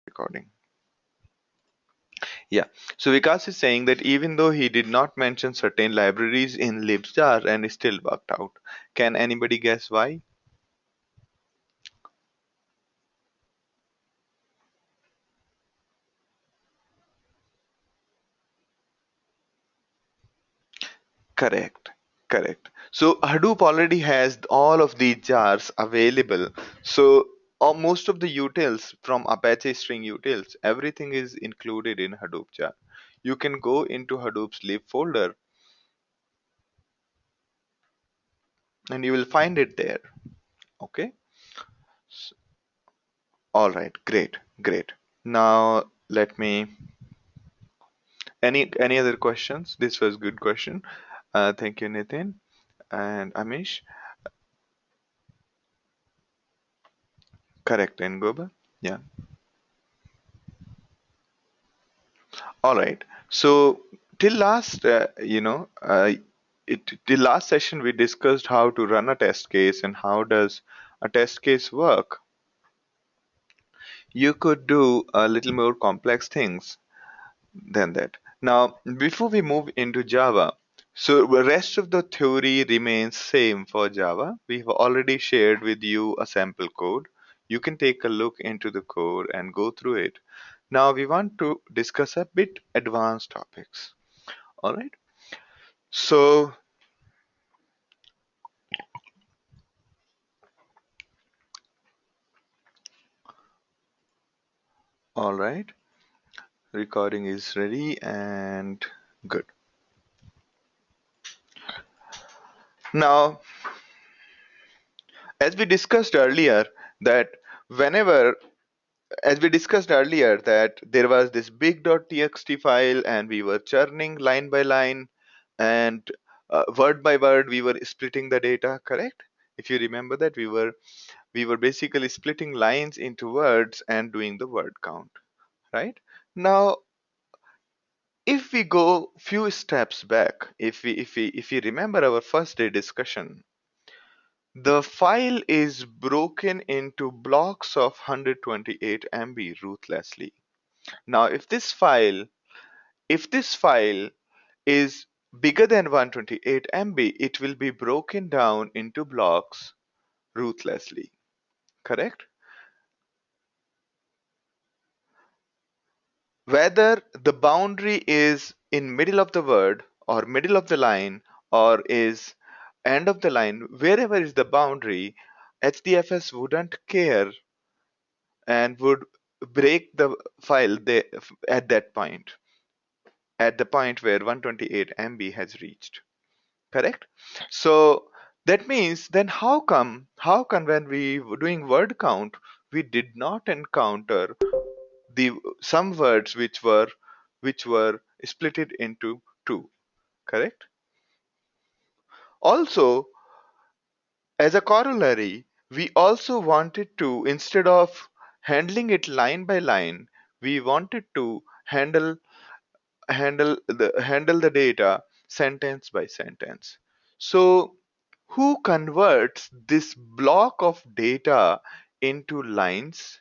Recording. Yeah. So Vikas is saying that even though he did not mention certain libraries in libstar and it still worked out. Can anybody guess why? Correct. Correct. So Hadoop already has all of these jars available. So most of the utils from Apache String utils, everything is included in Hadoop jar. You can go into Hadoop's lib folder and you will find it there. Okay. S- All right. Great. Great. Now let me. Any other questions? This was good question. Thank you, Nitin and Amish. Correct, and Goba. Yeah. All right. So till last, till last session we discussed how to run a test case and how does a test case work. You could do a little more complex things than that. Now, before we move into Java, so the rest of the theory remains same for Java. We've already shared with you a sample code. You can take a look into the code and go through it. Now we want to discuss a bit advanced topics. All right. So, all right. Recording is ready and good. Now, as we discussed earlier, that whenever as we discussed earlier that there was this big.txt file and we were churning line by line and word by word we were splitting the data, correct? If you remember that we were basically splitting lines into words and doing the word count, right? Now if we go few steps back, if we remember our first day discussion, the file is broken into blocks of 128 MB ruthlessly. Now, if this file is bigger than 128 MB, it will be broken down into blocks ruthlessly. Correct? Whether the boundary is in middle of the word or middle of the line or is end of the line, wherever is the boundary, HDFS wouldn't care and would break the file there at that point, at the point where 128 MB has reached. Correct? So that means then how come when we were doing word count we did not encounter the some words which were splitted into two, correct? Also, as a corollary, we also wanted to, instead of handling it line by line, we wanted to handle the data sentence by sentence. So who converts this block of data into lines,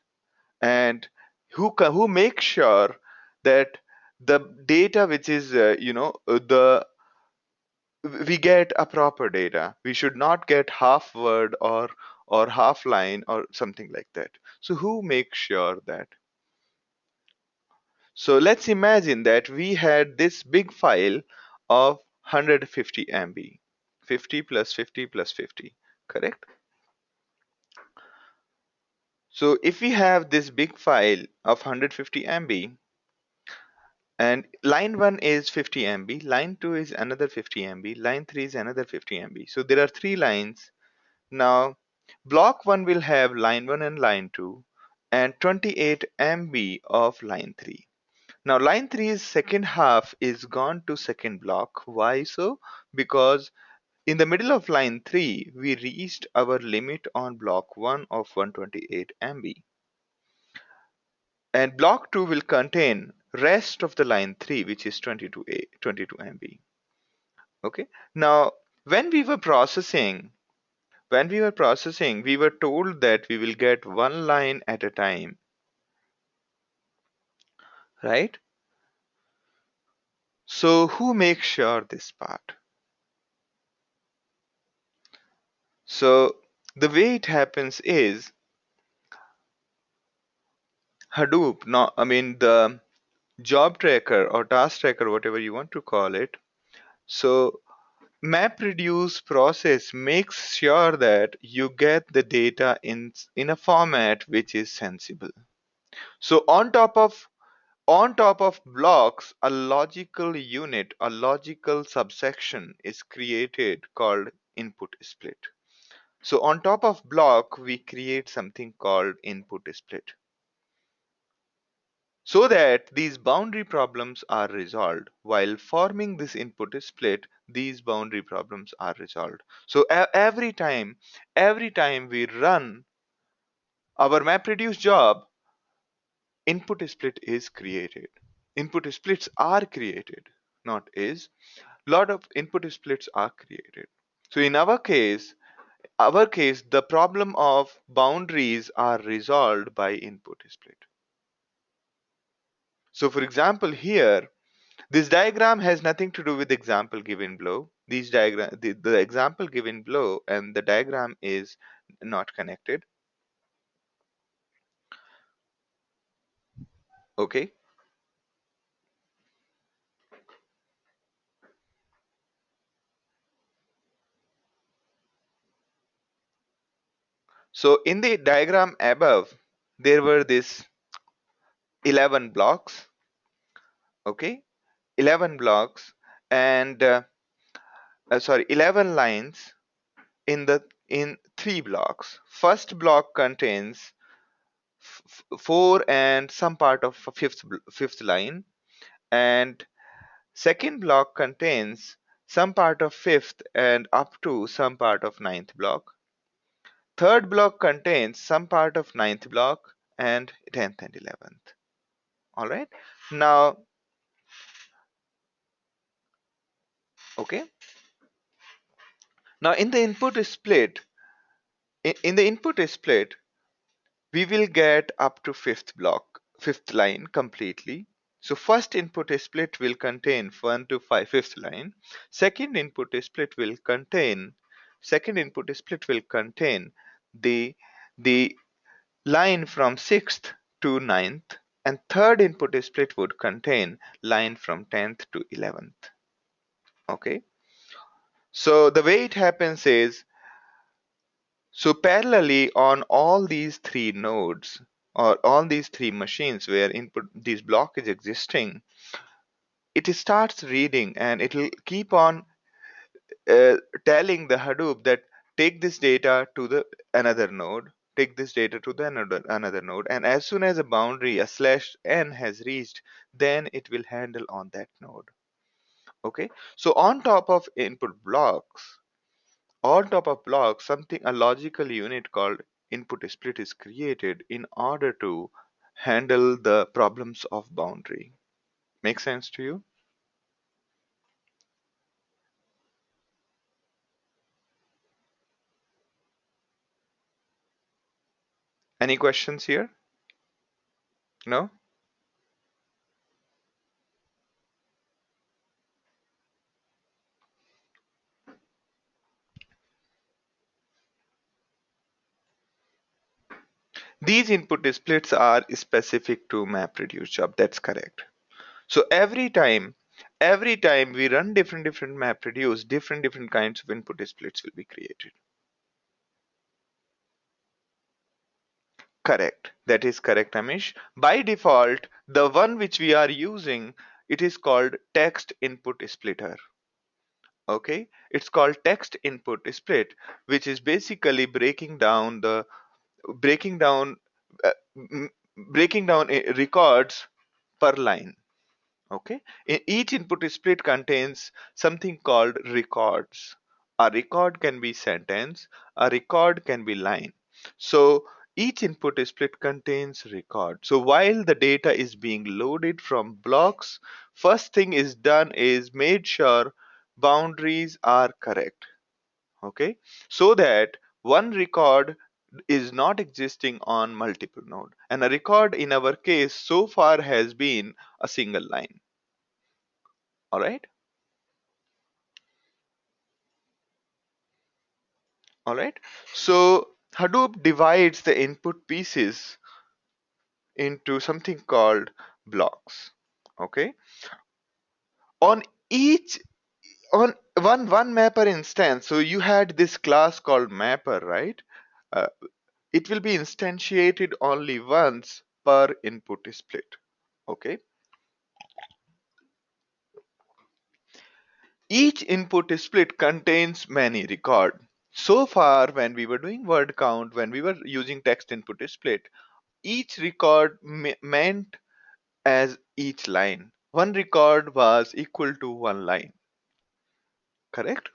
and who makes sure that the data which is the we get a proper data. We should not get half word or half line or something like that. So who makes sure that? So let's imagine that we had this big file of 150 MB, 50 plus 50 plus 50, correct? So if we have this big file of 150 MB and line 1 is 50 MB, line 2 is another 50 MB, line 3 is another 50 MB. So there are three lines. Now block 1 will have line 1 and line 2 and 28 MB of line 3. Now line 3's second half is gone to second block. Why so? Because in the middle of line 3 we reached our limit on block 1 of 128 MB. And block 2 will contain rest of the line 3 which is 22 MB. Okay. Now when we were processing we were told that we will get one line at a time. right? So who makes sure this part? So the way it happens is Hadoop, no, I mean the job tracker or task tracker, whatever you want to call it. So MapReduce process makes sure that you get the data in a format which is sensible. So on top of blocks, a logical unit, a logical subsection is created called input split. So on top of block, we create something called input split so that these boundary problems are resolved. While forming this input split, these boundary problems are resolved. So every time we run our MapReduce job, input split is created. Input splits are created, not is. Lot of input splits are created. So in our case, the problem of boundaries are resolved by input split. So for example, here, this diagram has nothing to do with the example given below. The example given below and the diagram is not connected. Okay. So in the diagram above, there were these 11 blocks. Okay. 11 blocks and sorry, 11 lines in three blocks. First block contains four and some part of a fifth line, and second block contains some part of fifth and up to some part of ninth block. Third block contains some part of ninth block and 10th and 11th. All right. Now, okay. Now in the input split, we will get up to fifth line completely. So first input split will contain 1 to 5 fifth line. Second input split will contain the the line from 6th to ninth, and third input split would contain line from 10th to 11th. Okay. So the way it happens is, so parallelly on all these three nodes or all these three machines where input this block is existing, it starts reading and it will keep on telling the Hadoop that take this data to the another node, take this data to the another node, and as soon as a boundary a slash n has reached, then it will handle on that node. Okay, so on top of blocks, something a logical unit called input split is created in order to handle the problems of boundary. Make sense to you? Any questions here? No? These input splits are specific to MapReduce job. That's correct. So every time we run different MapReduce, different kinds of input splits will be created. Correct. That is correct, Amish. By default, the one which we are using, it is called text input splitter. Okay, it's called text input split, which is basically breaking down uh, m- breaking down records per line. Okay, each input split contains something called records. A record can be sentence, a record can be line. So each input split contains record. So while the data is being loaded from blocks, first thing is done is made sure boundaries are correct. Okay, so that one record is not existing on multiple node, and a record in our case so far has been a single line. All right. All right. So Hadoop divides the input pieces into something called blocks. Okay. On each on one mapper instance, so you had this class called mapper, right? Uh, it will be instantiated only once per input split. Okay. Each input split contains many record. So far, when we were doing word count, when we were using text input split, each record meant as each line. One record was equal to one line, correct?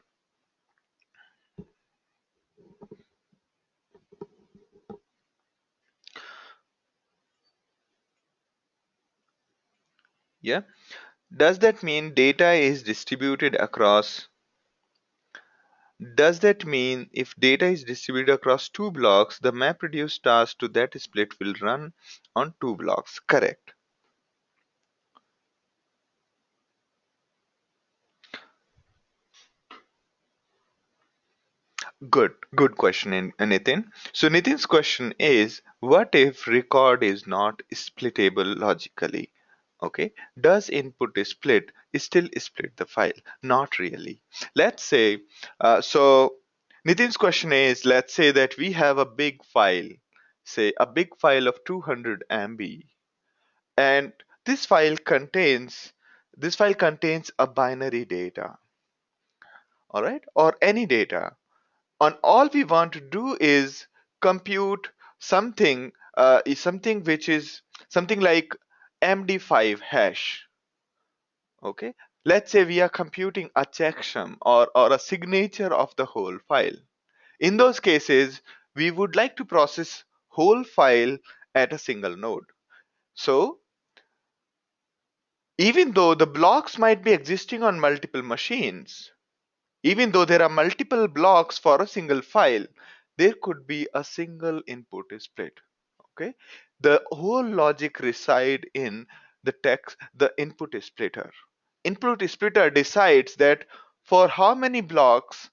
Yeah. Does that mean data is distributed across? Does that mean if data is distributed across two blocks, the MapReduce task to that split will run on two blocks? Correct. Good question, Nitin. So Nitin's question is, what if record is not splittable logically? Okay, does input split still split the file? Not really. Let's say, so Nitin's question is, let's say that we have a big file, say a big file of 200 MB, and this file contains a binary data, all right, or any data. And all we want to do is compute something, is something which is something like MD5 hash. Okay, let's say we are computing a checksum or a signature of the whole file. In those cases, we would like to process whole file at a single node. So even though the blocks might be existing on multiple machines, even though there are multiple blocks for a single file, there could be a single input split. Okay, the whole logic reside in the input splitter. Input splitter decides that for how many blocks,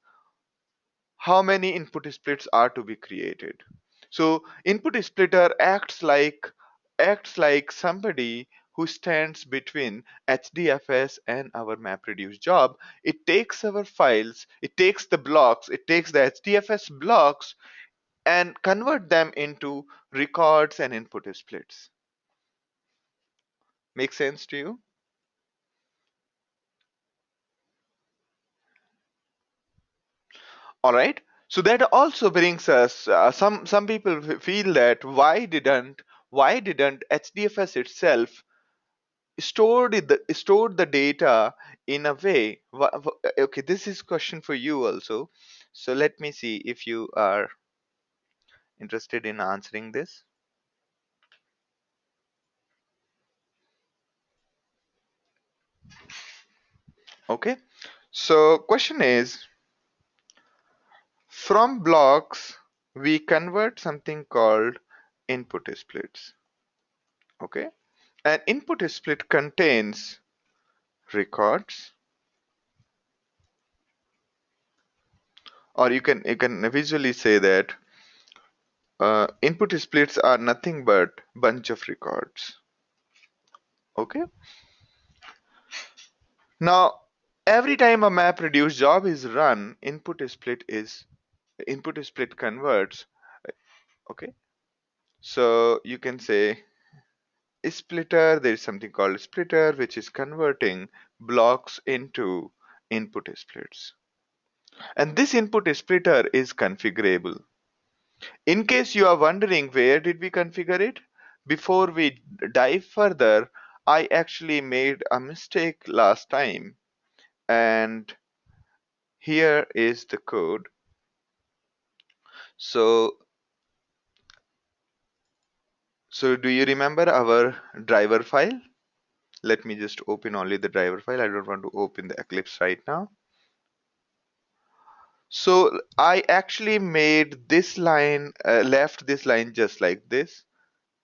how many input splits are to be created. So input splitter acts like somebody who stands between HDFS and our MapReduce job. It takes our files, it takes the blocks, it takes the HDFS blocks and convert them into records and input splits. Make sense to you? All right. So that also brings us, some people feel that why didn't HDFS itself stored the data in a way. Okay, this is question for you also. So let me see if you are interested in answering this. Okay. So question is, from blocks we convert something called input splits. Okay. An input split contains records, or you can visually say that input splits are nothing but bunch of records. Okay. Now, every time a map reduce job is run, input split converts. Okay, so you can say splitter. There is something called splitter, which is converting blocks into input splits, and this input splitter is configurable. In case you are wondering where did we configure it, before we dive further, I actually made a mistake last time, and here is the code. So, so do you remember our driver file? Let me just open only the driver file. I don't want to open the Eclipse right now. So I actually made this line, left this line just like this.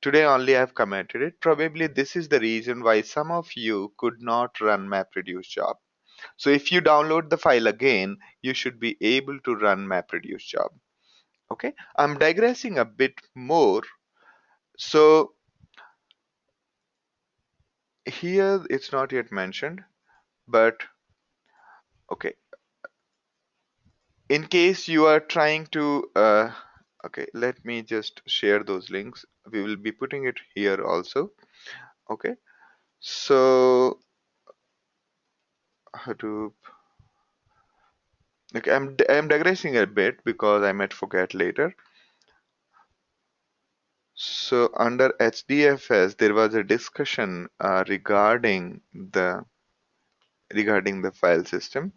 Today only I've commented it. Probably this is the reason why some of you could not run MapReduce job. So if you download the file again, you should be able to run MapReduce job. Okay, I'm digressing a bit more. So here it's not yet mentioned, but okay, in case you are trying to, okay, let me just share those links. We will be putting it here also. Okay, so Hadoop. Okay, I'm digressing a bit because I might forget later. So under HDFS, there was a discussion regarding the file system.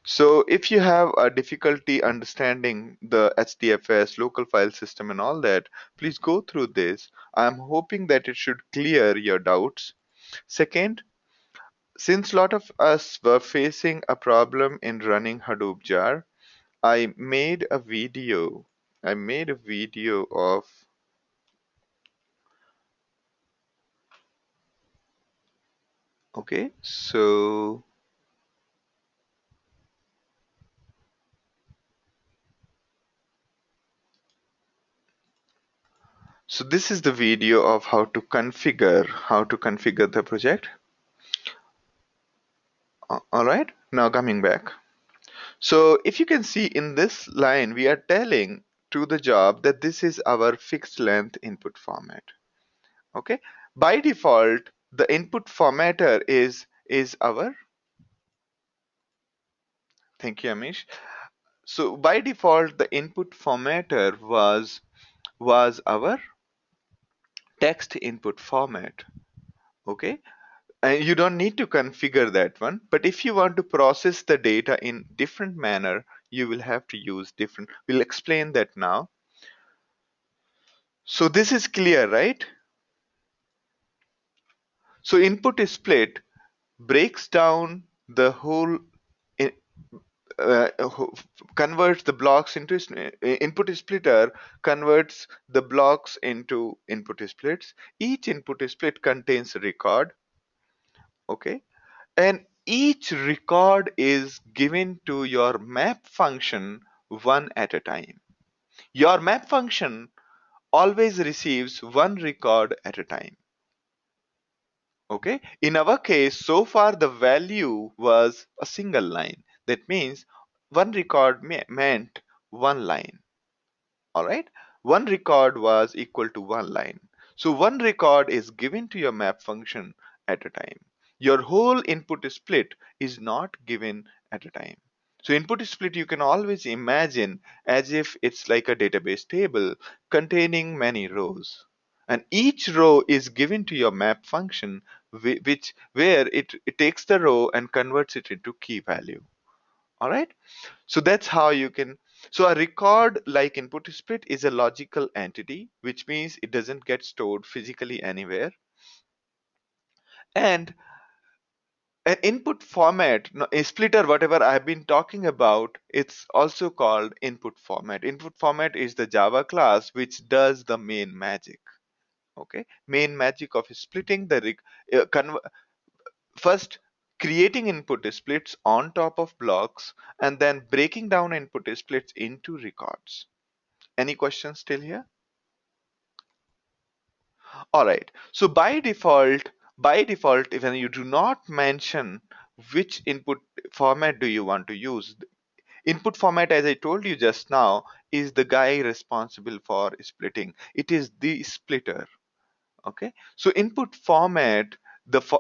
So if you have a difficulty understanding the HDFS local file system and all that, please go through this. I'm hoping that it should clear your doubts. Second, since a lot of us were facing a problem in running Hadoop jar, I made a video. I made a video of, okay, so this is the video of how to configure the project. All right, now coming back. So if you can see in this line, we are telling to the job that this is our fixed length input format. Okay. By default, the input formatter is our, thank you, Amish. So by default, the input formatter was our text input format. Okay. And you don't need to configure that one. But if you want to process the data in different manner, you will have to use different. We'll explain that now. So this is clear, right? So input is split breaks down the whole, i- ho- converts the blocks into input splitter converts the blocks into input splits. Each input split contains a record, okay, and each record is given to your map function one at a time. Your map function always receives one record at a time. Okay, in our case, so far the value was a single line. That means one record meant one line. All right, one record was equal to one line. So one record is given to your map function at a time. Your whole input split is not given at a time. So input split you can always imagine as if it's like a database table containing many rows. And each row is given to your map function which where it takes the row and converts it into key value. All right, so that's how you can. So a record like input split is a logical entity, which means it doesn't get stored physically anywhere. And an input format, no, a splitter, whatever I've been talking about, it's also called input format. Input format is the Java class which does the main magic. Okay, main magic of splitting the first creating input splits on top of blocks and then breaking down input splits into records. Any questions still here? All right. So by default, when you do not mention which input format do you want to use, input format, as I told you just now, is the guy responsible for splitting. It is the splitter. Okay, so input format,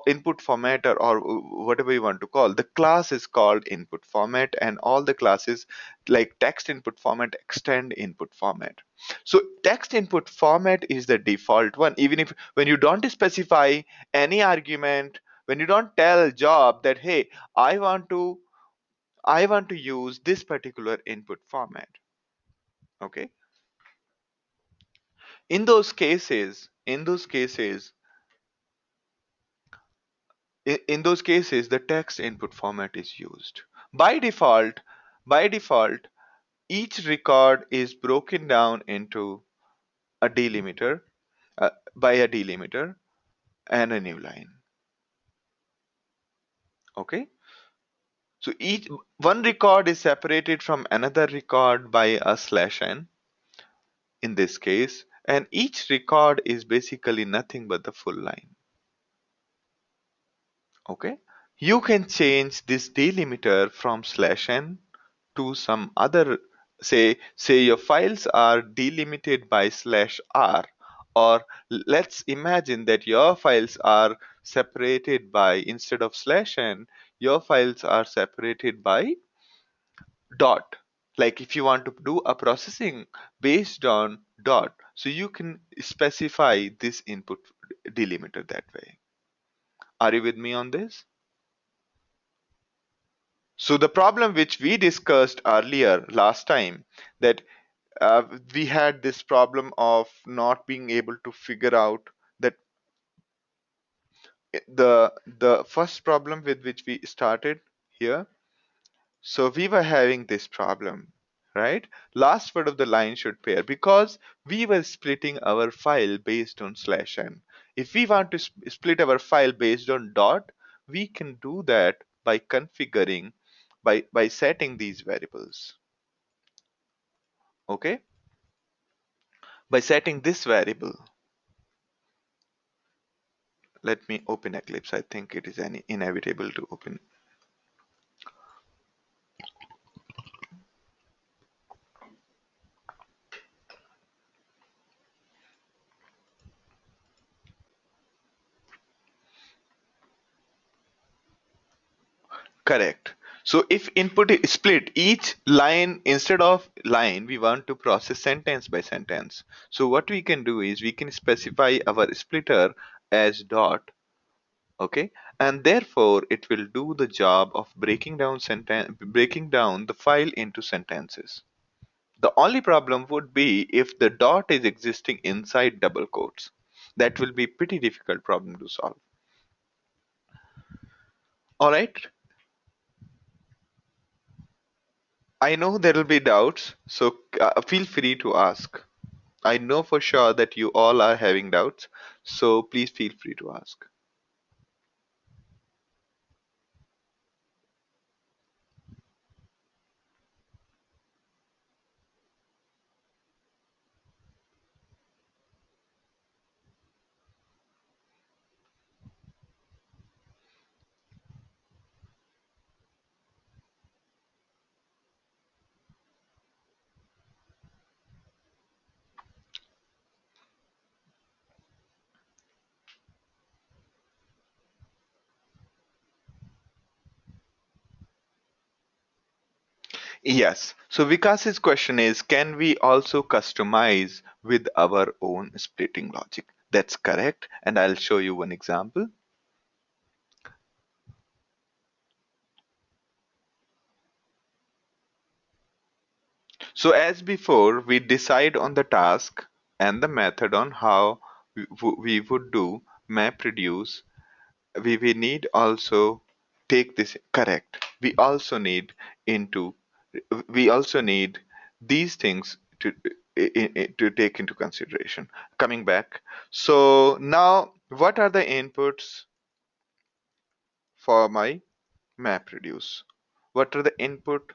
input formatter or whatever you want to call the class is called input format, and all the classes like text input format extend input format. So text input format is the default one, even if when you don't specify any argument, when you don't tell job that hey, I want to use this particular input format. Okay, in those cases the text input format is used by default. by default each record is broken down into a delimiter, by a delimiter and a new line. Okay, so each one record is separated from another record by a slash n in this case, and each record is basically nothing but the full line. Okay, you can change this delimiter from slash n to some other, say your files are delimited by slash r, or let's imagine that your files are separated by, instead of slash n, your files are separated by dot. Like if you want to do a processing based on dot, so you can specify this input delimiter that way. Are you with me on this? So the problem which we discussed earlier last time, that we had this problem of not being able to figure out that the first problem with which we started here. So we were having this problem, right? Last word of the line should pair because we were splitting our file based on slash n. If we want to split our file based on dot, we can do that by configuring, by setting these variables. Okay, by setting this variable. Let me open Eclipse. I think it is inevitable to open. Correct. So if input is split, each line, instead of line, we want to process sentence by sentence. So what we can do is we can specify our splitter as dot. Okay, and therefore it will do the job of breaking down the file into sentences. The only problem would be if the dot is existing inside double quotes. That will be pretty difficult problem to solve. All right, I know there will be doubts, so feel free to ask. I know for sure that you all are having doubts, so please feel free to ask. Yes, so Vikas's question is, can we also customize with our own splitting logic? That's correct, and I'll show you one example. So as before, we decide on the task and the method on how we would do MapReduce. We need also take this correct. Into we also need these things to take into consideration. Coming back, so now what are the inputs for my MapReduce? What are the input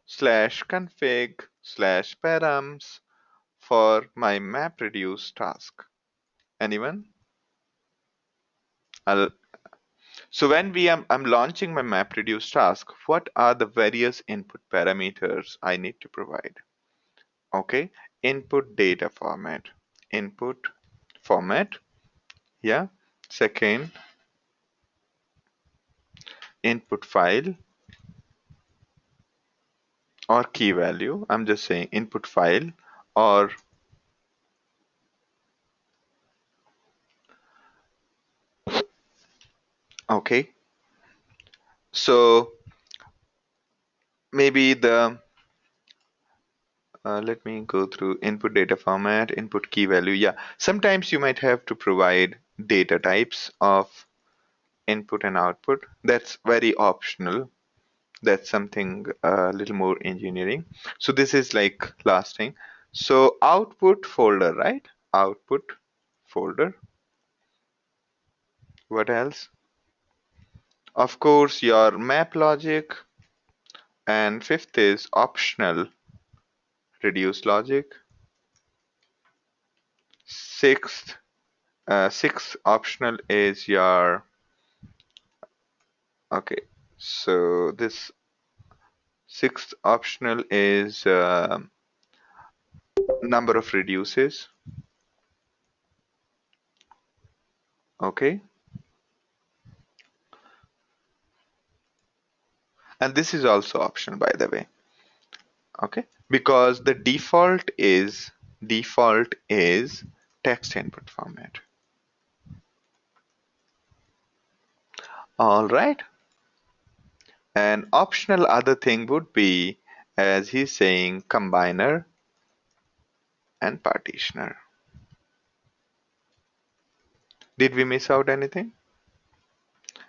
slash config slash params for my MapReduce task? Anyone? I'll, so when I'm launching my MapReduce task, what are the various input parameters I need to provide? Okay, input data format, input format, yeah. Second, input file or key value. I'm just saying input file or okay. So maybe let me go through input data format, input key value. Yeah, sometimes you might have to provide data types of input and output. That's very optional. That's something a little more engineering. So this is like last thing. So output folder, right? Output folder. What else? Of course, your map logic. And fifth is optional reduce logic. Sixth optional is your, okay. So this sixth optional is number of reduces. Okay. And this is also optional, by the way. Okay, because the default is text input format. All right. An optional other thing would be, as he's saying, combiner and partitioner. Did we miss out anything?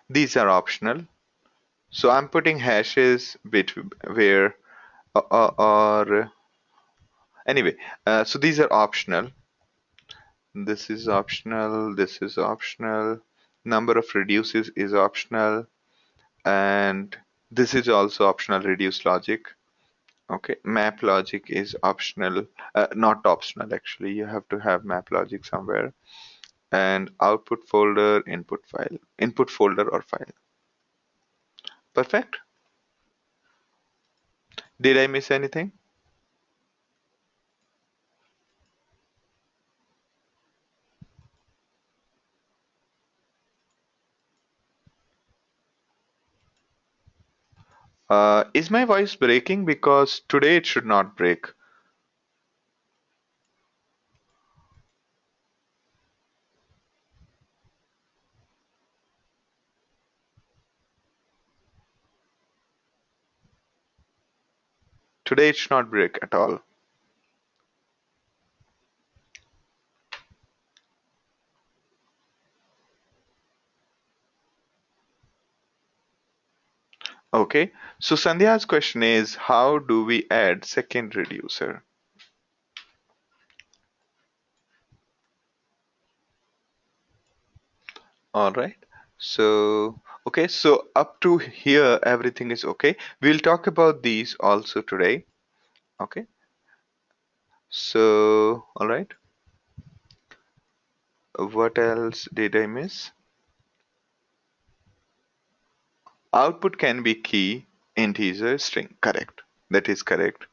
These are optional. So I'm putting hashes where or anyway. So these are optional. This is optional. This is optional. Number of reduces is optional, and this is also optional. Reduce logic. Okay, map logic is optional, not optional actually. You have to have map logic somewhere. And output folder, input file, input folder or file. Perfect. Did I miss anything? Is my voice breaking? Because today it should not break. Today it should not break at all. Okay, so Sandhya's question is, how do we add second reducer? All right. So, okay, so up to here, everything is okay. We'll talk about these also today. Okay. So, all right. What else did I miss? Output can be key, integer, string. Correct. That is correct.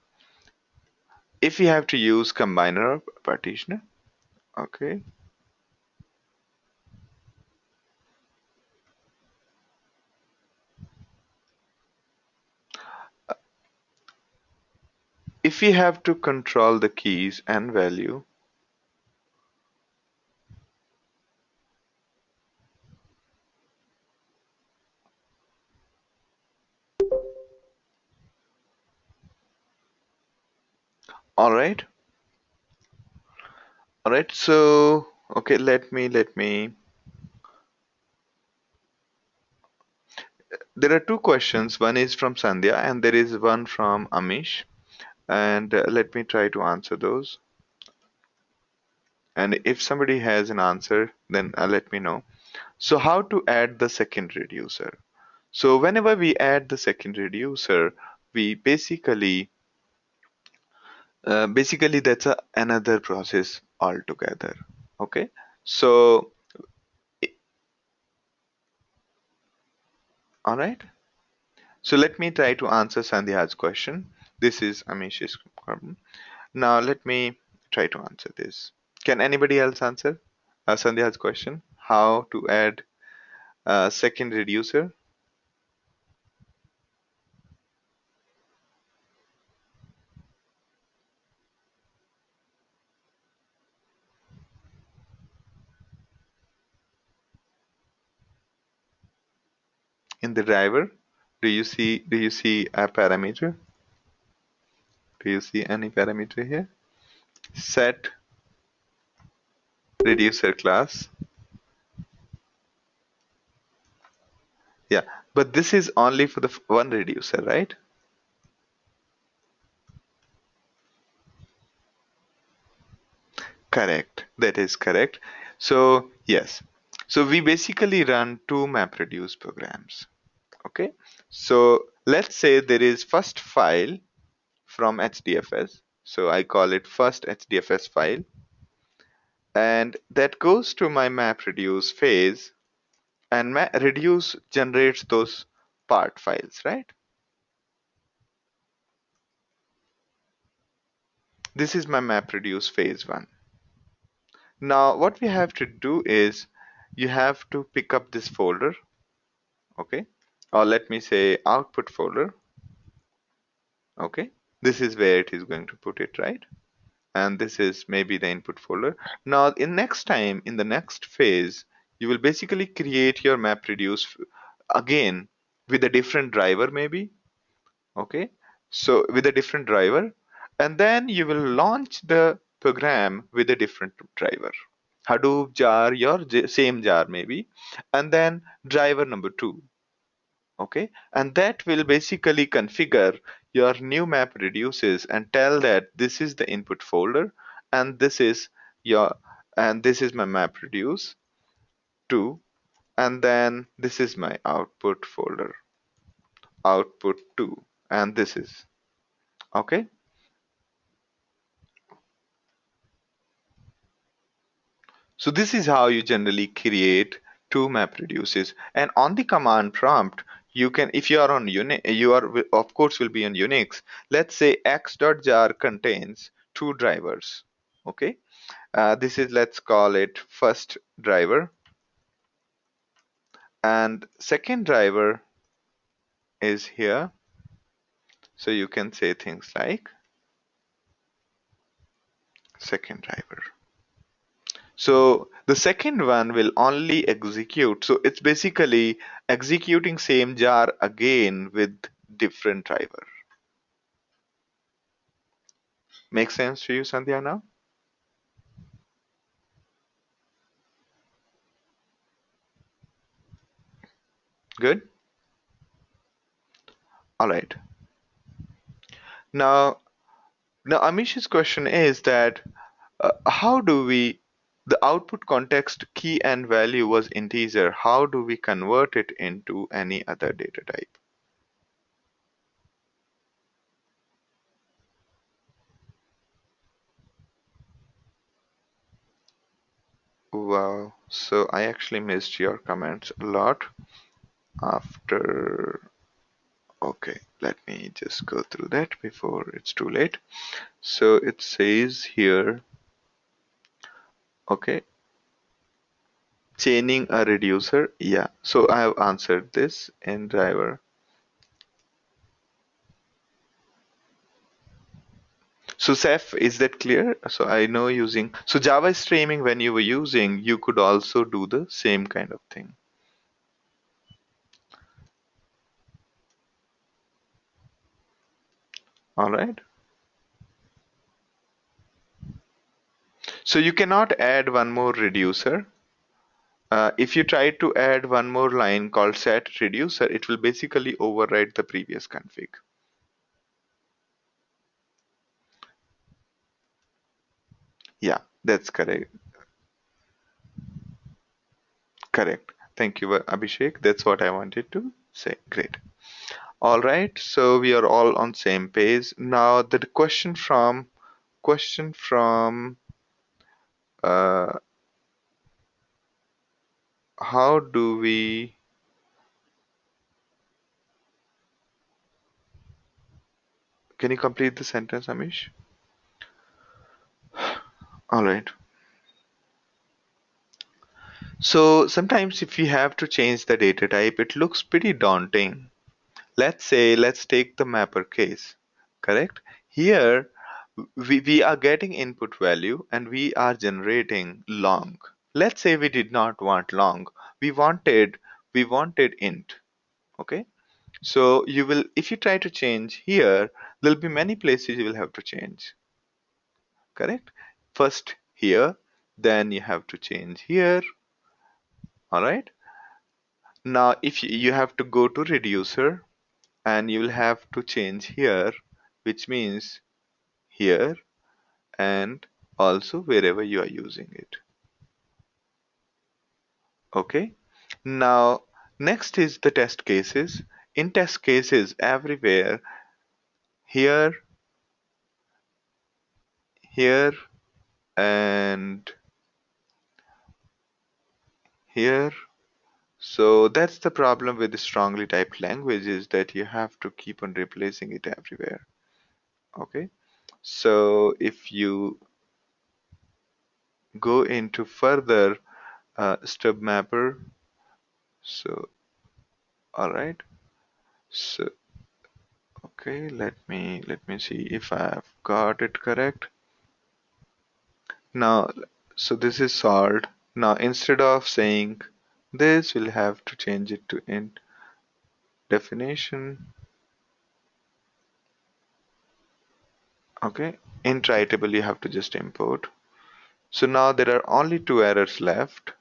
If we have to use combiner or partitioner, okay. If we have to control the keys and value, all right. All right. So, okay, let me. There are two questions. One is from Sandhya and there is one from Amish. And let me try to answer those. And if somebody has an answer, then let me know. So how to add the second reducer? So whenever we add the second reducer, we basically that's another process altogether. Okay. So all right. So let me try to answer Sandhya's question. This is Amish's problem. Now let me try to answer this. Can anybody else answer Sandhya's question? How to add a second reducer in the driver? Do you see a parameter? Do you see any parameter here? Set reducer class. Yeah, but this is only for the one reducer, right? Correct. That is correct. So, yes. So we basically run two MapReduce programs. Okay. So let's say there is first file from HDFS. So I call it first HDFS file, and that goes to my MapReduce phase, and MapReduce generates those part files, right? This is my MapReduce phase one. Now, what we have to do is you have to pick up this folder, okay? Or let me say output folder, okay? This is where it is going to put it, right? And this is maybe the input folder. Now, in next time, in the next phase, you will basically create your MapReduce again with a different driver, maybe, okay? So with a different driver, and then you will launch the program with a different driver. Hadoop jar, your same jar maybe, and then driver number two. Okay, and that will basically configure your new map reduces and tell that this is the input folder, and this is your and this is my map reduce 2, and then this is my output folder, output 2, and this is okay. So this is how you generally create two map reduces. And on the command prompt, you can, if you are on Unix, you are of course will be on Unix. Let's say x.jar contains two drivers. Okay, this is, let's call it first driver, and second driver is here. So you can say things like second driver. So the second one will only execute. So it's basically executing same jar again with different driver. Make sense to you, Sandhya, now? Good? All right. Now, now Amish's question is that how do we, the output context key and value was integer. How do we convert it into any other data type? Wow. So I actually missed your comments a lot after. Okay, let me just go through that before it's too late. So it says here, okay, chaining a reducer. Yeah, so I have answered this in driver. So Ceph, is that clear? So I know using, so Java streaming when you were using, you could also do the same kind of thing. All right. So you cannot add one more reducer. If you try to add one more line called set reducer, it will basically override the previous config. Yeah, that's correct. Correct. Thank you, Abhishek. That's what I wanted to say. Great. All right. So we are all on same page. Now the question from uh, how do we, can you complete the sentence, Amish? All right. So sometimes if we have to change the data type, it looks pretty daunting. Let's say, let's take the mapper case, correct? Here, we are getting input value and we are generating long. Let's say we did not want long. We wanted, we wanted int. Okay. So you will, if you try to change here, there'll be many places you will have to change. Correct? First here, then you have to change here. All right. Now if you have to go to reducer, and you will have to change here, which means here, and also wherever you are using it. Okay. Now next is the test cases. In test cases, everywhere, here, here, and here. So that's the problem with the strongly typed language, is that you have to keep on replacing it everywhere. Okay. So if you go into further stub mapper, so all right. So okay, let me see if I've got it correct. Now, so this is solved. Now instead of saying this, we'll have to change it to int definition. Okay, int writable you have to just import. So now there are only two errors left,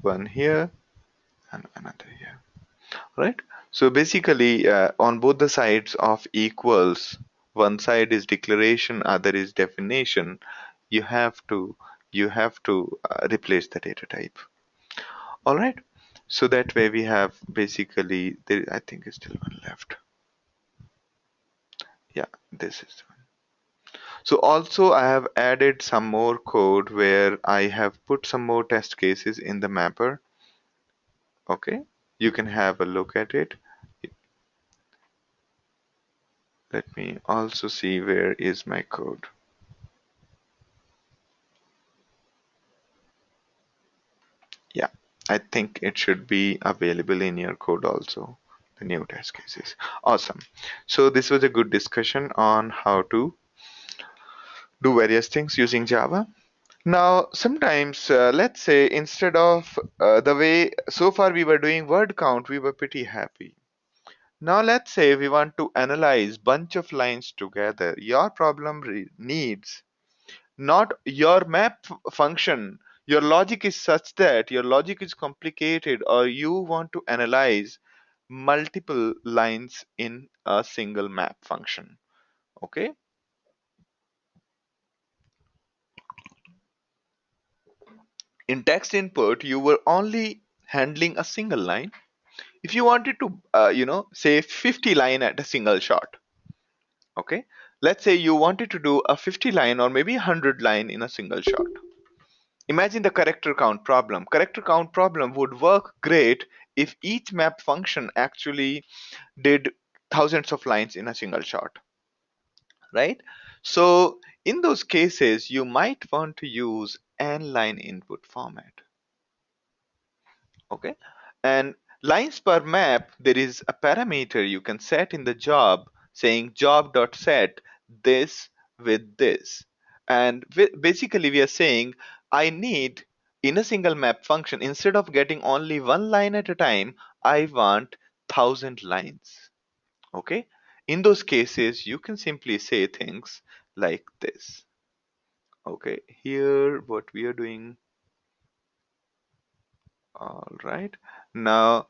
one here and another here, right? So basically, on both the sides of equals, one side is declaration, other is definition. You have to replace the data type. All right. So that way we have basically there. I think it's still one left. Yeah, this is the one. So also I have added some more code where I have put some more test cases in the mapper. Okay, you can have a look at it. Let me also see where is my code. Yeah, I think it should be available in your code also, the new test cases. Awesome. So this was a good discussion on how to do various things using Java. Now, sometimes, let's say instead of the way so far we were doing word count, we were pretty happy. Now, let's say we want to analyze bunch of lines together. Your problem needs not your map function. Your logic is such that your logic is complicated, or you want to analyze multiple lines in a single map function. Okay. In text input, you were only handling a single line. If you wanted to say 50 line at a single shot, okay, let's say you wanted to do a 50 line or maybe 100 line in a single shot. Imagine the character count problem. Character count problem would work great if each map function actually did thousands of lines in a single shot, right? So in those cases you might want to use n line input format. Okay. And lines per map, there is a parameter you can set in the job saying job.set this with this. And basically, we are saying I need in a single map function, instead of getting only one line at a time, I want 1,000 lines. Okay. In those cases, you can simply say things like this. Okay. Here, what we are doing. All right. Now,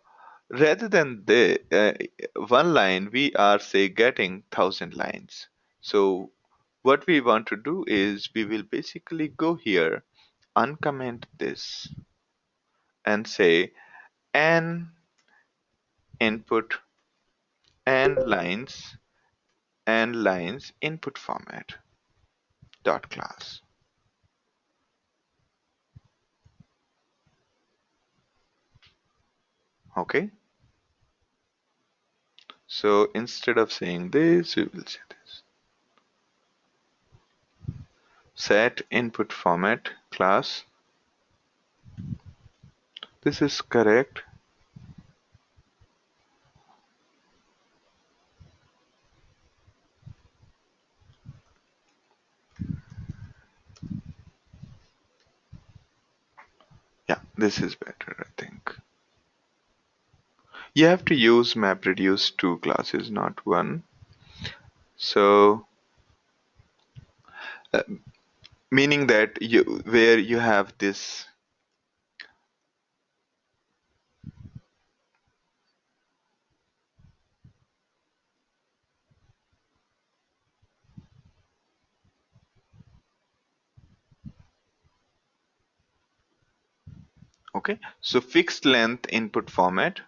rather than the one line, we are say getting 1,000 lines. So what we want to do is we will basically go here, uncomment this, and say n input n lines input format dot class. Okay. So instead of saying this, we will say this. Set input format class. This is correct. Yeah, this is better, I think. You have to use MapReduce two classes, not one. So, uh, meaning that where you have this Okay, so fixed length input format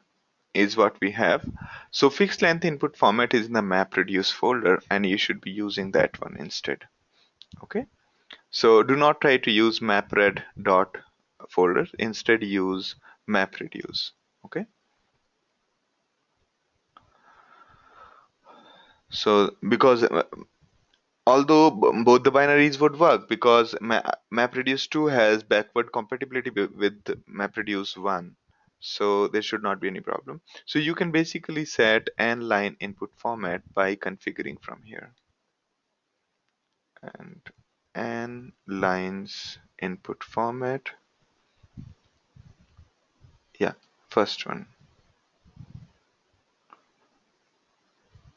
is what we have. So fixed length input format is in the MapReduce folder, and you should be using that one instead. Okay, so do not try to use mapred dot folder. Instead, use MapReduce. Okay, so because although both the binaries would work, because MapReduce 2 has backward compatibility with MapReduce 1, so there should not be any problem. So you can basically set n line input format by configuring from here, and n lines input format, yeah, first one.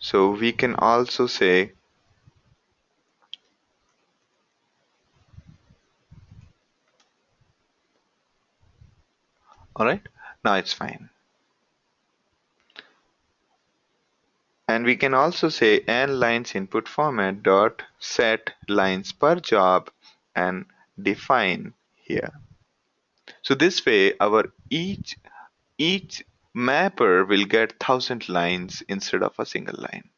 So we can also say, all right, now it's fine. And we can also say n lines input format dot set lines per job and define here. So this way our each mapper will get 1,000 lines instead of a single line.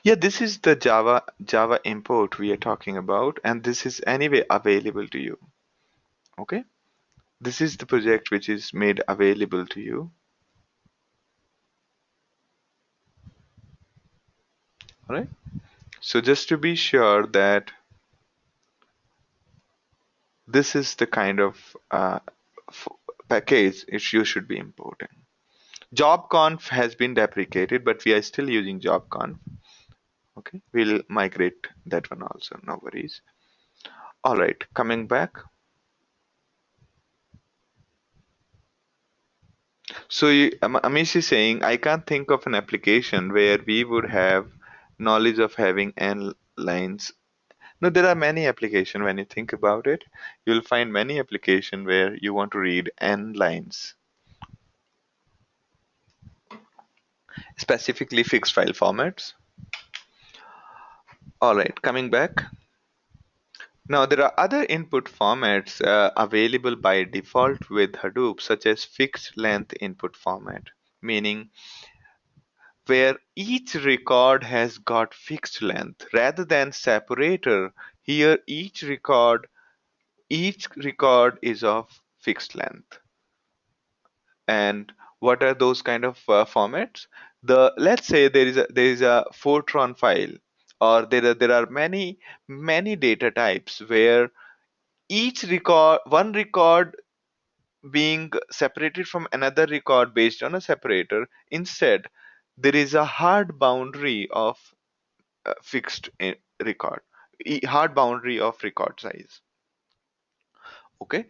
Yeah, this is the Java import we are talking about, and this is anyway available to you. Okay, this is the project which is made available to you. All right. So just to be sure that this is the kind of f- package you should be importing. JobConf has been deprecated, but we are still using JobConf. Okay, we'll migrate that one also, no worries. All right, coming back. So Amish is saying, I can't think of an application where we would have knowledge of having n lines. No, there are many applications when you think about it. You'll find many applications where you want to read n lines, specifically fixed file formats. All right, coming back. Now, there are other input formats available by default with Hadoop, such as fixed length input format, meaning where each record has got fixed length rather than separator. Here, each record is of fixed length. And what are those kind of formats? Let's say there is a Fortran file, or there are many data types where one record being separated from another record based on a separator. Instead, there is a hard boundary of fixed record, hard boundary of record size. Okay,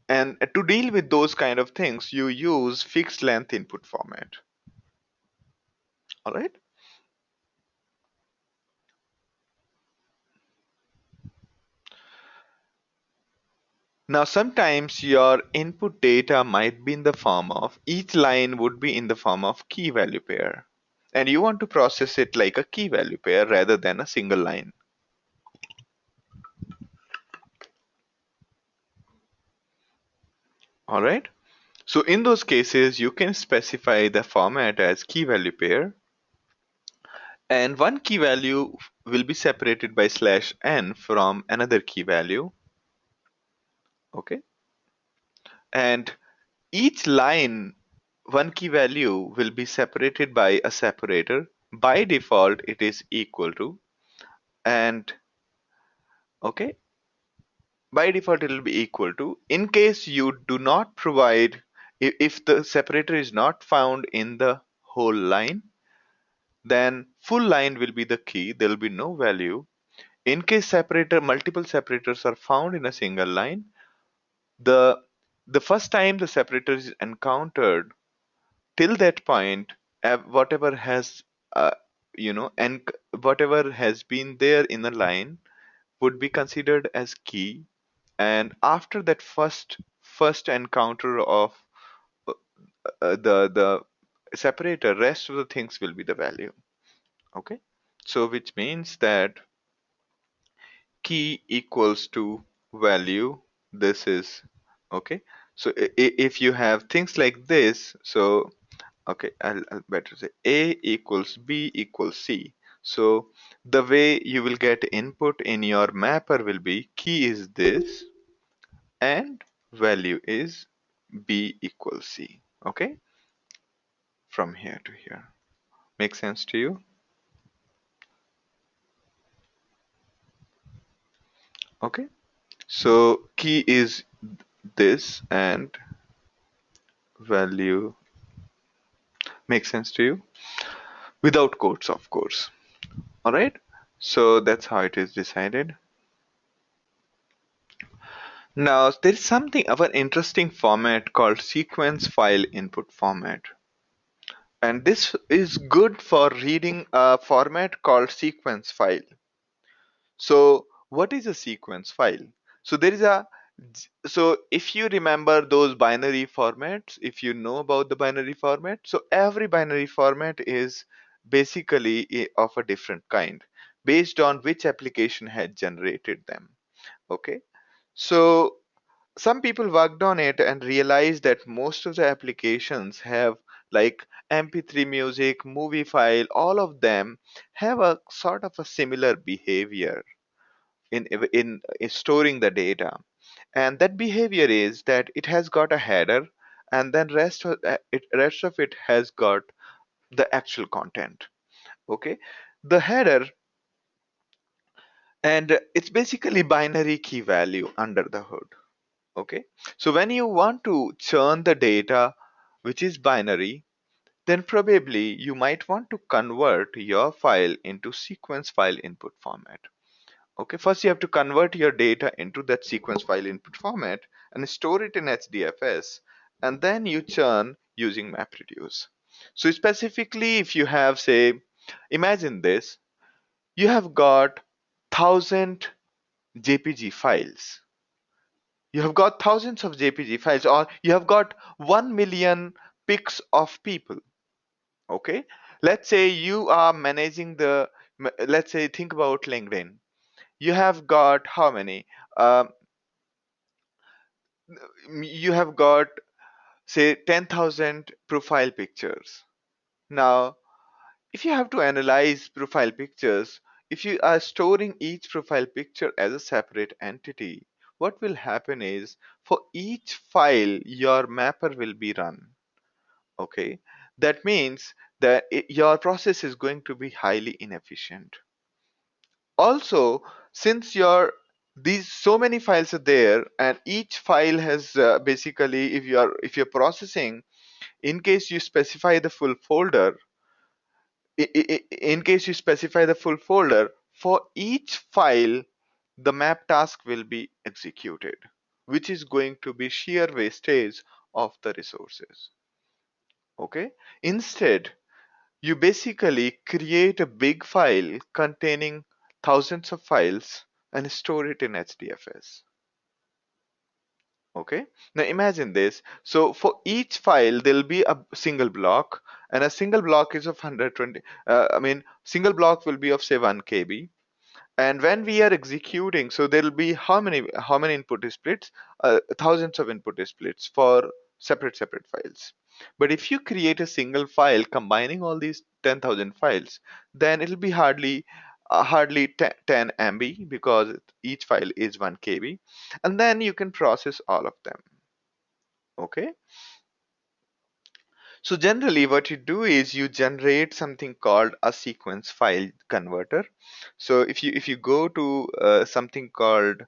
and to deal with those kind of things, you use fixed length input format. All right. Now, sometimes your input data might be in the form of, each line would be in the form of key value pair, and you want to process it like a key value pair rather than a single line. All right. So in those cases, you can specify the format as key value pair, and one key value will be separated by slash n from another key value. Okay. And each line, one key value will be separated by a separator. By default, it is equal to, and okay, by default, it will be equal to. In case you do not provide, if the separator is not found in the whole line, then full line will be the key. There will be no value. In case multiple separators are found in a single line, the the first time the separator is encountered, till that point, whatever has and whatever has been there in the line would be considered as key, and after that first encounter of the separator, rest of the things will be the value. Okay, so which means that key equals to value. This is okay. So if you have things like this, so okay, I'll better say A equals B equals C. So the way you will get input in your mapper will be key is this and value is B equals C. Okay, from here to here. Make sense to you? Okay, so key is this and value. Make sense to you? Without quotes, of course. All right, so that's how it is decided. Now there is something of an interesting format called sequence file input format, and this is good for reading a format called sequence file. So what is a sequence file? So there is a so if you remember those binary formats, if you know about the binary format, so every binary format is basically of a different kind based on which application had generated them. Okay, so some people worked on it and realized that most of the applications have like mp3 music, movie file, all of them have a sort of a similar behavior in storing the data. And that behavior is that it has got a header, and then rest of it has got the actual content. Okay, the header, and it's basically binary key value under the hood. Okay, so when you want to churn the data which is binary, then probably you might want to convert your file into sequence file input format. Okay, first you have to convert your data into that sequence file input format and store it in HDFS, and then you churn using MapReduce. So specifically, if you have, say, imagine this, you have got 1,000 JPG files. You have got thousands of JPG files, or you have got 1 million pics of people. Okay, let's say you are managing let's say, think about LinkedIn. You have got how many? Um, you have got, say, 10,000 profile pictures. Now, if you have to analyze profile pictures, if you are storing each profile picture as a separate entity, what will happen is for each file, your mapper will be run. Okay, that means that your process is going to be highly inefficient. Also, since your these so many files are there, and each file has basically, if you're processing, in case you specify the full folder, in case you specify the full folder for each file, the map task will be executed, which is going to be sheer wastage of the resources. Okay, instead you basically create a big file containing thousands of files and store it in HDFS. Okay, now imagine this. So for each file, there'll be a single block, and a single block is of 120. Single block will be of say 1 KB. And when we are executing, so there'll be how many input splits? Thousands of input splits for separate files. But if you create a single file combining all these 10,000 files, then it'll be hardly 10 MB, because each file is 1 KB, and then you can process all of them. Okay, so generally what you do is you generate something called a sequence file converter. So if you go to something called,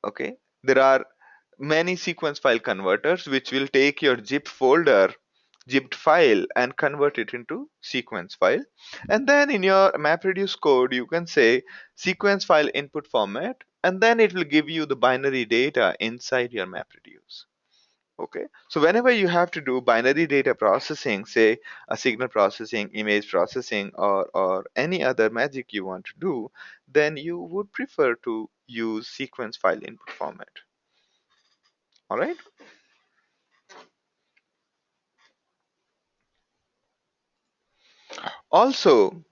okay, there are many sequence file converters which will take your zip folder, zipped file, and convert it into sequence file. And then in your MapReduce code, you can say sequence file input format, and then it will give you the binary data inside your MapReduce. Okay, so whenever you have to do binary data processing, say a signal processing, image processing, or any other magic you want to do, then you would prefer to use sequence file input format. All right. Also,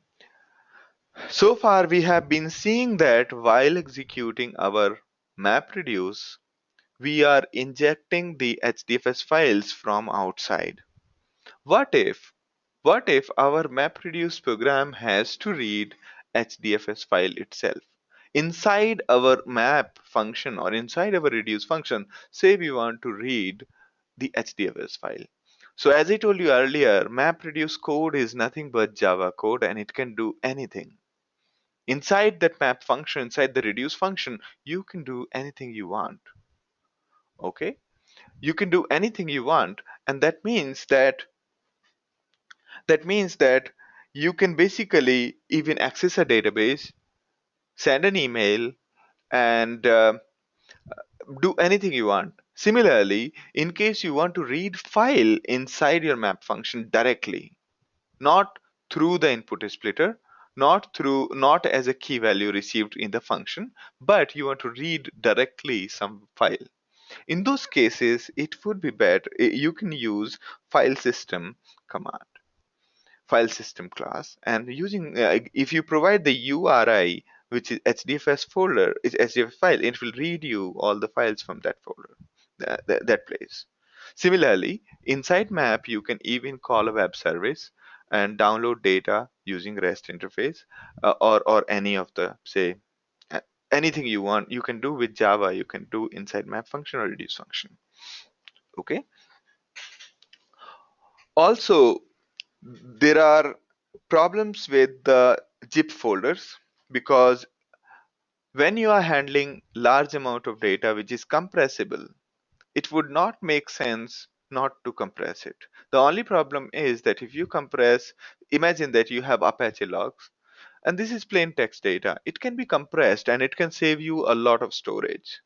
So far, we have been seeing that while executing our MapReduce, we are injecting the HDFS files from outside. What if what if our MapReduce program has to read HDFS file itself? Inside our map function or inside our reduce function, say we want to read the HDFS file. So as I told you earlier, MapReduce code is nothing but Java code and it can do anything. Inside that map function, inside the reduce function, you can do anything you want. Okay? You can do anything you want, and that means that you can basically even access a database, send an email, and do anything you want. Similarly, in case you want to read file inside your map function directly, not through the input splitter, not as a key value received in the function, but you want to read directly some file. In those cases, it would be better you can use file system command, file system class, and using if you provide the URI, which is HDFS folder, is HDFS file, it will read you all the files from that folder, that place. Similarly, inside map, you can even call a web service and download data using REST interface, or any of the, say, uh, anything you want. You can do with Java, you can do inside map function or reduce function. Okay. Also, there are problems with the zip folders, because when you are handling large amount of data which is compressible, it would not make sense not to compress it. The only problem is that if you compress, imagine that you have Apache logs and this is plain text data. It can be compressed and it can save you a lot of storage.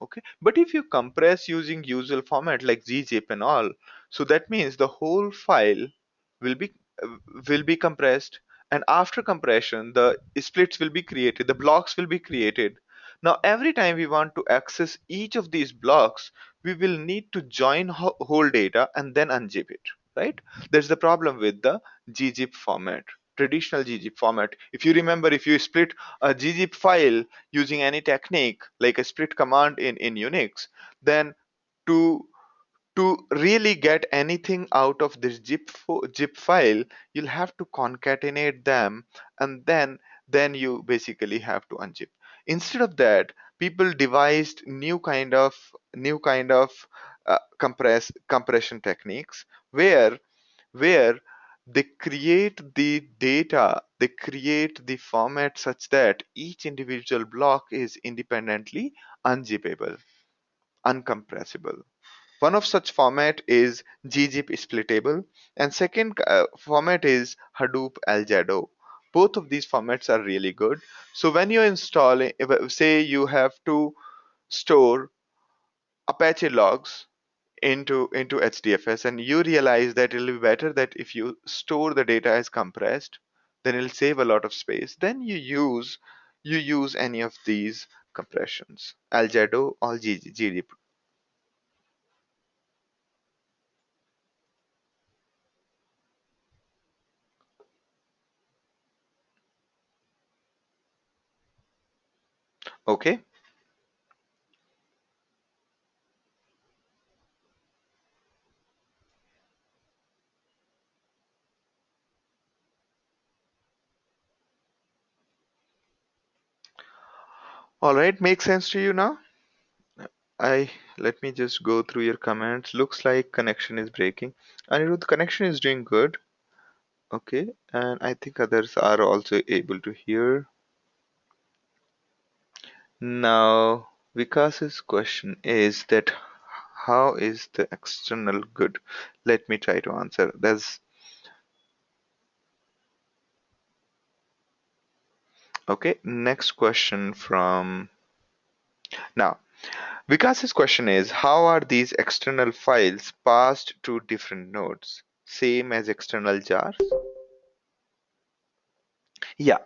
Okay, but if you compress using usual format like gzip and all, so that means the whole file will be will be compressed, and after compression the splits will be created, the blocks will be created. Now every time we want to access each of these blocks, we will need to join whole data and then unzip it, right? There's the problem with the gzip format, traditional gzip format. If you remember, if you split a gzip file using any technique like a split command in Unix, then to really get anything out of this zip file, you'll have to concatenate them, and then you basically have to unzip. Instead of that, people devised new kind of compression techniques, where where they create the data, they create the format such that each individual block is independently unzippable, uncompressible. One of such format is gzip splittable, and second format is Hadoop Aljado. Both of these formats are really good. So when you install, say you have to store Apache logs into HDFS, and you realize that it'll be better that if you store the data as compressed, then it'll save a lot of space. Then you use any of these compressions, Aljado or gzip. Okay. All right, makes sense to you now? I Let me just go through your comments. Looks like connection is breaking. Anirudh, connection is doing good. Okay, and I think others are also able to hear. Now, Vikas's question is that how is the external good? Let me try to answer. There's okay. Next question from now. Vikas's question is, how are these external files passed to different nodes? Same as external jars? Yeah.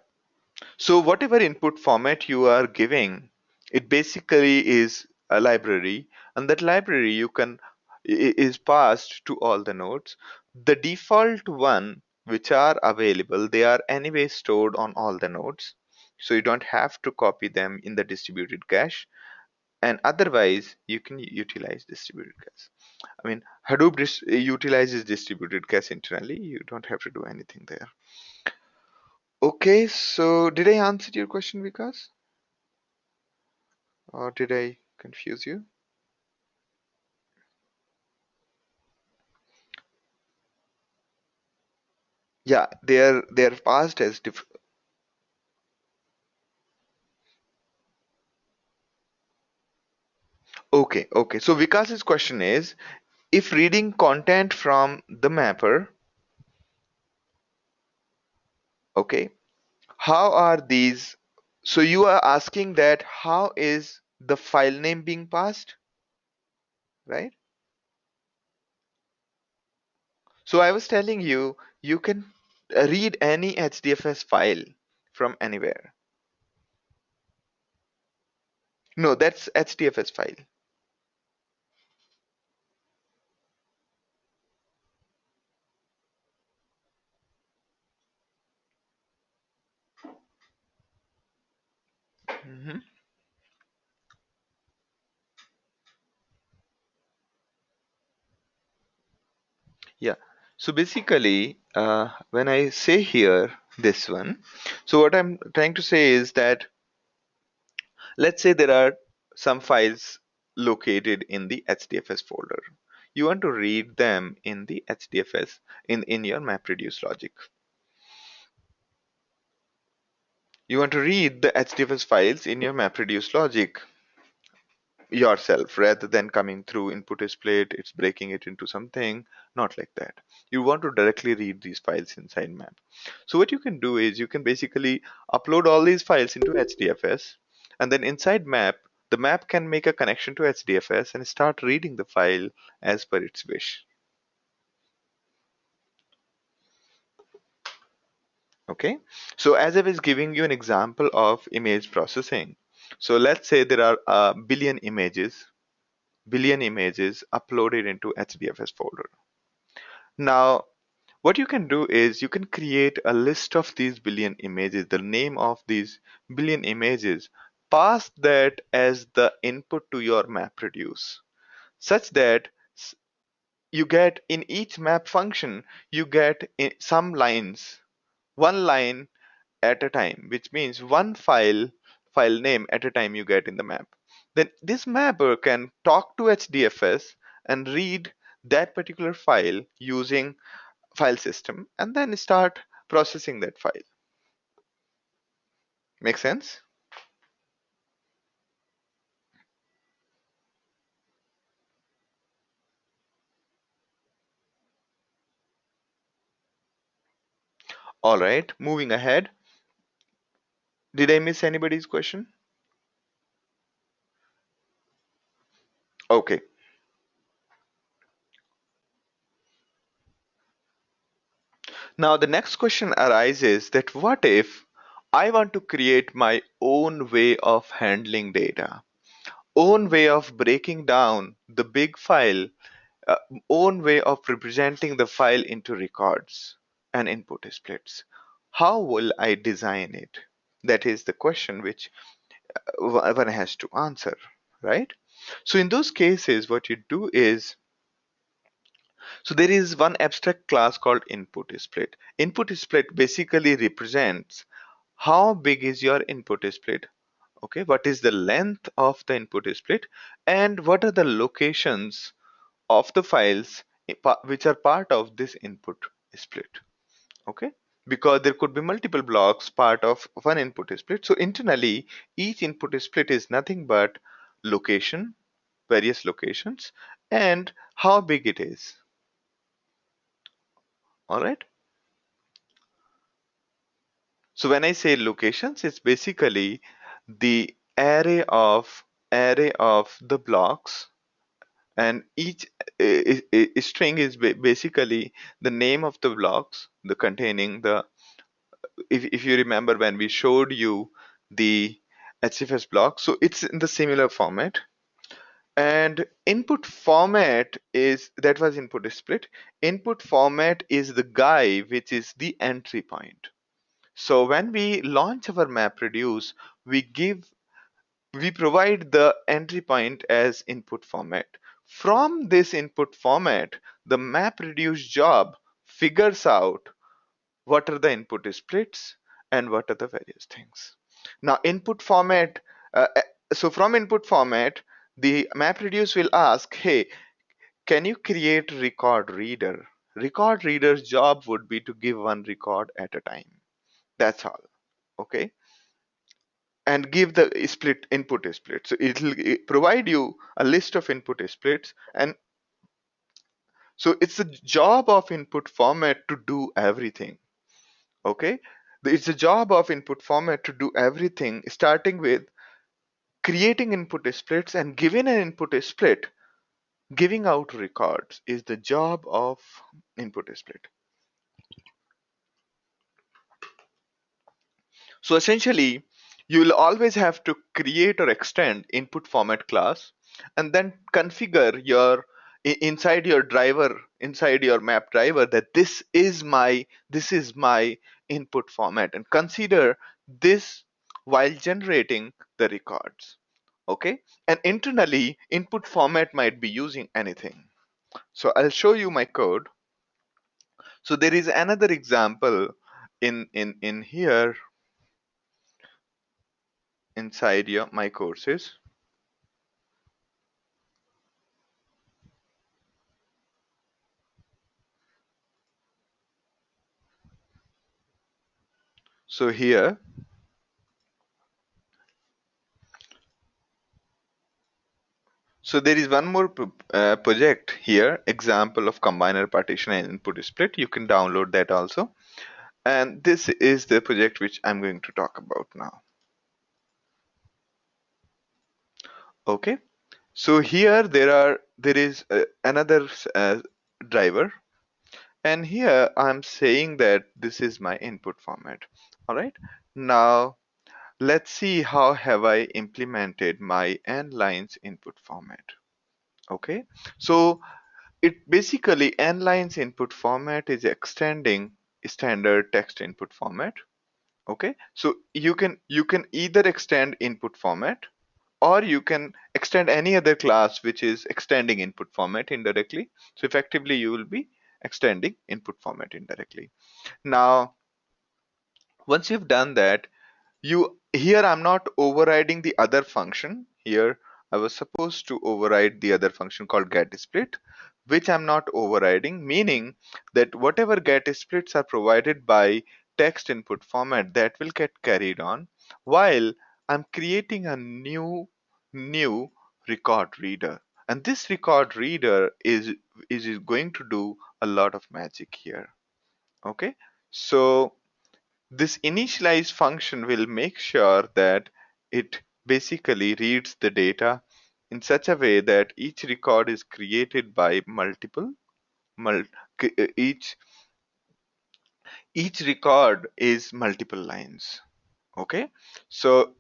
So whatever input format you are giving, it basically is a library, and that library is passed to all the nodes. The default one which are available, they are anyway stored on all the nodes. So you don't have to copy them in the distributed cache. And otherwise, you can utilize distributed cache. I mean, Hadoop utilizes distributed cache internally. You don't have to do anything there. Okay, so did I answer your question, Vikas? Or did I confuse you? Yeah, they are passed as okay, okay. So Vikas's question is, if reading content from the mapper, okay, how are these? So you are asking that how is the file name being passed, right? So I was telling you, you can read any HDFS file from anywhere. No, that's HDFS file. Hmm. Yeah. So basically, when I say here this one, so what I'm trying to say is that let's say there are some files located in the HDFS folder. You want to read them in the HDFS in your MapReduce logic. You want to read the HDFS files in your MapReduce logic yourself rather than coming through input is split, it's breaking it into something, not like that. You want to directly read these files inside map. So what you can do is you can basically upload all these files into HDFS, and then inside map, the map can make a connection to HDFS and start reading the file as per its wish. Okay, so as I was giving you an example of image processing, so let's say there are a billion images uploaded into HDFS folder. Now, what you can do is you can create a list of these billion images, the name of these billion images, pass that as the input to your MapReduce, such that you get in each map function, you get some lines, one line at a time, which means one file name at a time you get in the map. Then this mapper can talk to HDFS and read that particular file using file system and then start processing that file. Make sense? All right, moving ahead. Did I miss anybody's question? Okay. Now the next question arises that what if I want to create my own way of handling data, own way of breaking down the big file, uh, own way of representing the file into records and input splits. How will I design it? That is the question which one has to answer, right? So in those cases, what you do is, so there is one abstract class called input split. Input split basically represents how big is your input split, okay? What is the length of the input split, and what are the locations of the files which are part of this input split, okay? Because there could be multiple blocks part of one input split. So internally, each input split is nothing but location, various locations, and how big it is. All right. So when I say locations, it's basically the array of the blocks, and each string is basically the name of the blocks, the containing the. If you remember when we showed you the HFS block, so it's in the similar format. And input format is that was input split. Input format is the guy which is the entry point. So when we launch our MapReduce, we provide the entry point as input format. From this input format, the MapReduce job figures out what are the input splits and what are the various things. Now, input format, so from input format, the MapReduce will ask, hey, can you create record reader? Record reader's job would be to give one record at a time. That's all. Okay. And give the split input split. So it'll provide you a list of input splits. And so it's the job of input format to do everything. Okay. It's the job of input format to do everything, starting with creating input splits and giving an input split. Giving out records is the job of input split. So essentially, you will always have to create or extend input format class and then configure inside your driver, inside your map driver, that this is my input format, and consider this while generating the records. Okay? And internally, input format might be using anything. So I'll show you my code. So there is another example in here inside your my courses. So here, so there is one more project here, example of combiner partition and input split. You can download that also. And this is the project which I'm going to talk about now. Okay. So here there is another driver, and here I'm saying that this is my input format. All right. Now let's see how have I implemented my n lines input format. Okay. So it basically n lines input format is extending standard text input format. Okay. So you can either extend input format, or you can extend any other class which is extending input format indirectly. So effectively you will be extending input format indirectly. Now, once you've done that, you here I'm not overriding the other function. Here I was supposed to override the other function called getSplit, which I'm not overriding, meaning that whatever getSplits are provided by text input format, that will get carried on, while I'm creating a new record reader. And this record reader is going to do a lot of magic here. Okay. So this initialize function will make sure that it basically reads the data in such a way that each record is created by mul- each each record is multiple lines. Okay. So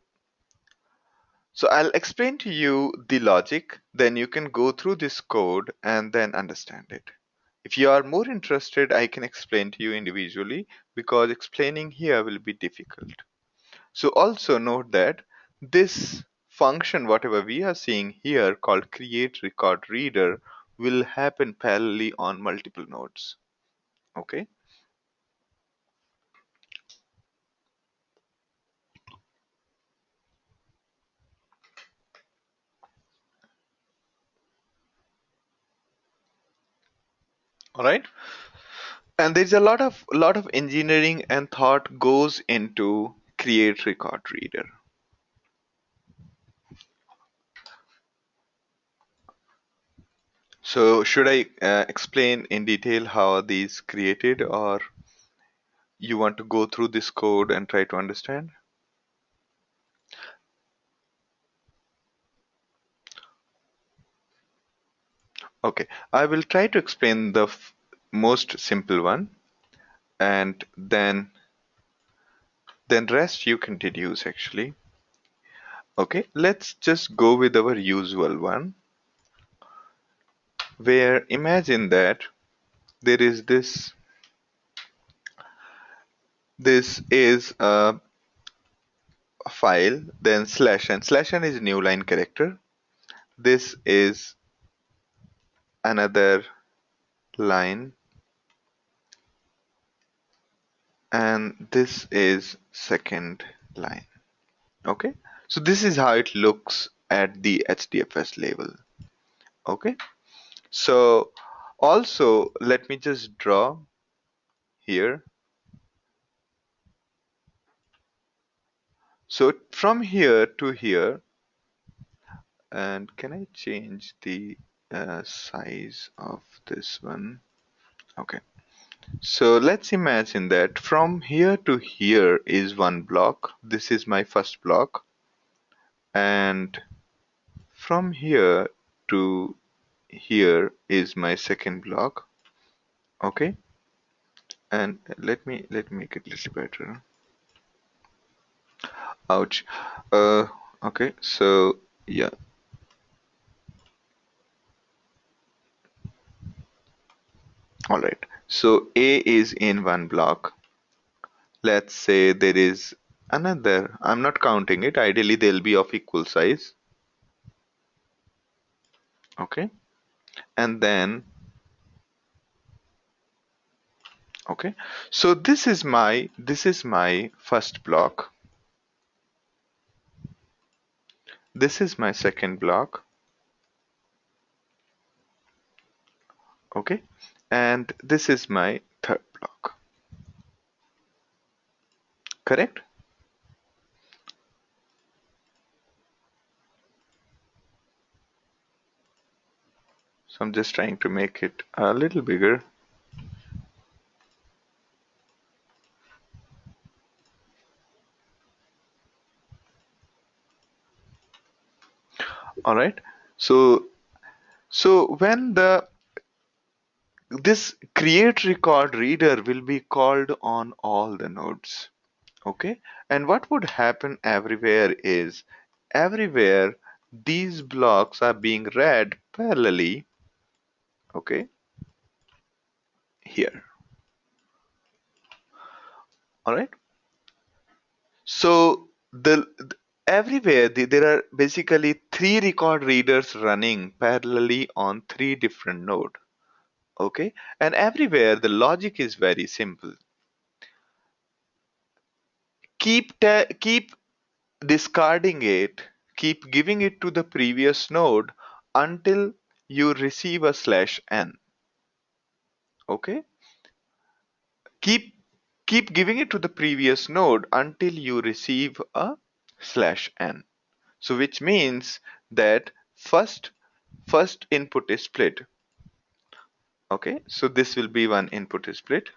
so I'll explain to you the logic, then you can go through this code and then understand it. If you are more interested, I can explain to you individually, because explaining here will be difficult. So also note that this function, whatever we are seeing here called create record reader, will happen parallelly on multiple nodes. Okay. All right. And there's a lot of engineering and thought goes into create record reader. So should I explain in detail how are these created, or you want to go through this code and try to understand? Okay, I will try to explain the most simple one, and then rest you can deduce actually. Okay, let's just go with our usual one. where imagine that there is this is a file, then slash n is a new line character. This is another line, and this is second line. Okay, so this is how it looks at the HDFS level. Okay, so also let me just draw here. So from here to here, and can I change the size of this one? Okay, so let's imagine that from here to here is one block. This is my first block, and from here to here is my second block. Okay, and let me make it a little better. Ouch. Okay, so yeah. All right. So A is in one block. Let's say there is another. I'm not counting it. Ideally, they'll be of equal size. Okay. And then, okay. So this is my first block. This is my second block. Okay. And this is my third block. Correct? So I'm just trying to make it a little bigger. All right. So when the this create record reader will be called on all the nodes. Okay, and what would happen everywhere is everywhere these blocks are being read parallelly. Okay, here. All right. So everywhere there are basically three record readers running parallelly on three different nodes. Okay, and everywhere the logic is very simple. Keep discarding it, keep giving it to the previous node until you receive a slash n. Okay, keep keep giving it to the previous node until you receive a slash n. So which means that first input is split. Okay, so this will be one input is split.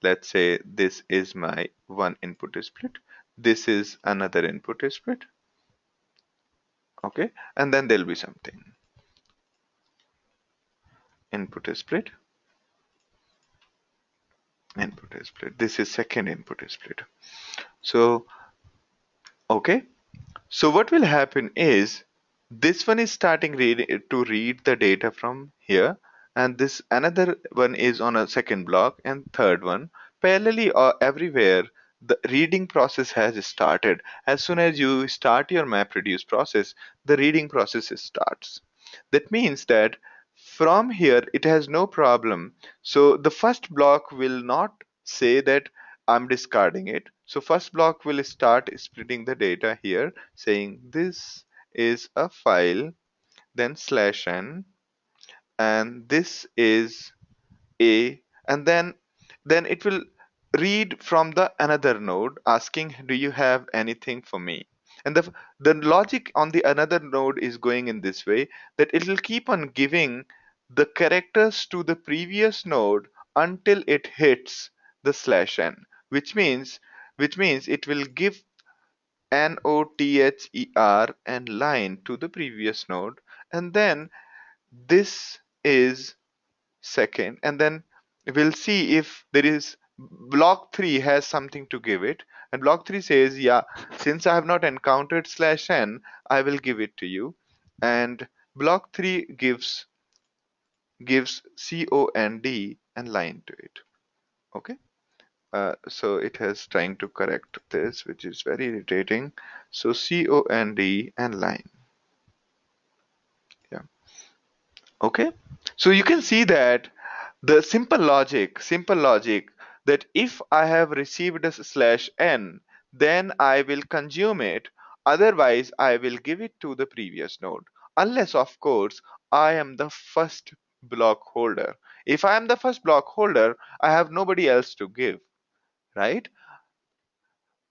Let's say this is my one input is split. This is another input is split. Okay, and then there'll be something input is split, input is split. This is second input is split. So okay, so what will happen is this one is starting to read the data from here, and this another one is on a second block, and third one parallelly or everywhere the reading process has started. As soon as you start your MapReduce process, the reading process starts. That means that from here it has no problem. So the first block will not say that I'm discarding it. So first block will start splitting the data here, saying this is a file, then slash n, and this is a, and then it will read from the another node asking, do you have anything for me? And the logic on the another node is going in this way, that it will keep on giving the characters to the previous node until it hits the slash n, which means it will give NOTHER and line to the previous node, and then this is second, and then we'll see if there is block 3 has something to give it, and block 3 says, yeah, since I have not encountered slash n, I will give it to you. And block 3 gives gives cond and line to it. Okay. So it has trying to correct this, which is very irritating. So cond and line. Yeah. Okay. So you can see that the simple logic that if I have received a slash n, then I will consume it. Otherwise, I will give it to the previous node. Unless, of course, I am the first block holder. If I am the first block holder, I have nobody else to give, right?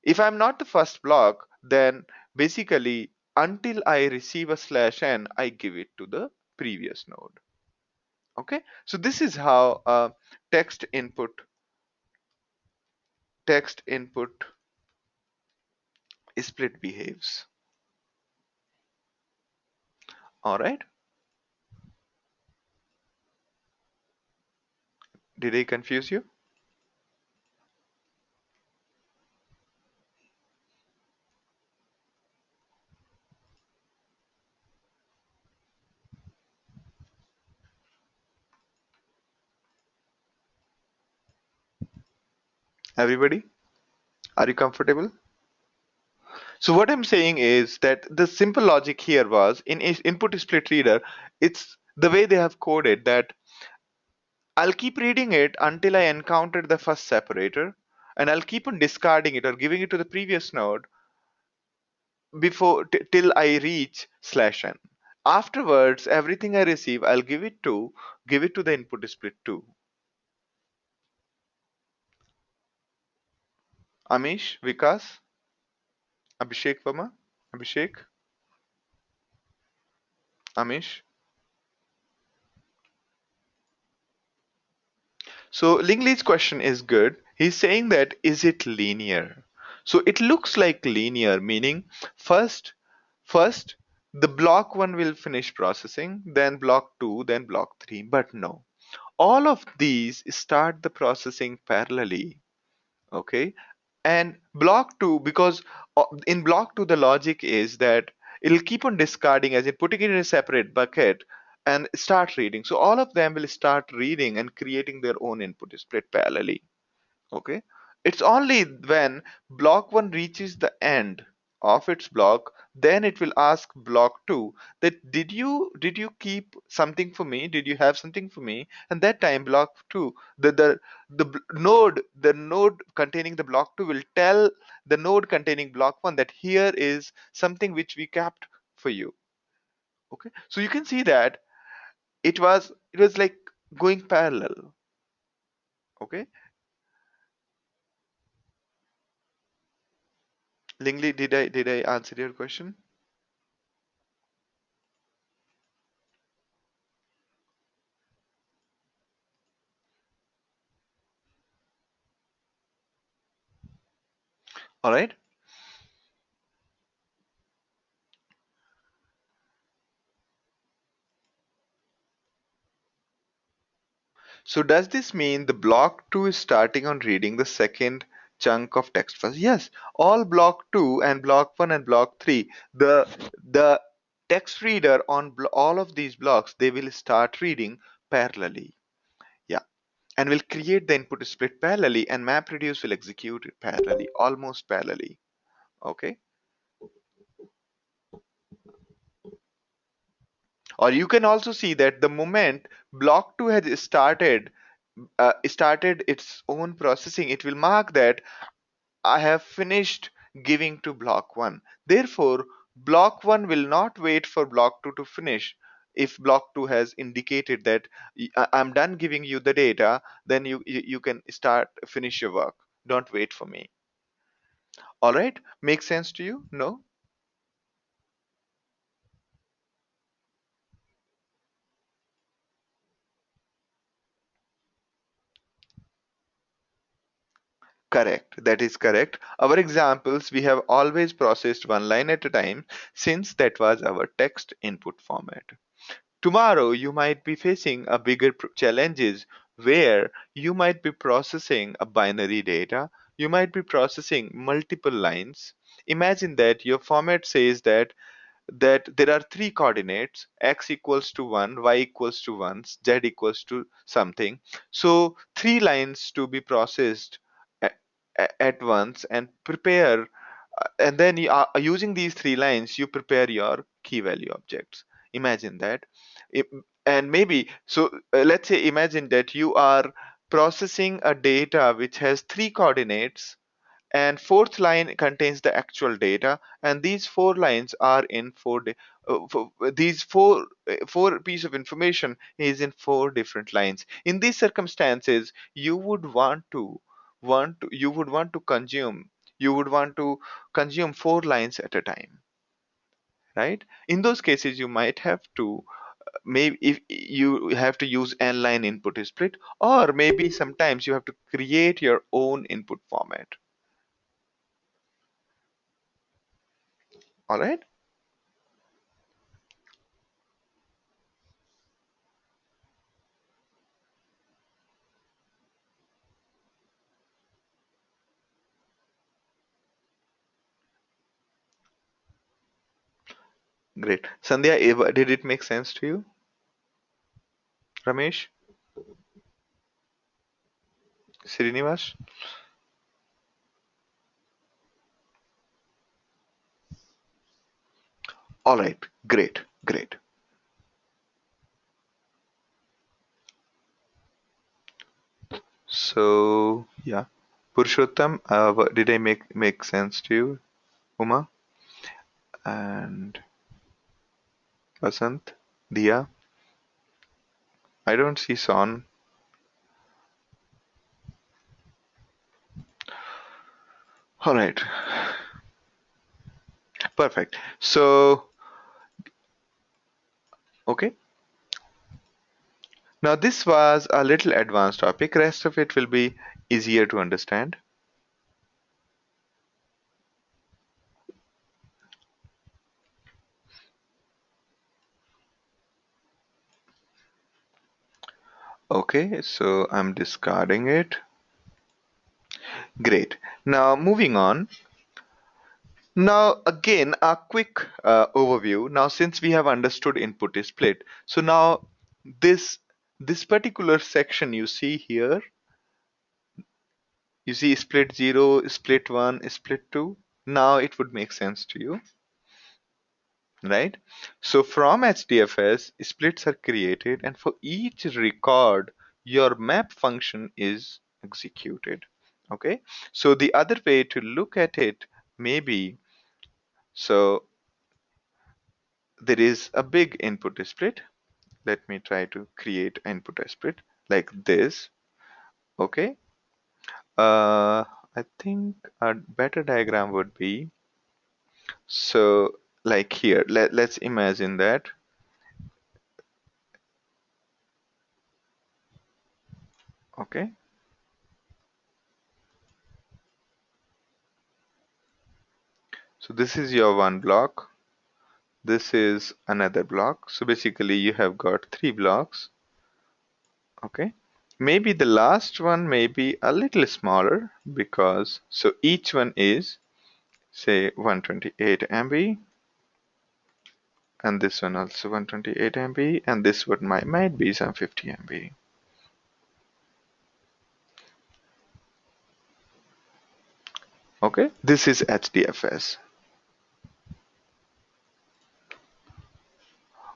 If I'm not the first block, then basically until I receive a slash n, I give it to the previous node. Okay, so this is how text input text input split behaves. All right, did I confuse you? Everybody, are you comfortable? So what I'm saying is that the simple logic here was in input split reader, it's the way they have coded that I'll keep reading it until I encounter the first separator, and I'll keep on discarding it or giving it to the previous node before till I reach slash n. Afterwards, everything I receive, I'll give it to the input split too. Amish, Vikas, Abhishek Verma, Abhishek, Amish. So Lingley's question is good. He's saying that is it linear? So it looks like linear, meaning first first the block one will finish processing, then block two, then block three. But no. All of these start the processing parallelly. Okay. And block 2, because in block 2 the logic is that it'll keep on discarding as in putting it in a separate bucket and start reading, so all of them will start reading and creating their own input split parallelly. Okay, it's only when block 1 reaches the end of its block, then it will ask block 2 that did you keep something for me, did you have something for me, and that time block 2, the node containing the block 2 will tell the node containing block 1 that here is something which we kept for you. Okay, so you can see that it was like going parallel. Okay, Lingley, did I answer your question? All right. So does this mean the block 2 is starting on reading the second chunk of text first? Yes, all block 2 and block 1 and block 3, the text reader on all of these blocks, they will start reading parallelly. Yeah, and will create the input split parallelly, and MapReduce will execute it parallelly, almost parallelly. Okay, or you can also see that the moment block 2 has started its own processing, it will mark that I have finished giving to block 1. Therefore, block 1 will not wait for block 2 to finish. If block 2 has indicated that I'm done giving you the data, then you can finish your work. Don't wait for me. All right? Makes sense to you? No? Correct. That is correct. Our examples, we have always processed one line at a time since that was our text input format. Tomorrow, you might be facing a bigger challenges where you might be processing a binary data. You might be processing multiple lines. Imagine that your format says that that there are three coordinates: x equals to 1, y equals to 1, z equals to something. So three lines to be processed at, at once and prepare, and then you are using these three lines you prepare your key value objects. Imagine that. It- and maybe so let's say imagine that you are processing a data which has three coordinates, and fourth line contains the actual data, and these four lines are in these four piece of information is in four different lines. In these circumstances you would want to consume four lines at a time, right? In those cases you might have to, maybe if you have to use n line input split, or maybe sometimes you have to create your own input format. All right. Great. Sandhya, did it make sense to you? Ramesh? Srinivas? All right. Great. Great. So, yeah. Purushottam, did I make sense to you? Uma and Vasant? Dia? I don't see Son. All right. Perfect. So, okay. Now, this was a little advanced topic. Rest of it will be easier to understand. Okay, so I'm discarding it. Great. Now, moving on. Now, again, a quick overview. Now, since we have understood input is split, so now this this particular section you see here, you see split 0, split 1, split 2. Now it would make sense to you, right? So from HDFS, splits are created, and for each record, your map function is executed. Okay, so the other way to look at it may be, so there is a big input split. Let me try to create input split like this. Okay. I think a better diagram would be, so like here. Let's imagine that. Okay. So this is your one block. This is another block. So basically you have got three blocks. Okay. Maybe the last one may be a little smaller because so each one is say 128 MB, and this one also 128 MB, and this one might be some 50 MB. Okay, this is HDFS.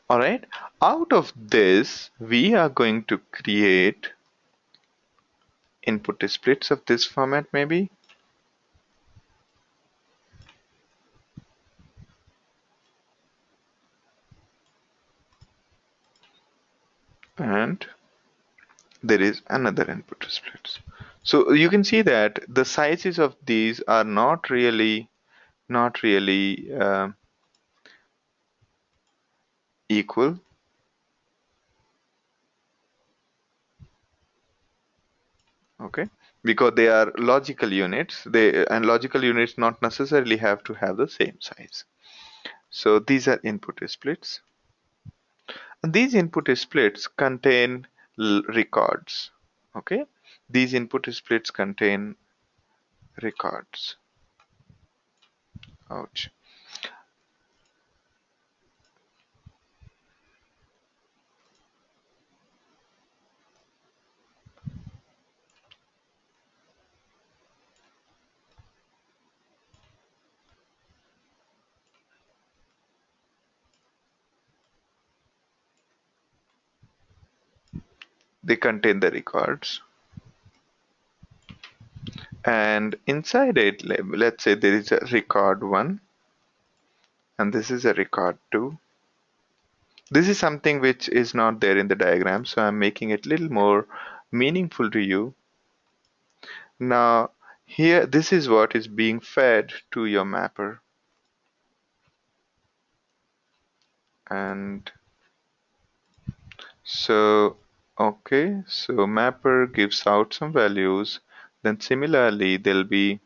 All right, out of this we are going to create input splits of this format maybe, and there is another input splits. So you can see that the sizes of these are not really equal. Okay, because they are logical units, and logical units not necessarily have to have the same size. So these are input splits, and these input splits contain records. Okay, these input splits contain records. Ouch. they contain the records, and inside it, let's say there is a record 1 and this is a record 2. This is something which is not there in the diagram, so I'm making it a little more meaningful to you. Now here, this is what is being fed to your mapper, and so okay, so mapper gives out some values, then similarly there'll be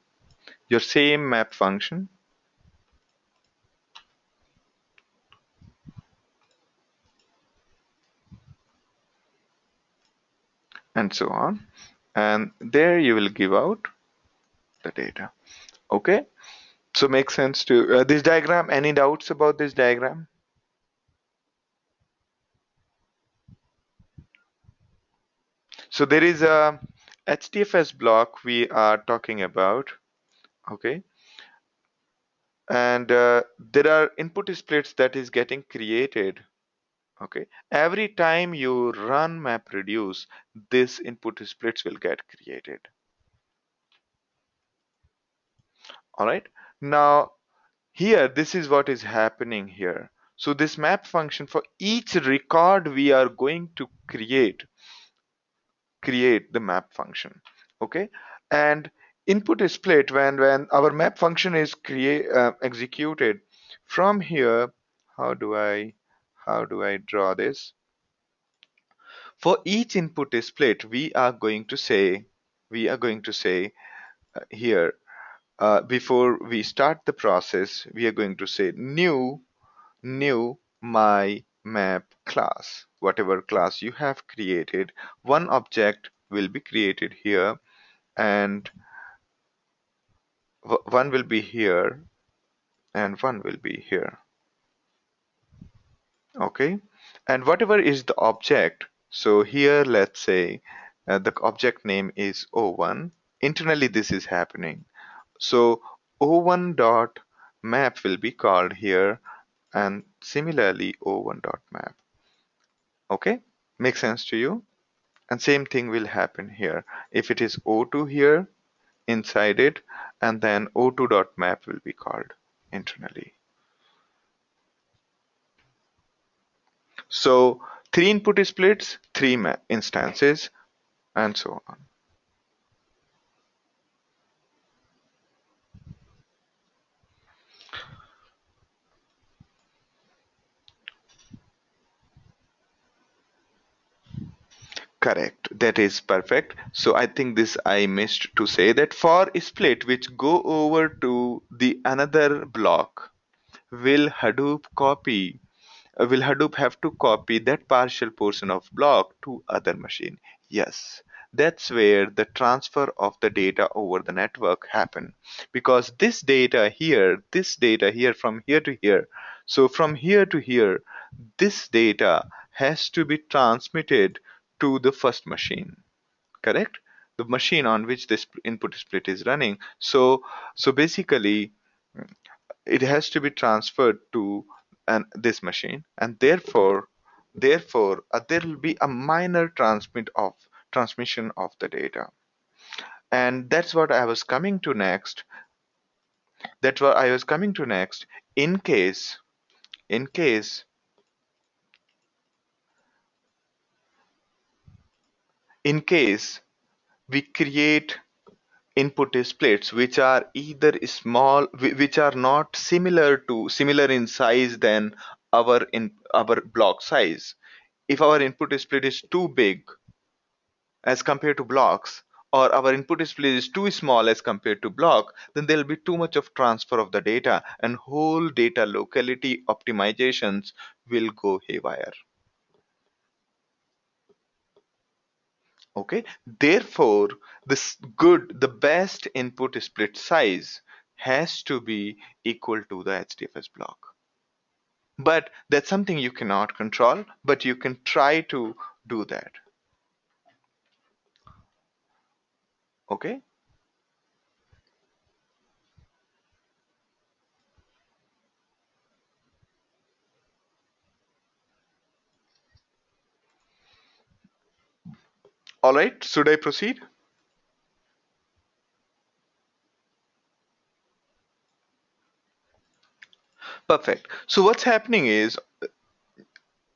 your same map function and so on, and there you will give out the data. Okay, so makes sense to this diagram. Any doubts about this diagram? So there is a HDFS block we are talking about. Okay, and there are input splits that is getting created. Okay, every time you run MapReduce, this input splits will get created. All right, now here this is what is happening here. So this map function, for each record we are going to create the map function. Okay, and input is split when our map function is executed from here. How do I draw this? For each input is split, we are going to say here, before we start the process, we are going to say new my map class. Whatever class you have created, one object will be created here, and one will be here and one will be here. Okay, and whatever is the object, so here let's say the object name is O1. Internally this is happening, so O1 dot map will be called here, and similarly O1 dot map. Okay, makes sense to you? And same thing will happen here. If it is O2 here inside it, and then O2 dot map will be called internally. So three input splits, three instances, and so on. Correct. That is perfect. So I think this I missed to say that for split which go over to the another block, will Hadoop copy will Hadoop have to copy that partial portion of block to other machine? Yes. That's where the transfer of the data over the network happen, because this data here from here to here, so from here to here, this data has to be transmitted to the first machine, correct? The machine on which this input split is running. So basically it has to be transferred to this machine, and therefore there will be a minor transmission of the data, and that's what I was coming to next. In case in case in case we create input splits which are either small, which are not similar in size than our block size. If our input split is too big as compared to blocks, or our input split is too small as compared to block, then there will be too much of transfer of the data, and whole data locality optimizations will go haywire. Okay, therefore the best input split size has to be equal to the HDFS block. But that's something you cannot control, but you can try to do that. Okay, All right, should I proceed? Perfect. So what's happening is,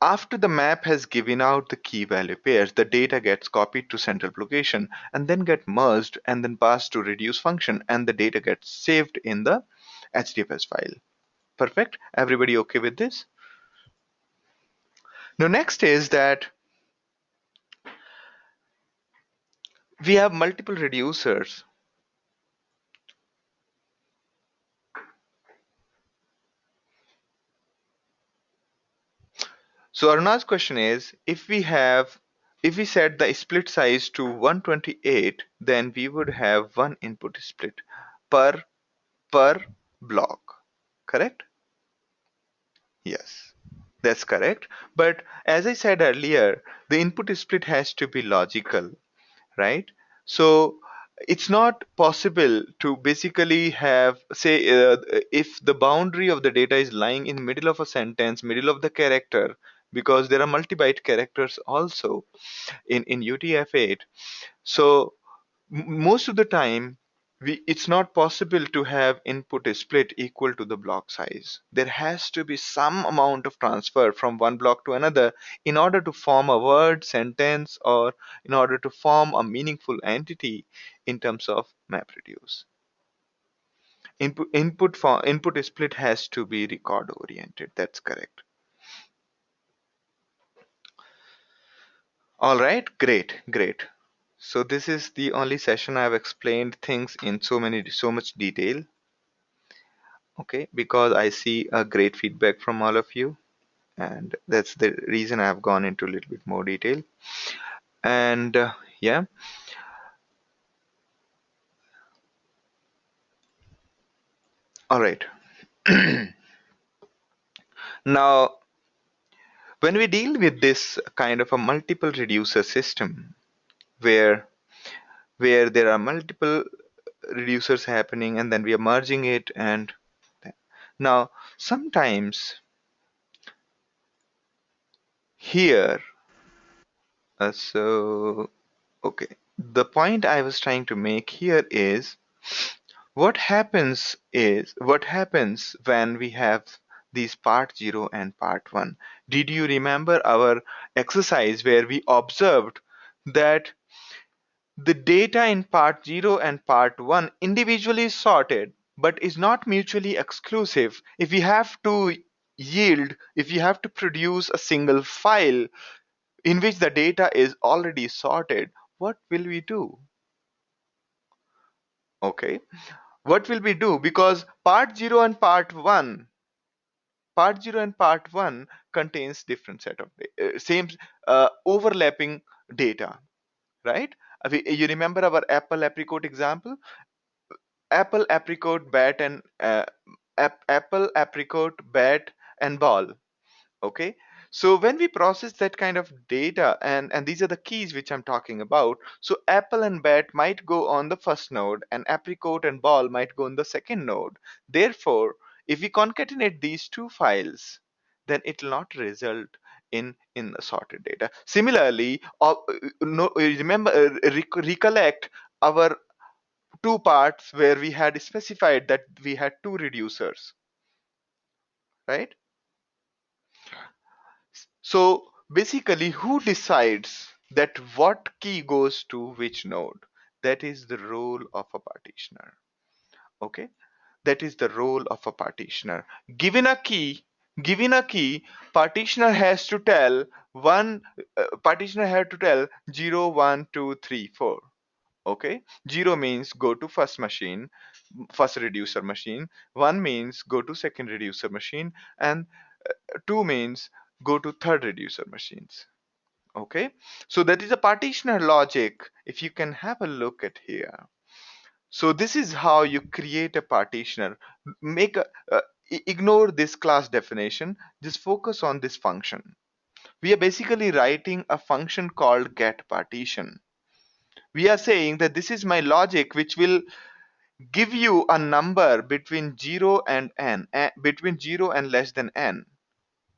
after the map has given out the key value pairs, the data gets copied to central location and then get merged and then passed to reduce function, and the data gets saved in the HDFS file. Perfect. Everybody okay with this? Now next is that we have multiple reducers. So Aruna's question is, if we set the split size to 128, then we would have one input split per per block. Correct? Yes, that's correct. But as I said earlier, the input split has to be logical, right? So it's not possible to basically have, say, if the boundary of the data is lying in middle of a sentence, middle of the character, because there are multi-byte characters also in UTF-8. So most of the time, it's not possible to have input split equal to the block size. There has to be some amount of transfer from one block to another in order to form a word, sentence, or in order to form a meaningful entity in terms of MapReduce. Input split has to be record oriented. That's correct. All right, great, great. So this is the only session I've explained things in so much detail. Okay, because I see a great feedback from all of you, and that's the reason I've gone into a little bit more detail. And yeah, all right. Now, when we deal with this kind of a multiple reducer system, where there are multiple reducers happening, and then we are merging it, and now sometimes here, so okay, the point I was trying to make here is, what happens when we have these part 0 and part 1? Did you remember our exercise where we observed that the data in part 0 and part 1 individually sorted but is not mutually exclusive? If you have to if you have to produce a single file in which the data is already sorted, what will we do? Okay, what will we do? Because part 0 and part 1 contains different set of same overlapping data, right? You remember our apple apricot example? Apple apricot bat and apple apricot bat and ball. Okay, so when we process that kind of data, and these are the keys which I'm talking about, so apple and bat might go on the first node and apricot and ball might go on the second node. Therefore, if we concatenate these two files, then it will not result in the sorted data. Similarly, no, remember, recollect our two parts where we had specified that we had two reducers, right? So basically, who decides that what key goes to which node? That is the role of a partitioner. Okay, that is the role of a partitioner. Given a key, given a key, partitioner has to tell one. Partitioner has to tell 0, 1, 2, 3, 4. Okay, 0 means go to first machine, first reducer machine. 1 means go to second reducer machine, and 2 means go to third reducer machines. Okay, so that is a partitioner logic. If you can have a look at here, so this is how you create a partitioner. Make a ignore this class definition, just focus on this function. We are basically writing a function called get partition. We are saying that this is my logic which will give you a number between 0 and n, between 0 and less than n,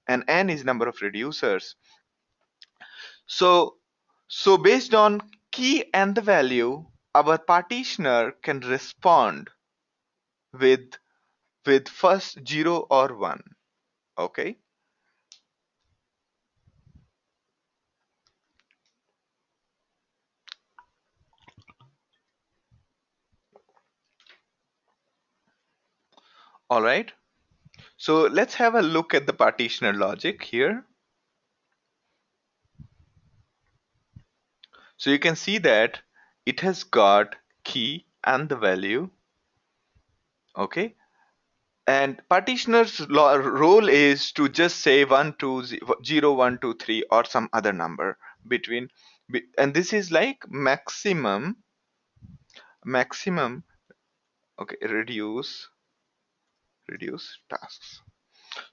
and n is number of reducers. So based on key and the value, our partitioner can respond with first 0 or 1. Okay. All right. So let's have a look at the partitioner logic here. So you can see that it has got key and the value. Okay. And partitioner's role is to just say 1 2 0 1 2 3 or some other number between, and this is like maximum. Okay, reduce tasks.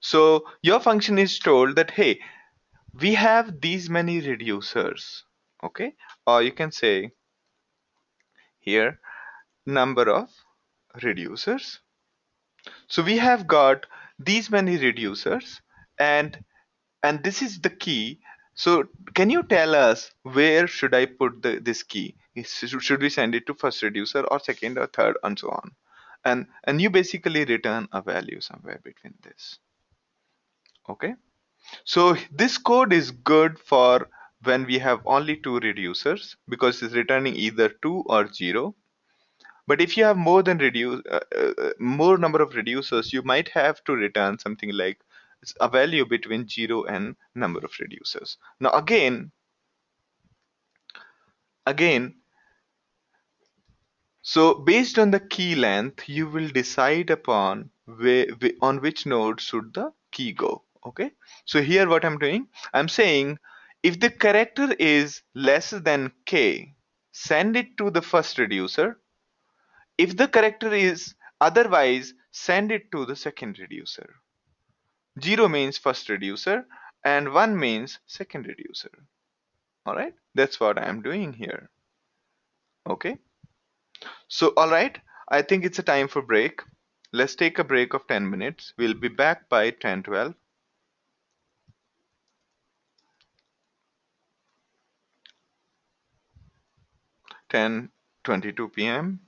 So your function is told that, hey, we have these many reducers. Okay, or you can say here number of reducers. So we have got these many reducers, and this is the key. So can you tell us where should I put this key? Should we send it to first reducer or second or third and so on? And you basically return a value somewhere between this. Okay. So this code is good for when we have only two reducers because it's returning either 2 or 0. But if you have more number of reducers, you might have to return something like a value between 0 and number of reducers. Now again, so based on the key length, you will decide upon on which node should the key go. Okay. So here what I'm doing, I'm saying if the character is less than k, send it to the first reducer. If the character is otherwise, send it to the second reducer. 0 means first reducer and 1 means second reducer. Alright, that's what I am doing here. Okay, so alright, I think it's a time for break. Let's take a break of 10 minutes. We'll be back by 10:12. 10:22 p.m.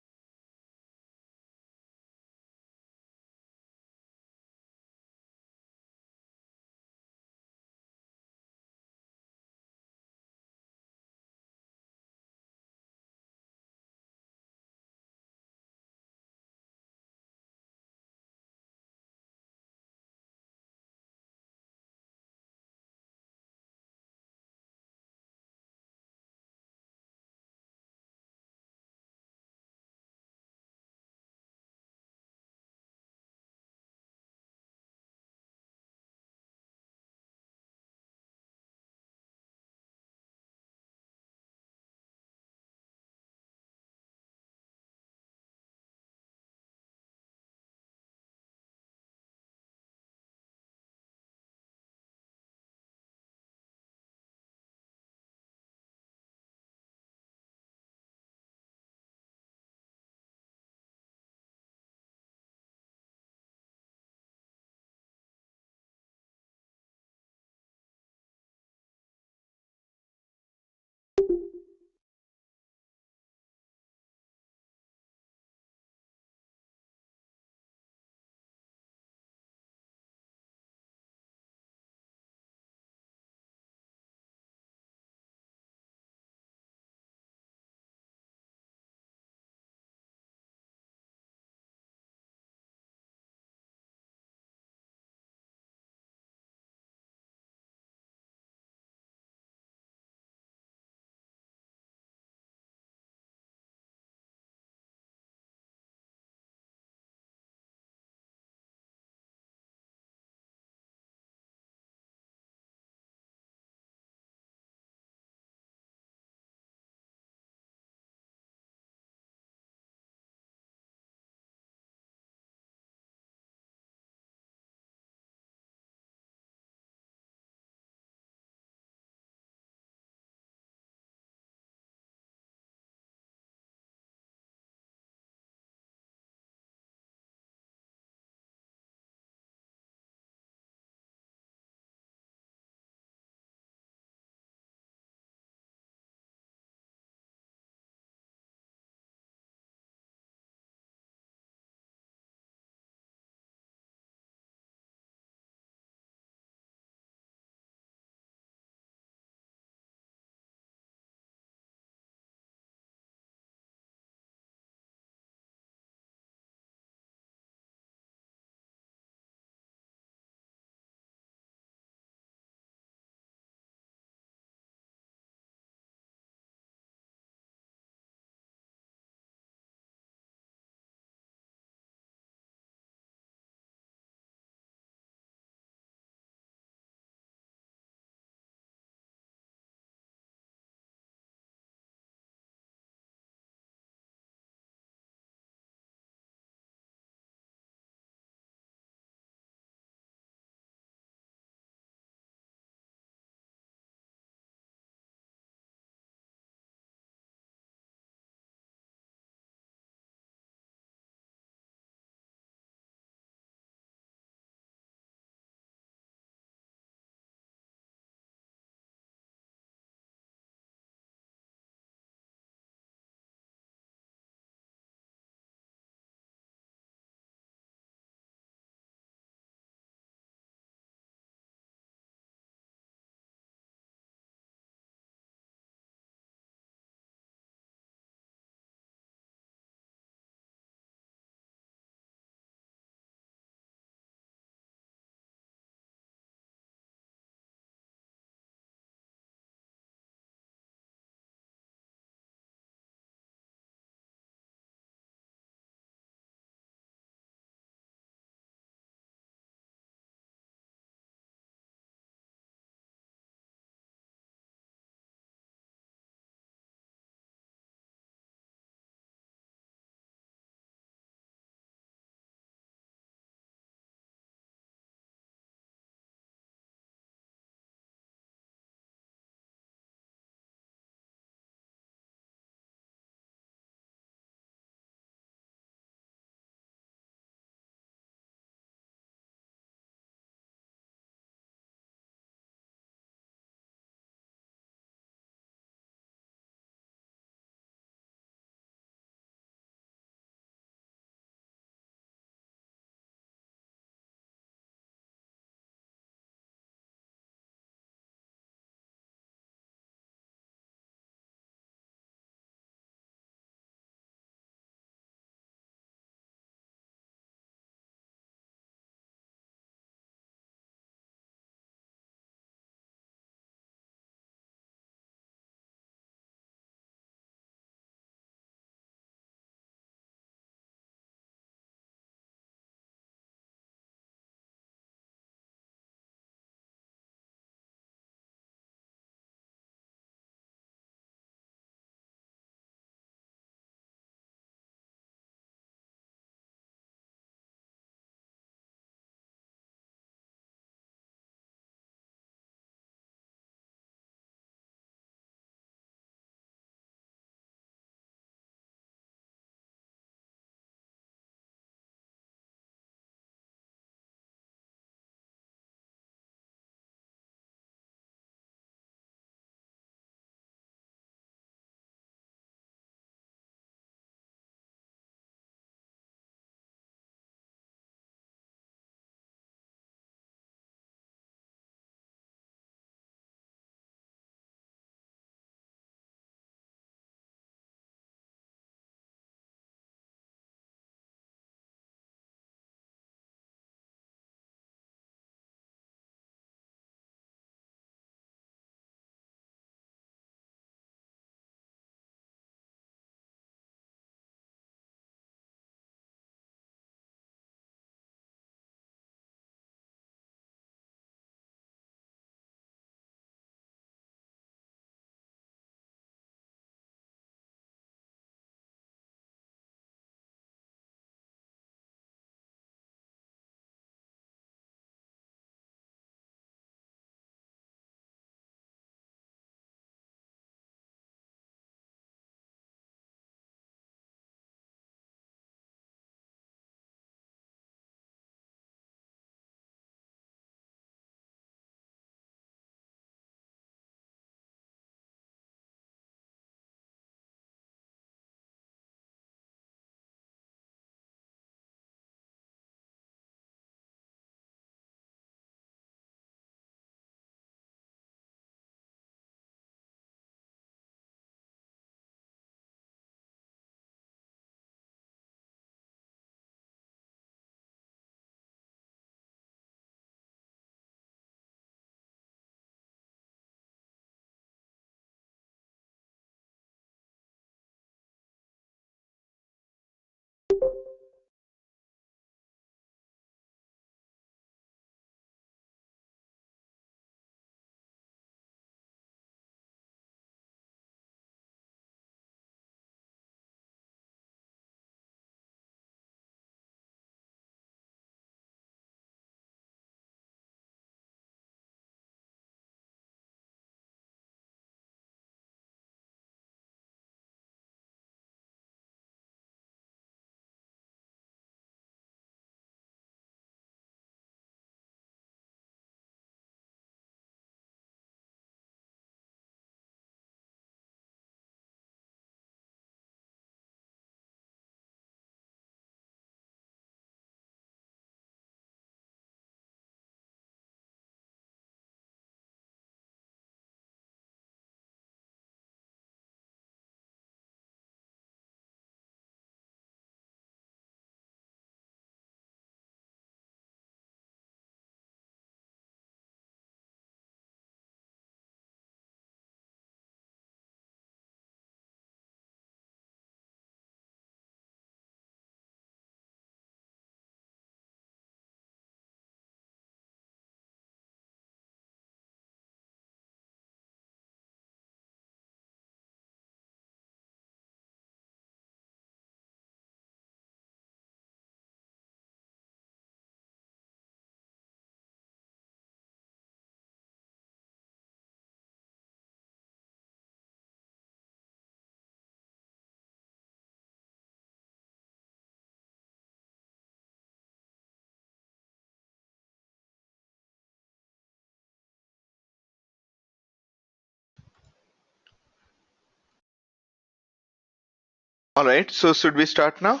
All right, so should we start now?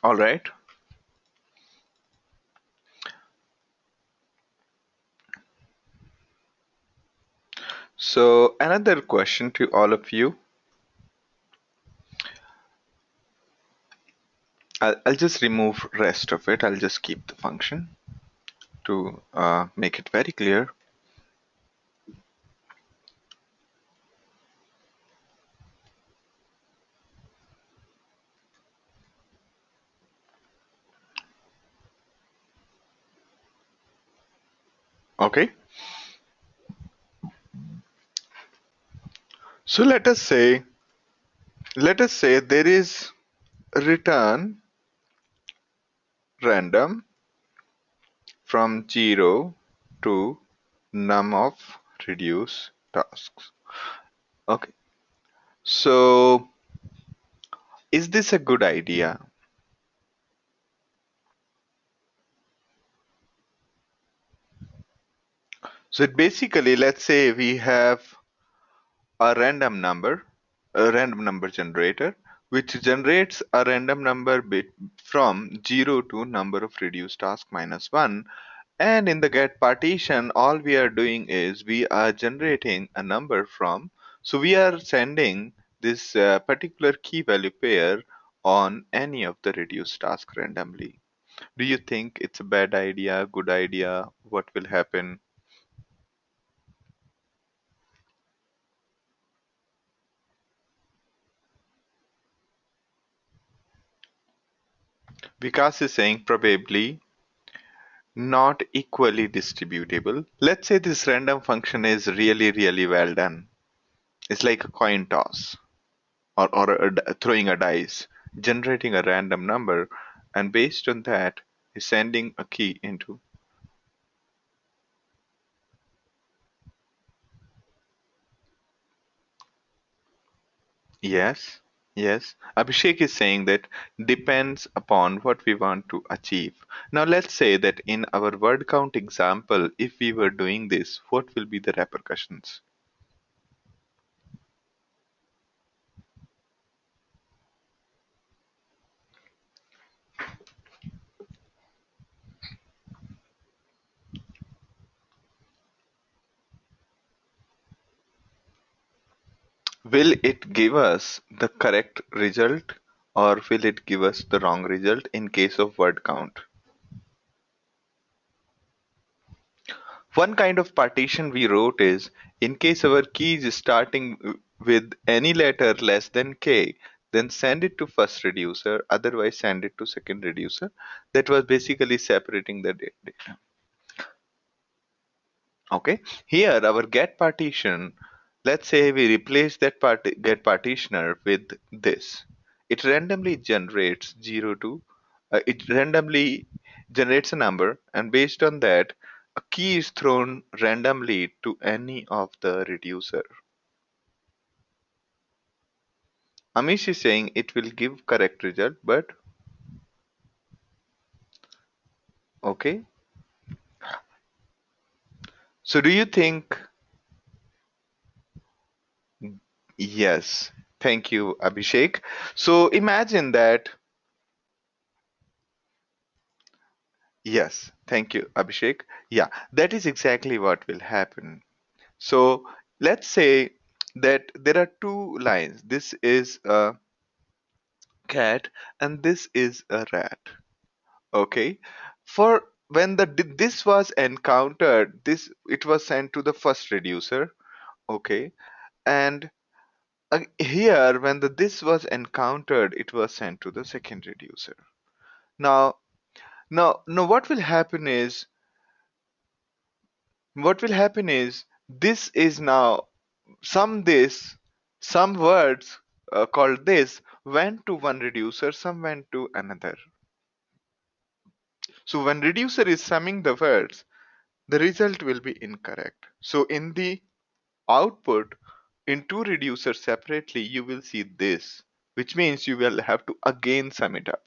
All right. So another question to all of you. I'll just remove rest of it. I'll just keep the function to make it very clear. Okay. So let us say there is return random from 0 to num of reduce tasks. Okay. So is this a good idea? So it basically, let's say we have a random number, a random number generator, which generates a random number bit from 0 to number of reduced task minus 1. And in the get partition, all we are doing is we are generating a number from, so we are sending this particular key value pair on any of the reduced task randomly. Do you think it's a bad idea, good idea? What will happen? Vikas is saying probably not equally distributable. Let's say this random function is really, really well done. It's like a coin toss or throwing a dice, generating a random number, and based on that, is sending a key into. Yes, yes. Abhishek is saying that depends upon what we want to achieve. Now, let's say that in our word count example, if we were doing this, what will be the repercussions? Will it give us the correct result or will it give us the wrong result in case of word count? One kind of partition we wrote is in case our key is starting with any letter less than k, then send it to first reducer, otherwise send it to second reducer. That was basically separating the data. Okay, here our get partition, let's say we replace that get partitioner with this. It randomly generates 0 to, it randomly generates a number, and based on that, a key is thrown randomly to any of the reducer. Amish is saying it will give correct result, but okay. So do you think, yes, thank you, Abhishek. So imagine that. Yes, thank you, Abhishek. Yeah, that is exactly what will happen. So let's say that there are two lines. This is a cat and this is a rat. Okay. For when this was encountered, this it was sent to the first reducer. Okay. And here when the this was encountered, it was sent to the second reducer. Now, now what will happen is this is now this some words called this went to one reducer, some went to another. So when reducer is summing the words, the result will be incorrect. So in the output in two reducers separately, you will see this, which means you will have to again sum it up.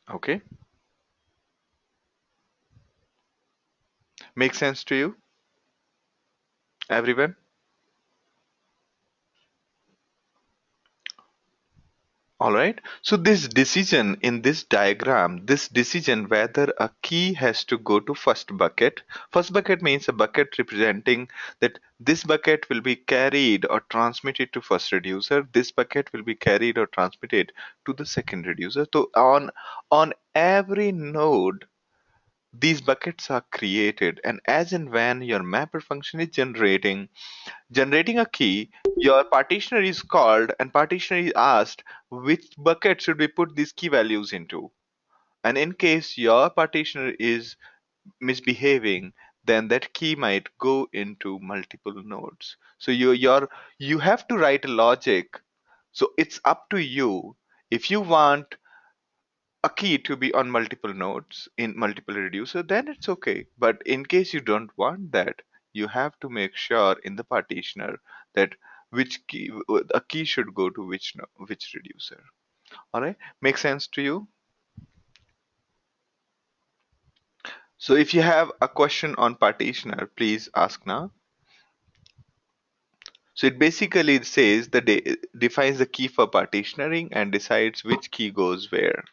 Okay, make sense to you, everyone? All right. So this decision in this diagram, this decision whether a key has to go to first bucket means a bucket representing that this bucket will be carried or transmitted to first reducer, this bucket will be carried or transmitted to the second reducer. So on every node, these buckets are created, and as and when your mapper function is generating a key, your partitioner is called and partitioner is asked which bucket should we put these key values into. And in case your partitioner is misbehaving, then that key might go into multiple nodes. So you have to write a logic. So it's up to you. If you want a key to be on multiple nodes in multiple reducer, then it's okay. But in case you don't want that, you have to make sure in the partitioner that which key a key should go to which reducer. All right, make sense to you? So if you have a question on partitioner, please ask now. So it basically says that defines the key for partitioning and decides which key goes where.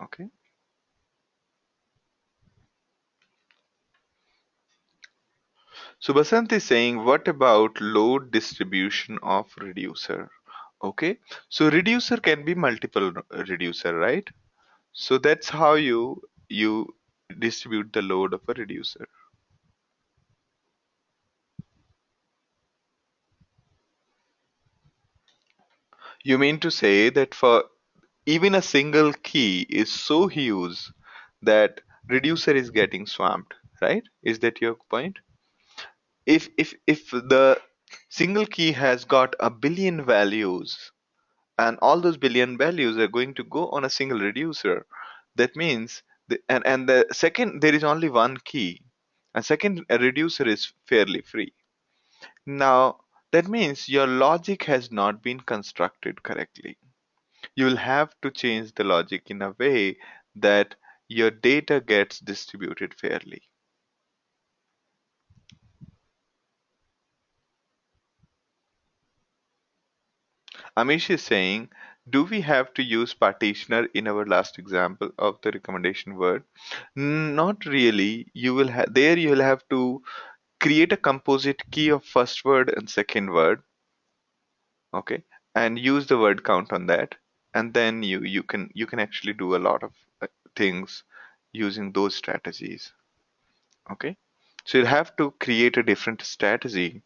Okay. So Basant is saying, what about load distribution of reducer? Okay, so reducer can be multiple reducer, right? So that's how you distribute the load of a reducer. You mean to say that for even a single key is so huge that reducer is getting swamped, right? Is that your point? If the single key has got a billion values and all those billion values are going to go on a single reducer, that means and the second there is only one key, a second reducer is fairly free. Now that means your logic has not been constructed correctly. You will have to change the logic in a way that your data gets distributed fairly. Amish is saying, do we have to use partitioner in our last example of the recommendation word? Not really. You will have to create a composite key of first word and second word, okay, and use the word count on that, and then you can actually do a lot of things using those strategies, okay. So you'll have to create a different strategy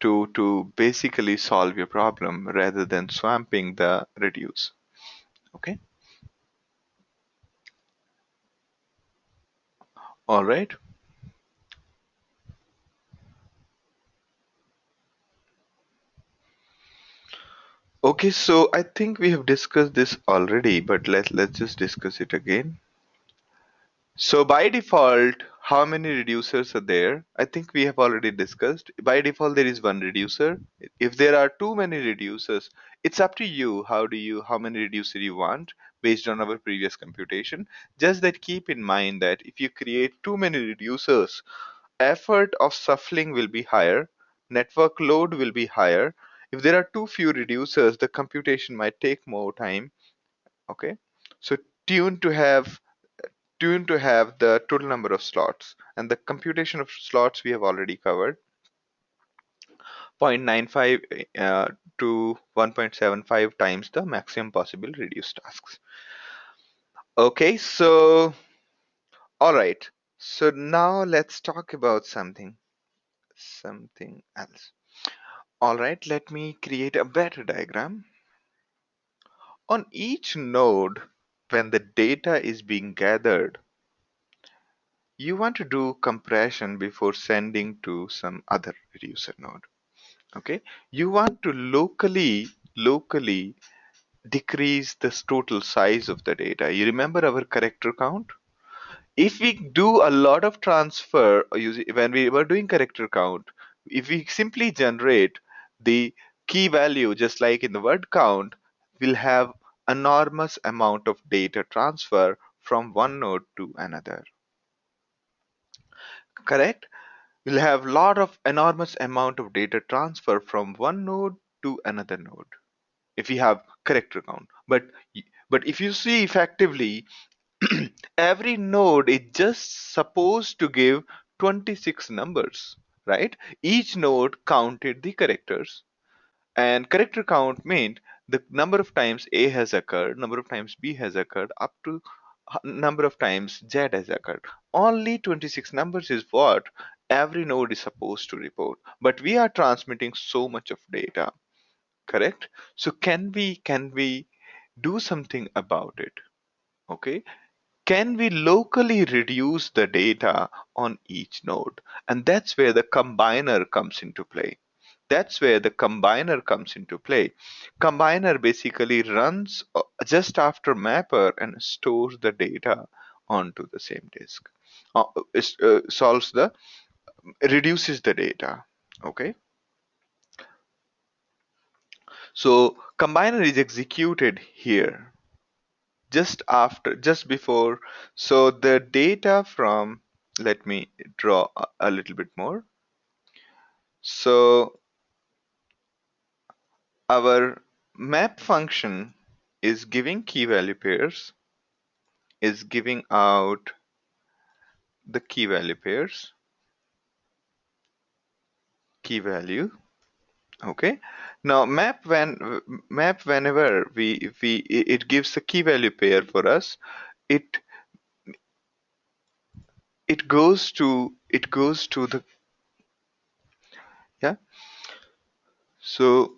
to basically solve your problem rather than swamping the reduce, okay. All right. Okay, so I think we have discussed this already, but let's just discuss it again. So by default, how many reducers are there? I think we have already discussed. By default, there is one reducer. If there are too many reducers, it's up to you. How many reducer you want based on our previous computation. Just that keep in mind that if you create too many reducers, effort of shuffling will be higher, network load will be higher. If there are too few reducers, the computation might take more time. Okay, so tune to have tuned to have the total number of slots, and the computation of slots we have already covered, 0.95 to 1.75 times the maximum possible reduced tasks. Okay, so all right, so now let's talk about something else. All right, let me create a better diagram. On each node, when the data is being gathered, you want to do compression before sending to some other reducer node. Okay, you want to locally decrease the total size of the data. You remember our character count? If we do a lot of transfer when we were doing character count, if we simply generate the key value just like in the word count, we'll have enormous amount of data transfer from one node to another. Correct? We'll have lot of enormous amount of data transfer from one node to another node if we have character count. But if you see effectively, every node is just supposed to give 26 numbers, right? Each node counted the characters, and character count meant the number of times A has occurred, number of times B has occurred, up to number of times Z has occurred. Only 26 numbers is what every node is supposed to report. But we are transmitting so much of data, correct? So can we do something about it? Okay, can we locally reduce the data on each node? And that's where the combiner comes into play. That's where the combiner comes into play. Combiner basically runs just after mapper and stores the data onto the same disk. Solves the reduces the data. Okay, so combiner is executed here just before. So the data from, let me draw a little bit more. So our map function is giving key value pairs, is giving out the key value pairs, key value. Okay, now map whenever it gives a key value pair for us, it it goes to the, yeah, so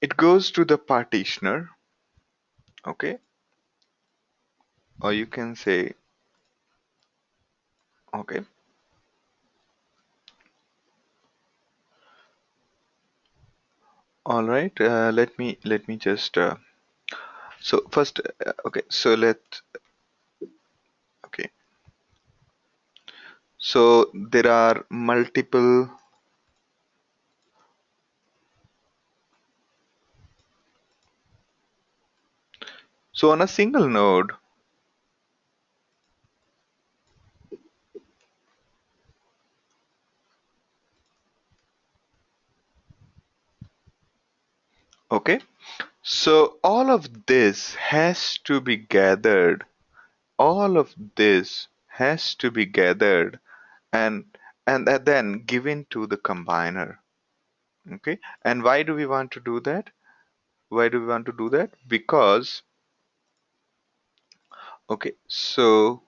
it goes to the partitioner. Okay, or you can say, okay, all right, let me just so first, okay, so okay, so there are multiple, so on a single node, okay, so all of this has to be gathered, all of this has to be gathered and then given to the combiner. Okay, and why do we want to do that? Why do we want to do that? Because, okay, so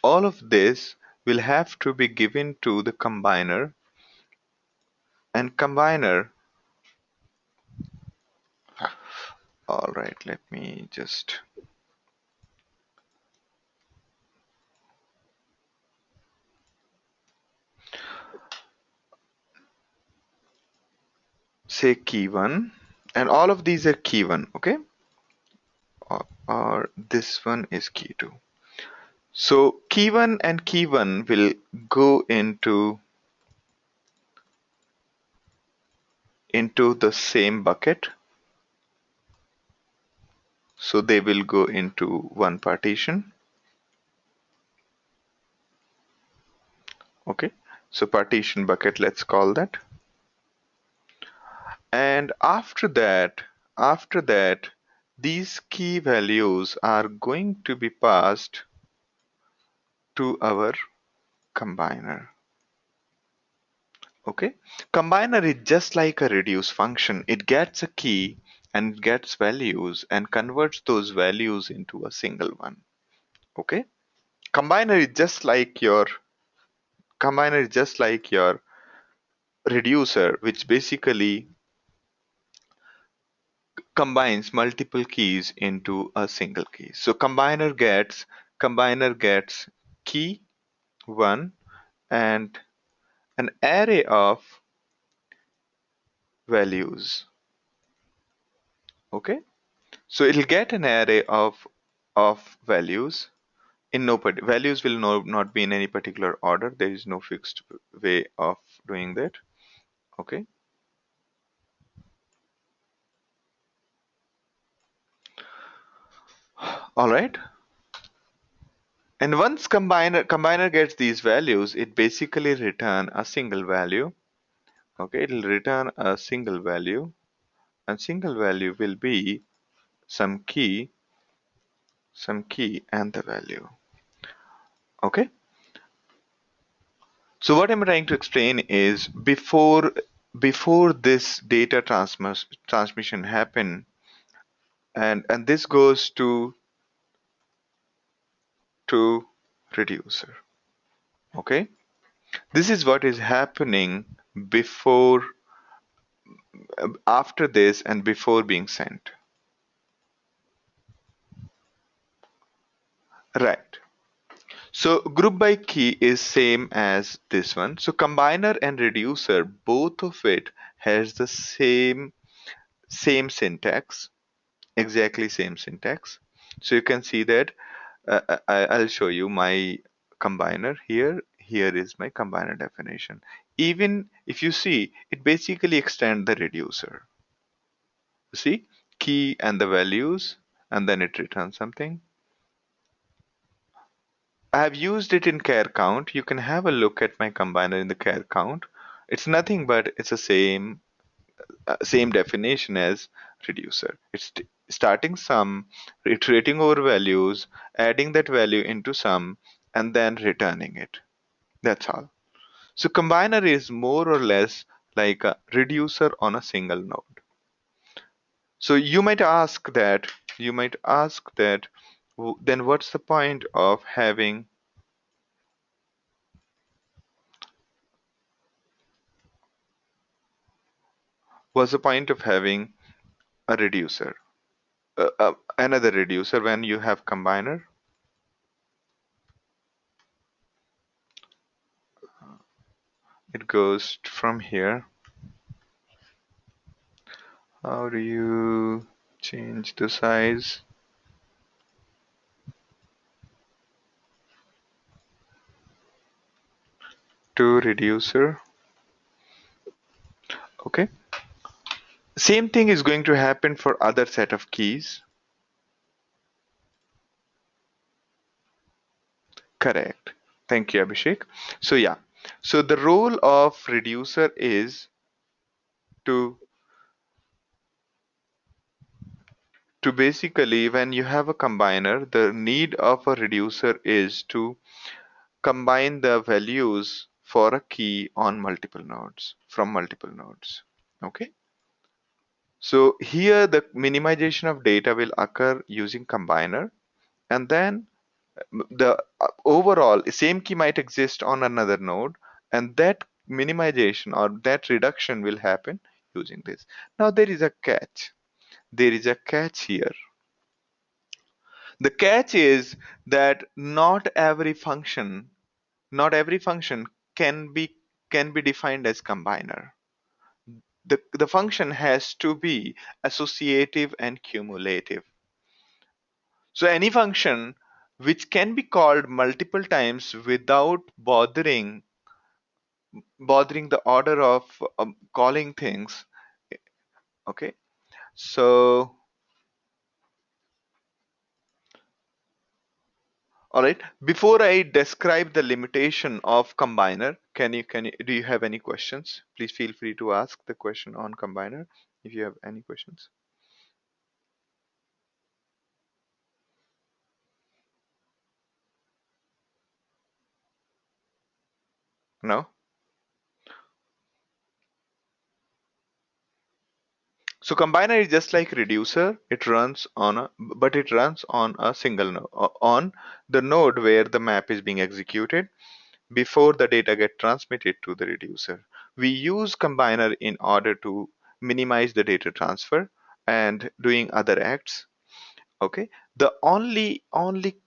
all of this will have to be given to the combiner, and combiner, all right, let me just say key 1, and all of these are key 1, okay, or this one is key 2. So key 1 and key 1 will go into the same bucket, so they will go into one partition. Okay, so partition bucket, let's call that. And after that, these key values are going to be passed to our combiner. Okay, combiner is just like a reduce function. It gets a key and gets values and converts those values into a single one. Okay, combiner is just like your combiner is just like your reducer, which basically combines multiple keys into a single key. So combiner gets key 1 and an array of values. Okay, so it'll get an array of values in values will not be in any particular order. There is no fixed way of doing that. Okay, all right. And once combiner gets these values, it basically return a single value. Okay, it'll return a single value, and single value will be some key, and the value. Okay, so what I'm trying to explain is before this data transmission happen, and this goes to reducer. Okay, this is what is happening before, after this, and before being sent. Right. So group by key is same as this one. So combiner and reducer, both of it has the same syntax, exactly same syntax. So you can see that I'll show you my combiner here. Here is my combiner definition. Even if you see, it basically extend the reducer. You see, key and the values, and then it returns something. I have used it in char count. You can have a look at my combiner in the char count. It's nothing but it's the same definition as reducer. It's starting sum, iterating over values, adding that value into sum, and then returning it. That's all. So combiner is more or less like a reducer on a single node. So you might ask that, then what's the point of having, what's the point of having a reducer, another reducer when you have combiner? It goes from here. How do you change the size to reducer? Okay. Same thing is going to happen for other set of keys. Correct. Thank you, Abhishek. So yeah. So the role of reducer is to basically, when you have a combiner, the need of a reducer is to combine the values for a key on multiple nodes, from multiple nodes. Okay. So here the minimization of data will occur using combiner, and then the overall same key might exist on another node, and that minimization or that reduction will happen using this. Now there is a catch. There is a catch here. The catch is that not every function can be defined as combiner. The function has to be associative and cumulative. So any function which can be called multiple times without bothering the order of calling things. Okay, so all right. Before I describe the limitation of combiner, can you do you have any questions? Please feel free to ask the question on combiner if you have any questions. No? So combiner is just like reducer. It runs on a single node, on the node where the map is being executed before the data get transmitted to the reducer. We use combiner in order to minimize the data transfer and doing other acts. Okay. The only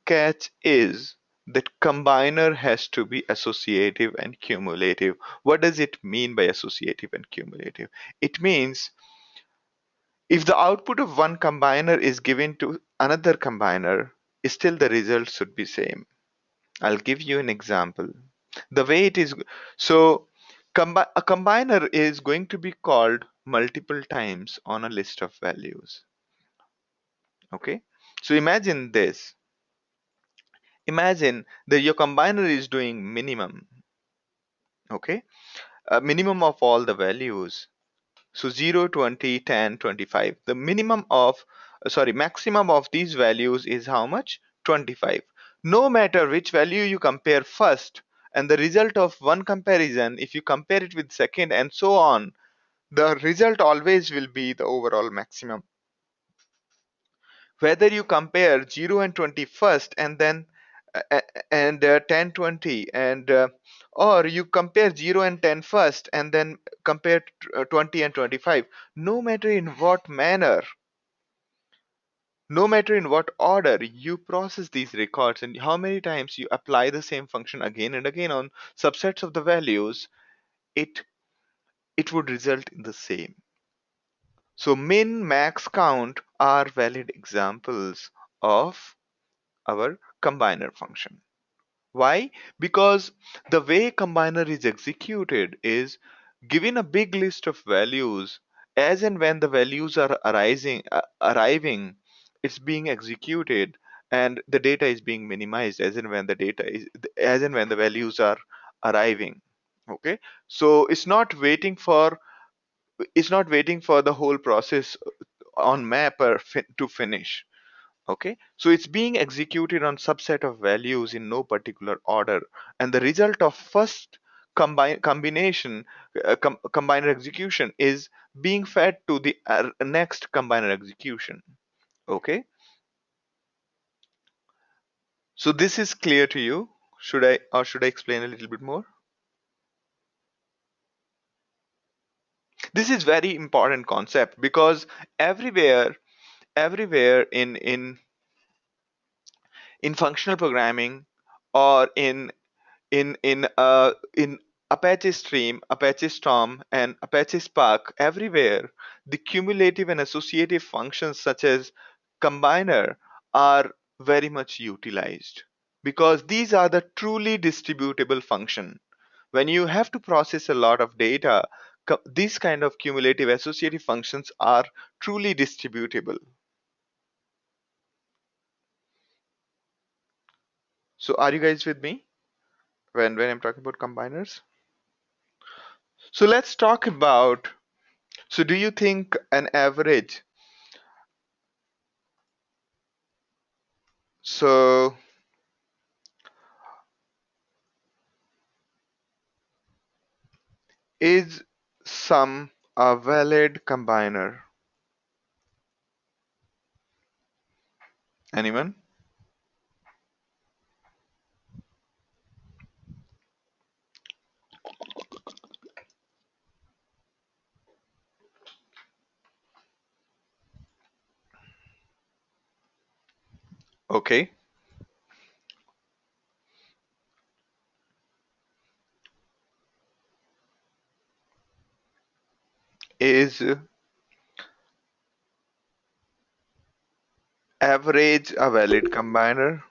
catch is that combiner has to be associative and cumulative. What does it mean by associative and cumulative? It means If the output of one combiner is given to another combiner, still the result should be same. I'll give you an example. The way it is, so a combiner is going to be called multiple times on a list of values. Okay, so imagine this. Imagine that your combiner is doing minimum. Okay, a minimum of all the values. So 0, 20, 10, 25. The minimum of, sorry, maximum of these values is how much? 25. No matter which value you compare first, and the result of one comparison, if you compare it with second and so on, the result always will be the overall maximum. Whether you compare 0 and 20 first and then and 10 20 and or you compare 0 and 10 first and then compare 20 and 25, no matter in what manner, no matter in what order you process these records and how many times you apply the same function again and again on subsets of the values, it it would result in the same. So min, max, count are valid examples of our combiner function. Why? Because the way combiner is executed is given a big list of values. As and when the values are arriving, it's being executed, and the data is being minimized as and when the data is as and when the values are arriving. Okay, so it's not waiting for the whole process on to finish. Okay, so it's being executed on subset of values in no particular order, and the result of first combiner execution is being fed to the next combiner execution. Okay, so this is clear to you. Should I explain a little bit more? This is very important concept because everywhere in functional programming or in Apache Stream, Apache Storm, and Apache Spark, everywhere, the cumulative and associative functions such as combiner are very much utilized because these are the truly distributable function. When you have to process a lot of data, these kind of cumulative associative functions are truly distributable. So are you guys with me when I'm talking about combiners? So let's talk about, so do you think an average, so is sum a valid combiner? Anyone? Okay. Is average a valid combiner?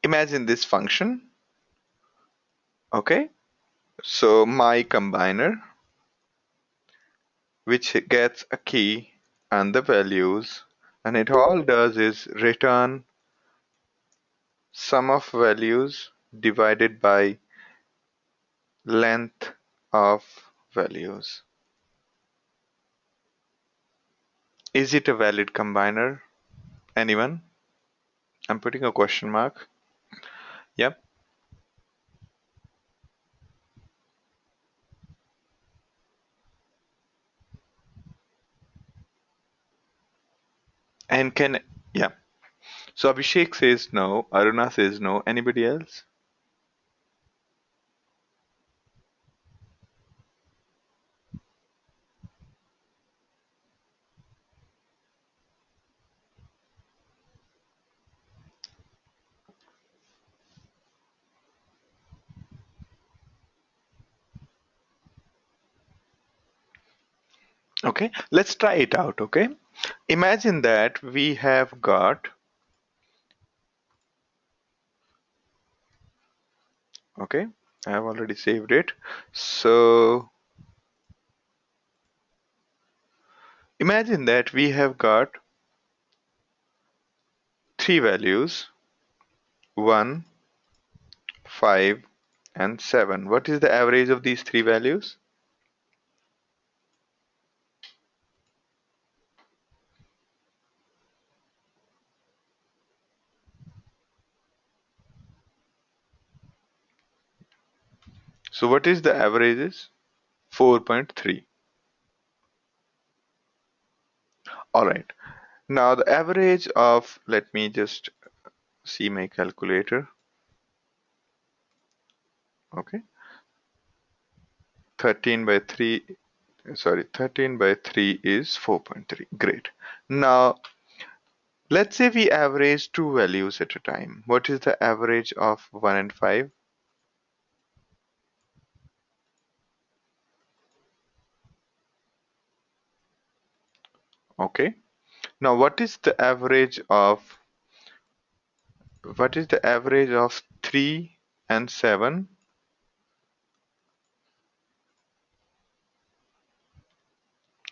Imagine this function. Okay. So my combiner, which gets a key and the values, and it all does is return sum of values divided by length of values. Is it a valid combiner? Anyone? I'm putting a question mark. Yep. And can, yeah. So Abhishek says no. Aruna says no. Anybody else? Okay, let's try it out. Okay, imagine that we have got, okay, I have already saved it. So imagine that we have got three values, 1, 5, and 7. What is the average of these three values? So what is the averages? 4.3. All right. Now the average of, let me just see my calculator. Okay. 13 by 3, sorry, 13 by 3 is 4.3. Great. Now, let's say we average two values at a time. What is the average of 1 and 5? Okay. Now, what is the average of 3 and 7?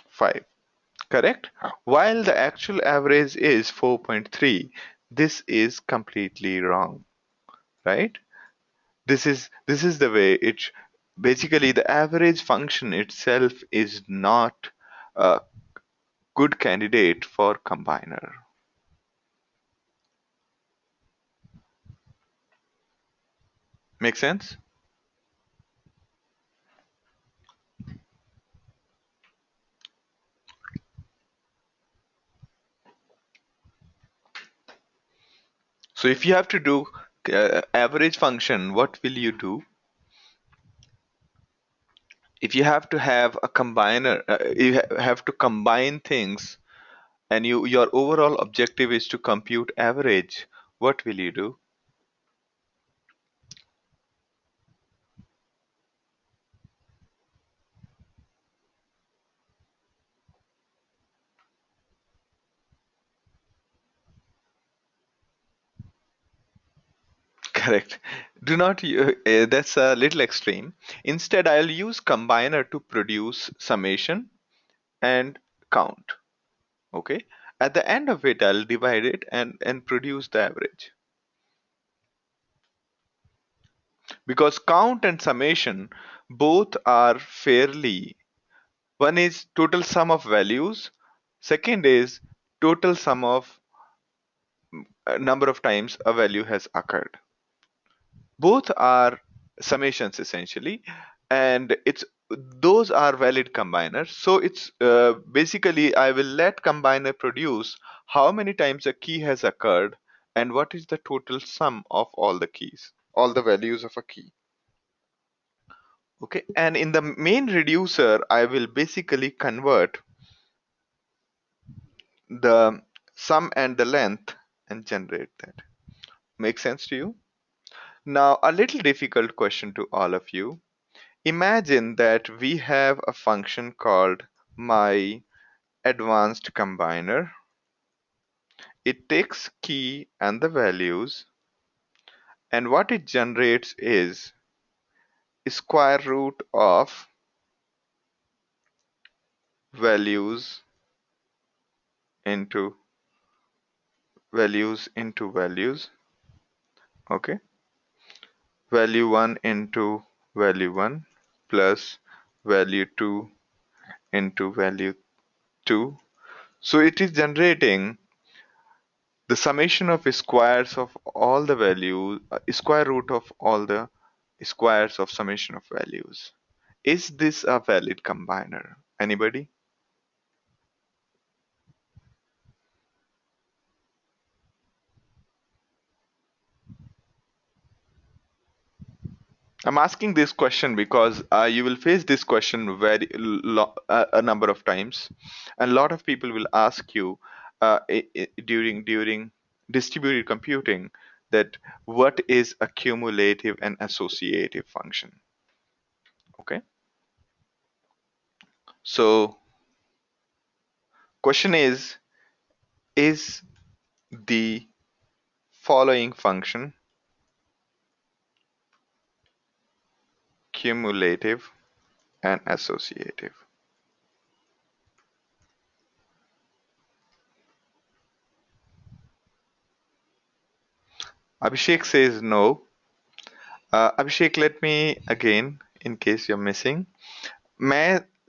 5. Correct? While the actual average is 4.3, this is completely wrong, right? This is the way basically the average function itself is not a good candidate for combiner. Make sense? So if you have to do average function, what will you do? If you have to have a combiner, have to combine things, and your overall objective is to compute average, what will you do? Correct. Do not, that's a little extreme. Instead, I'll use combiner to produce summation and count. Okay. At the end of it, I'll divide it and produce the average. Because count and summation both are fairly, one is total sum of values, second is total sum of number of times a value has occurred. Both are summations essentially, and it's those are valid combiners. So it's basically I will let combiner produce how many times a key has occurred and what is the total sum of all the keys, all the values of a key. Okay, and in the main reducer I will basically convert the sum and the length and generate that. Make sense to you? Now a little difficult question to all of you. Imagine that we have a function called my advanced combiner. It takes key and the values, and what it generates is square root of values into values. Okay, value 1 into value 1 plus value 2 into value 2. So it is generating the summation of squares of all the values, square root of all the squares of summation of values. Is this a valid combiner? Anybody? I'm asking this question because you will face this question a number of times, and a lot of people will ask you during distributed computing that what is a cumulative and associative function? Okay, so question is the following function cumulative and associative? Abhishek says no. Abhishek, let me again, in case you're missing.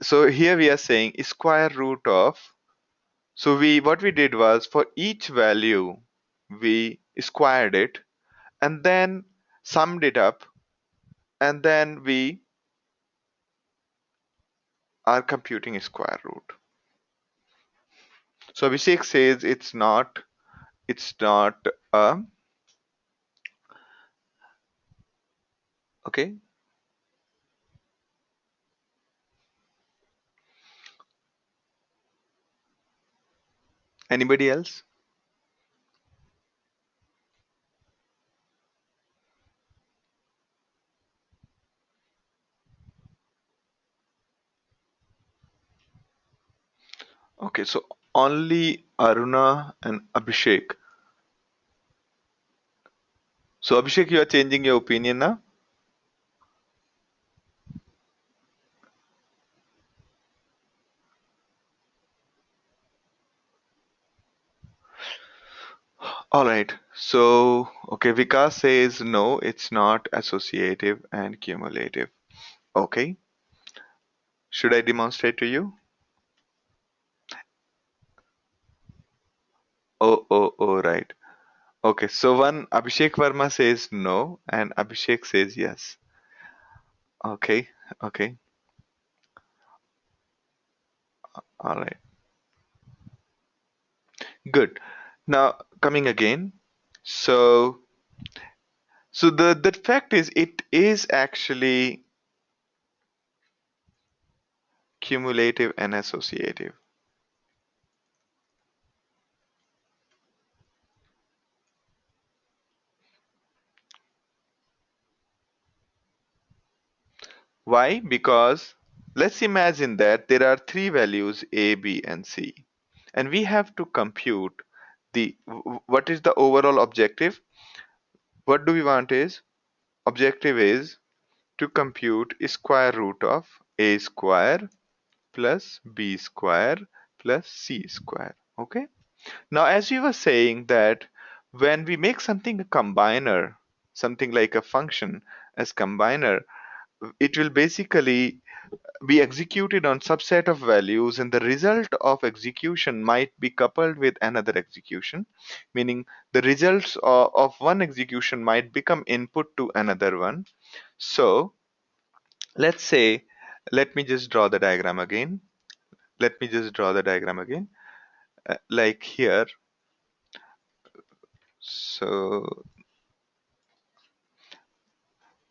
So here we are saying square root of. So we what we did was for each value we squared it and then summed it up and then we are computing square root. So Abhishek says it's not okay. Anybody else? Okay, so only Aruna and Abhishek. So Abhishek, you are changing your opinion now? All right. So, okay, Vikas says no, it's not associative and cumulative. Okay. Should I demonstrate to you? Oh, right. Okay, so one Abhishek Verma says no and Abhishek says yes. Okay, okay, all right. Good. Now coming again. So the fact is it is actually cumulative and associative. Why? Because let's imagine that there are three values A, B, and C, and we have to compute what is the overall objective? What do we want is objective is to compute square root of A square plus B square plus C square. Okay. Now, as we were saying that when we make something a combiner, something like a function as combiner, it will basically be executed on subset of values and the result of execution might be coupled with another execution, meaning the results of one execution might become input to another one. So let's say, let me just draw the diagram again. Let me just draw the diagram again, like here. So,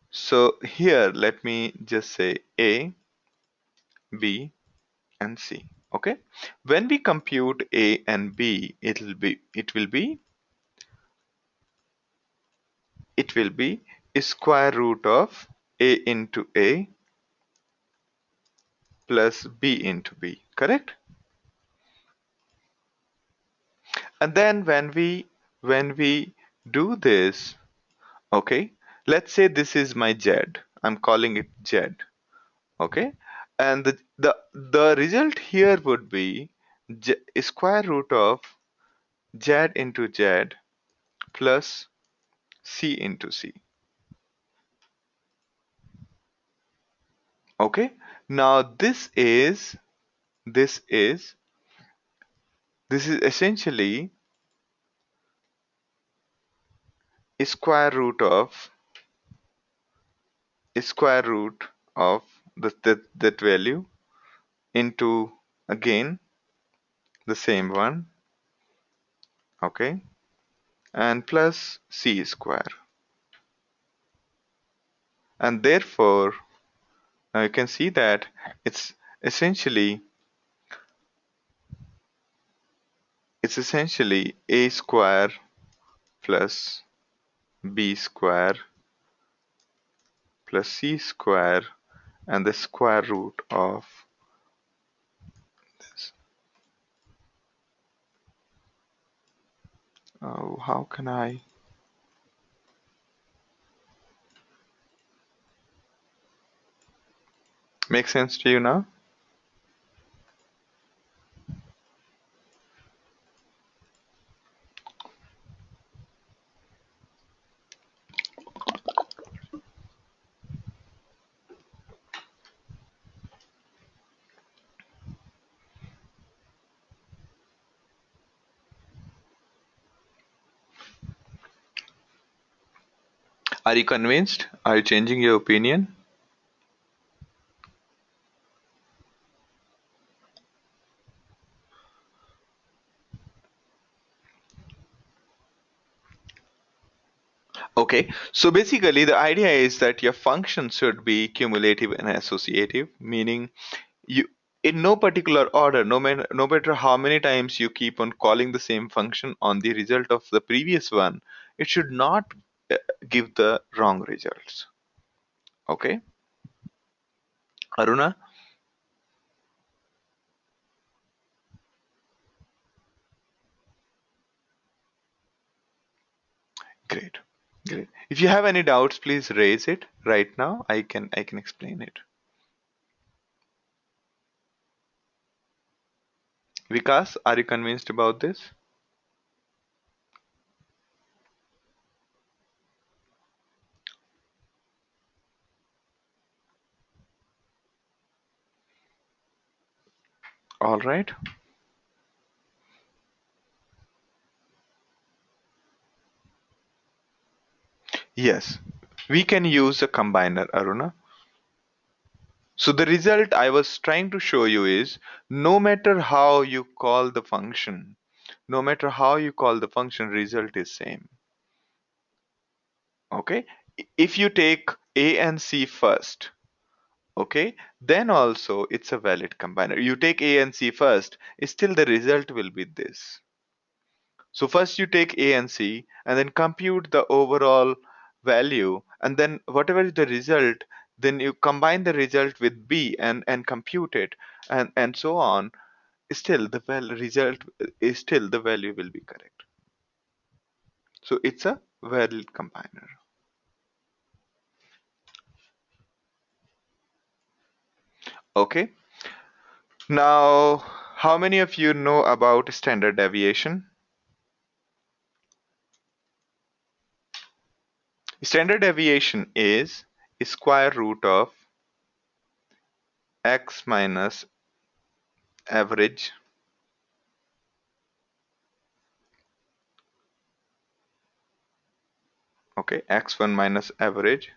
so here, let me just say A, B, and C. Okay. When we compute A and B, it will be square root of A into A plus B into B. Correct? And then when we do this, okay, let's say this is my Z. I'm calling it Z. Okay, and the result here would be square root of Z into Z plus C into C. Okay, now this is this is essentially square root of square root of that value into again the same one, okay, and plus C square, and therefore now you can see that it's essentially a square plus b square plus c square and the square root of this. How can I make sense to you now? Are you convinced? Are you changing your opinion? Okay, so basically the idea is that your function should be cumulative and associative, meaning you in no particular order, no matter how many times you keep on calling the same function on the result of the previous one, it should not uh, give the wrong results. Okay, Aruna? Great. Great. If you have any doubts, please raise it right now. I can explain it. Vikas, are you convinced about this? All right. Yes. We can use a combiner, Aruna. So the result I was trying to show you is no matter how you call the function, no matter how you call the function, result is same. Okay. If you take A and C first, okay, then also it's a valid combiner. You take A and C first, still the result will be this. So first you take A and C and then compute the overall value, and then whatever is the result, then you combine the result with B and compute it, and so on. Still the result is still the value will be correct. So it's a valid combiner. Okay. Now, how many of you know about standard deviation? Standard deviation is square root of x minus average. Okay, x1 minus average.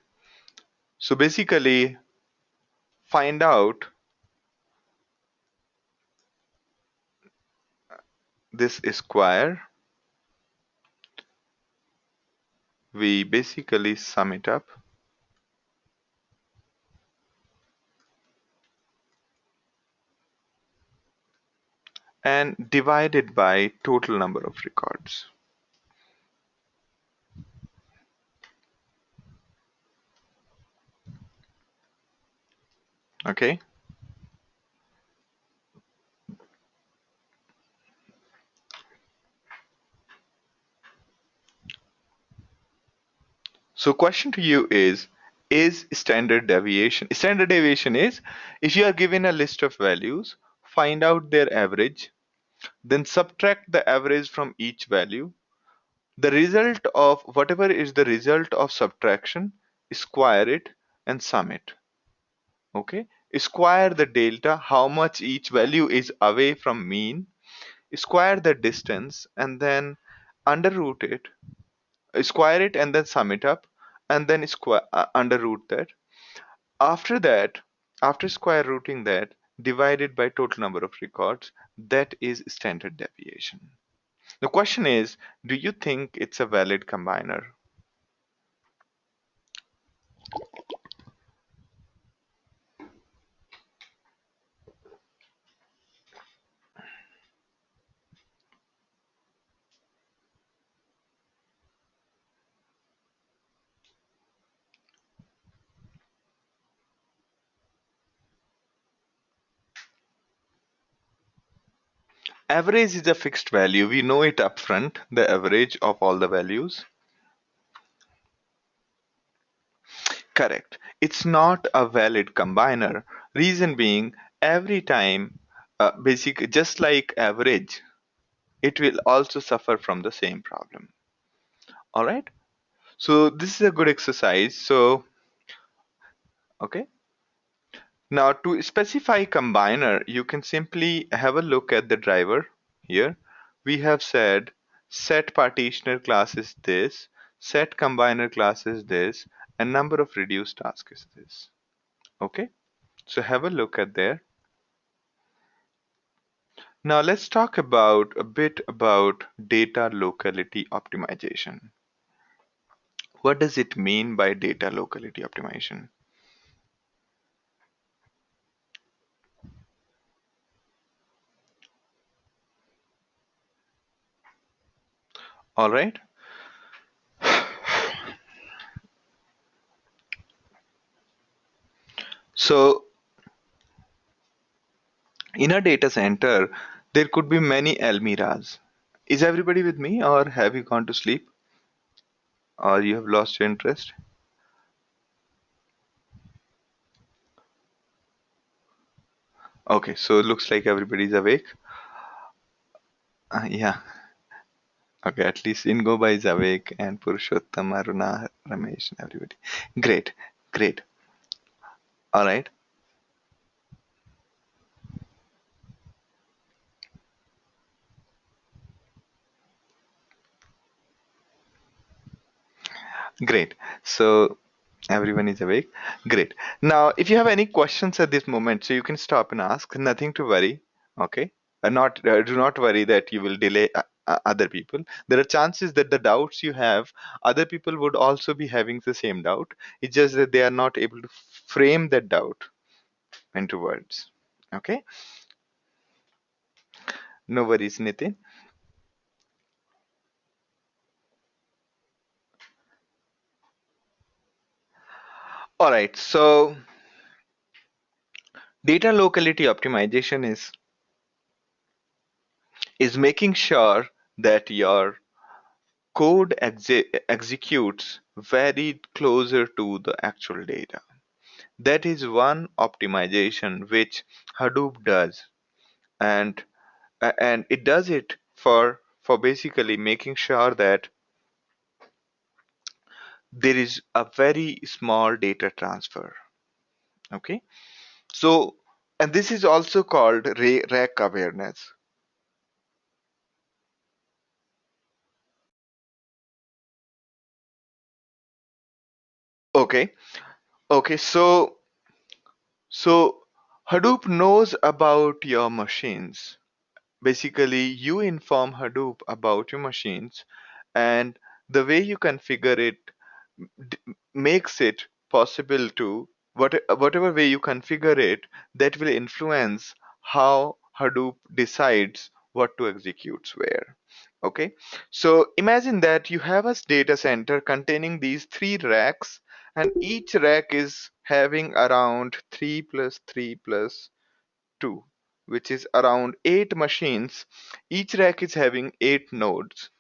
So basically, find out this square. We basically sum it up and divide it by total number of records. Okay. So question to you is standard deviation is if you are given a list of values, find out their average, then subtract the average from each value. The result of whatever is the result of subtraction, square it and sum it. Okay, square the delta, how much each value is away from mean, square the distance, and then under root it, square it and then sum it up, and then square under root that. After that, after square rooting that, divide it by total number of records. That is standard deviation. The question is, do you think it's a valid combiner? Average is a fixed value. We know it upfront, the average of all the values. Correct. It's not a valid combiner. Reason being, every time, just like average, it will also suffer from the same problem. All right. So this is a good exercise. So, okay. Now to specify combiner, you can simply have a look at the driver here. We have said set partitioner class is this, set combiner class is this, and number of reduced tasks is this. Okay. So have a look at there. Now let's talk about a bit about data locality optimization. What does it mean by data locality optimization? All right. So in a data center, there could be many Almiras. Is everybody with me, or have you gone to sleep, or you have lost your interest? Okay, so it looks like everybody's awake. Yeah. Okay, at least Ingoba is awake, and Purushottam, Aruna, Ramesh, and everybody. Great, great. All right, great. So everyone is awake. Great. Now, if you have any questions at this moment, so you can stop and ask. Nothing to worry. Okay. Not Do not worry that you will delay other people. There are chances that the doubts you have, other people would also be having the same doubt. It's just that they are not able to frame that doubt into words. Okay. No worries, Nitin. All right. So data locality optimization is making sure that your code executes very closer to the actual data. That is one optimization which Hadoop does, and and it does it for basically making sure that there is a very small data transfer. Okay, so and this is also called rack awareness. Okay, okay, so Hadoop knows about your machines. Basically, you inform Hadoop about your machines, and the way you configure it d- makes it possible to whatever way you configure it, that will influence how Hadoop decides what to execute where. Okay, so imagine that you have a data center containing these three racks, and each rack is having around 3 plus 3 plus 2, which is around 8 machines. Each rack is having 8 nodes.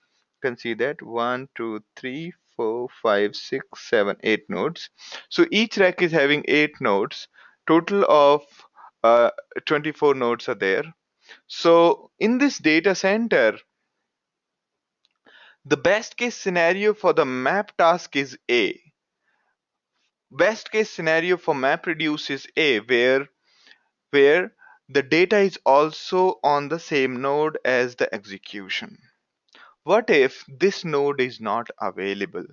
You can see that 1, 2, 3, 4, 5, 6, 7, 8 nodes. So each rack is having 8 nodes. Total of uh, 24 nodes are there. So in this data center, the best case scenario for the map task is A. Best case scenario for map reduce is A, where the data is also on the same node as the execution. What if this node is not available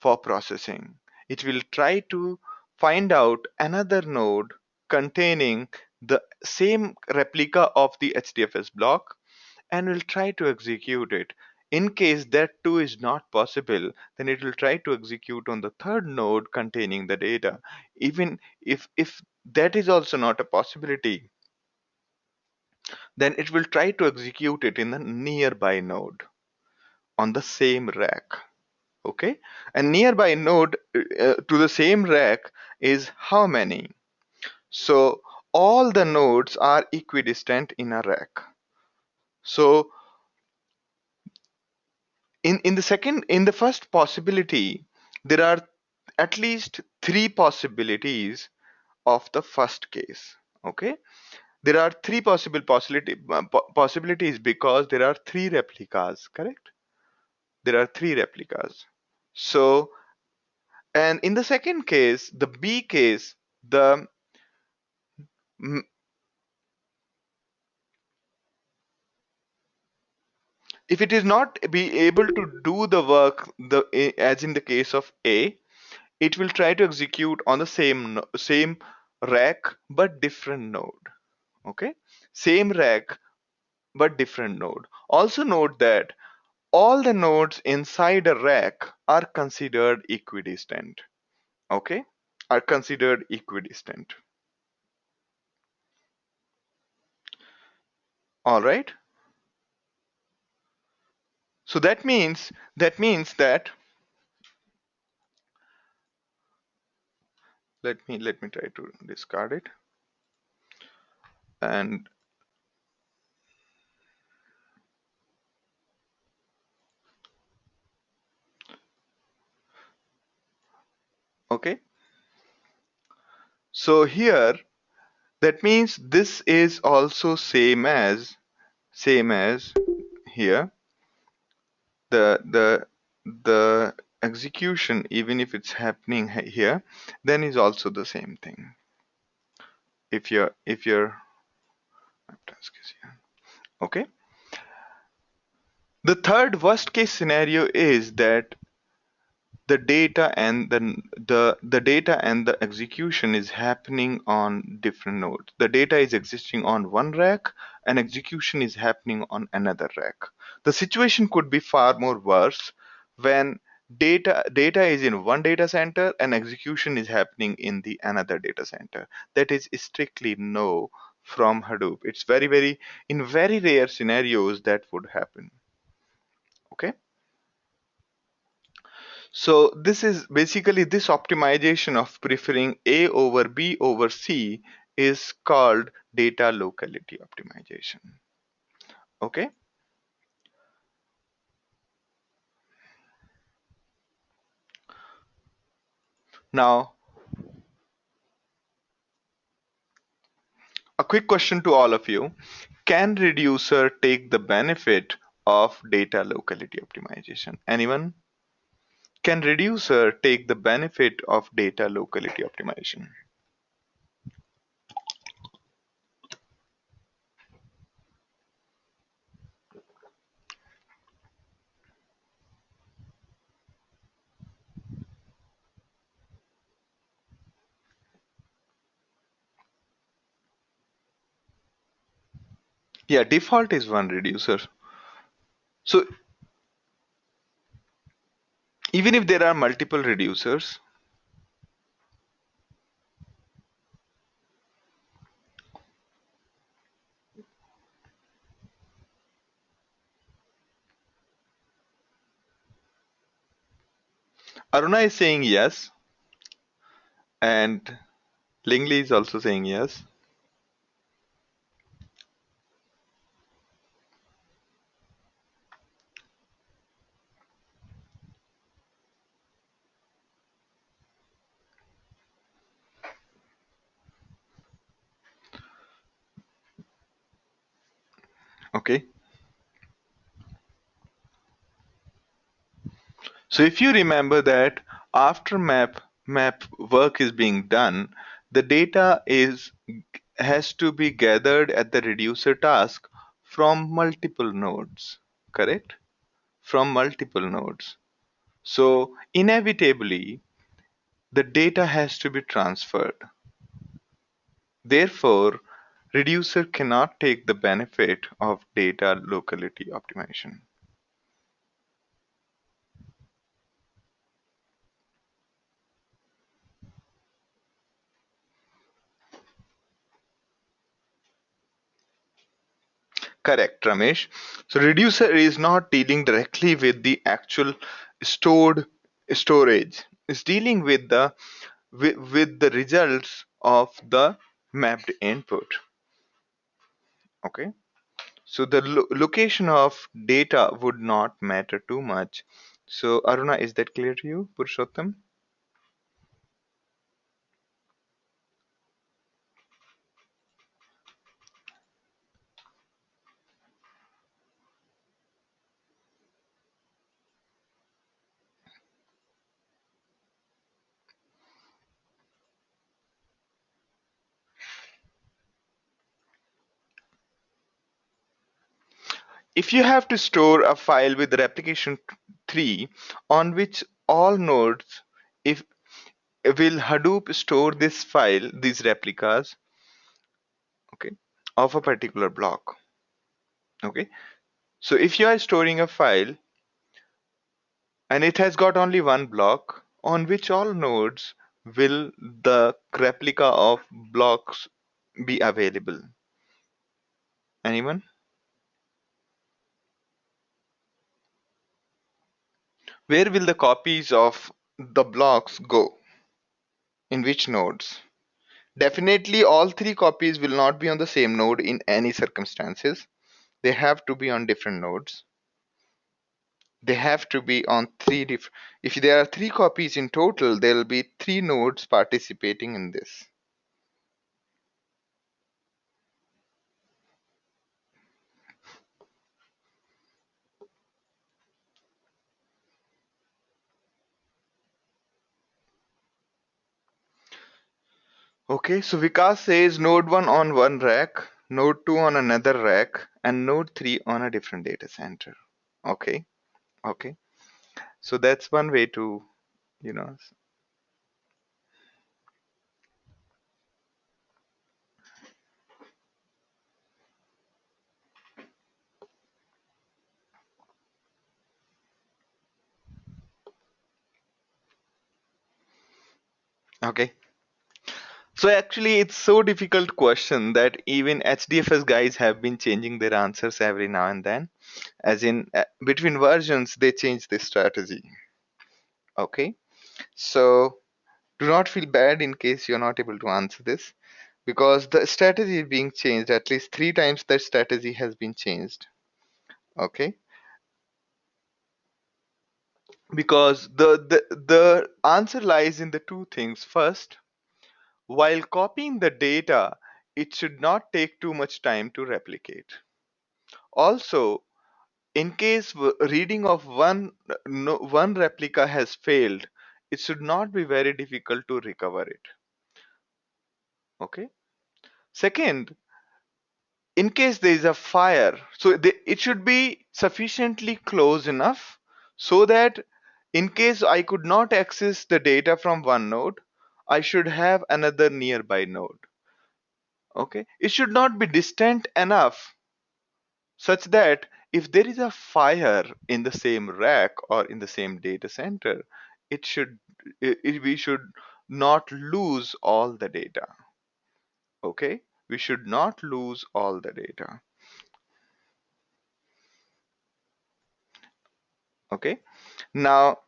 for processing? It will try to find out another node containing the same replica of the HDFS block and will try to execute it. In case that too is not possible, then it will try to execute on the third node containing the data. Even if that is also not a possibility, then it will try to execute it in the nearby node on the same rack. Okay, and nearby node to the same rack is how many? So all the nodes are equidistant in a rack. So in the first possibility, there are at least three possibilities of the first case. Okay, there are three possibilities because there are three replicas, correct? There are three replicas. So, and in the second case, the B case, the mm, if it is not be able to do the work as in the case of A, it will try to execute on the same rack but different node. Okay, same rack but different node. Also note that all the nodes inside a rack are considered equidistant. Okay, are considered equidistant. All right. So that let me try to discard it. And okay, so here that means this is also same as here. The execution, even if it's happening here, then is also the same thing. If your task is here. Okay. The third worst case scenario is that the data and the data and the execution is happening on different nodes. The data is existing on one rack and execution is happening on another rack. The situation could be far more worse when data is in one data center and execution is happening in the another data center. That is strictly no from Hadoop. It's very in very rare scenarios that would happen. Okay. So this is basically this optimization of preferring A over B over C is called data locality optimization. Okay. Now, a quick question to all of you. Can reducer take the benefit of data locality optimization? Anyone? Can reducer take the benefit of data locality optimization? Yeah, default is one reducer. So even if there are multiple reducers, Aruna is saying yes, and Lingley is also saying yes. Okay. So if you remember that after map work is being done, the data is has to be gathered at the reducer task from multiple nodes, correct? From multiple nodes. So inevitably the data has to be transferred. Therefore, reducer cannot take the benefit of data locality optimization. Correct, Ramesh. So reducer is not dealing directly with the actual stored storage. It's dealing with the results of the mapped input. Okay. So the location of data would not matter too much. So Aruna, is that clear to you, Purushottam? If you have to store a file with replication 3 on which all nodes, if will Hadoop store this file, these replicas, okay, of a particular block? Okay, so if you are storing a file and it has got only one block, on which all nodes will the replica of blocks be available? Anyone? Where will the copies of the blocks go? In which nodes? Definitely, all three copies will not be on the same node in any circumstances. They have to be on different nodes. They have to be on three different. If there are three copies in total, there will be three nodes participating in this. Okay, so Vikas says node 1 on one rack, node 2 on another rack, and node 3 on a different data center. Okay, okay. So that's one way to, you know, okay. So actually, it's so difficult question that even HDFS guys have been changing their answers every now and then. As in, between versions, they change this strategy. Okay, so do not feel bad in case you're not able to answer this, because the strategy is being changed. At least three times that strategy has been changed. Okay, because the answer lies in the two things. First, while copying the data, it should not take too much time to replicate. Also, in case reading of one no, one replica has failed, it should not be very difficult to recover it. Okay. Second, in case there is a fire, so it should be sufficiently close enough so that in case I could not access the data from one node, I should have another nearby node. Okay, it should not be distant enough such that if there is a fire in the same rack or in the same data center, it should we should not lose all the data. Okay, we should not lose all the data. Okay, now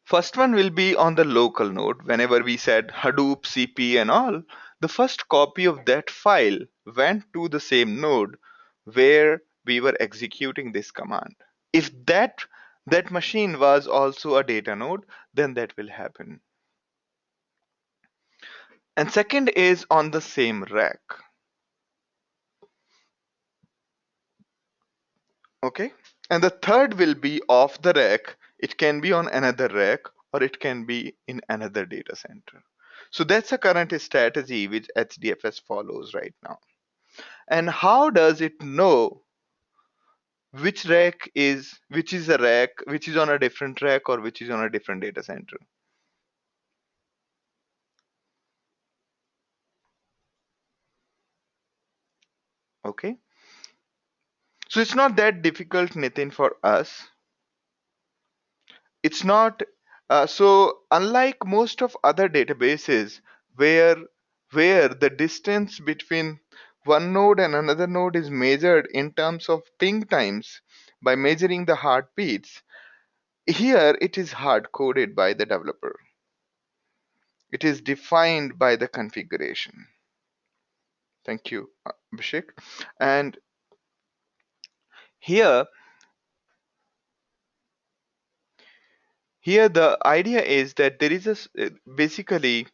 first one will be on the local node. Whenever we said Hadoop, CP and all, the first copy of that file went to the same node where we were executing this command. If that machine was also a data node, then that will happen. And second is on the same rack. Okay, and the third will be off the rack. It can be on another rack or it can be in another data center. So that's a current strategy which HDFS follows right now. And how does it know which is a rack, which is on a different rack or which is on a different data center? Okay, so it's not that difficult, Nitin, for us. It's not so unlike most of other databases where the distance between one node and another node is measured in terms of ping times by measuring the heartbeats. Here it is hard coded by the developer. It is defined by the configuration. Thank you, Abhishek. And here, here the idea is that there is basically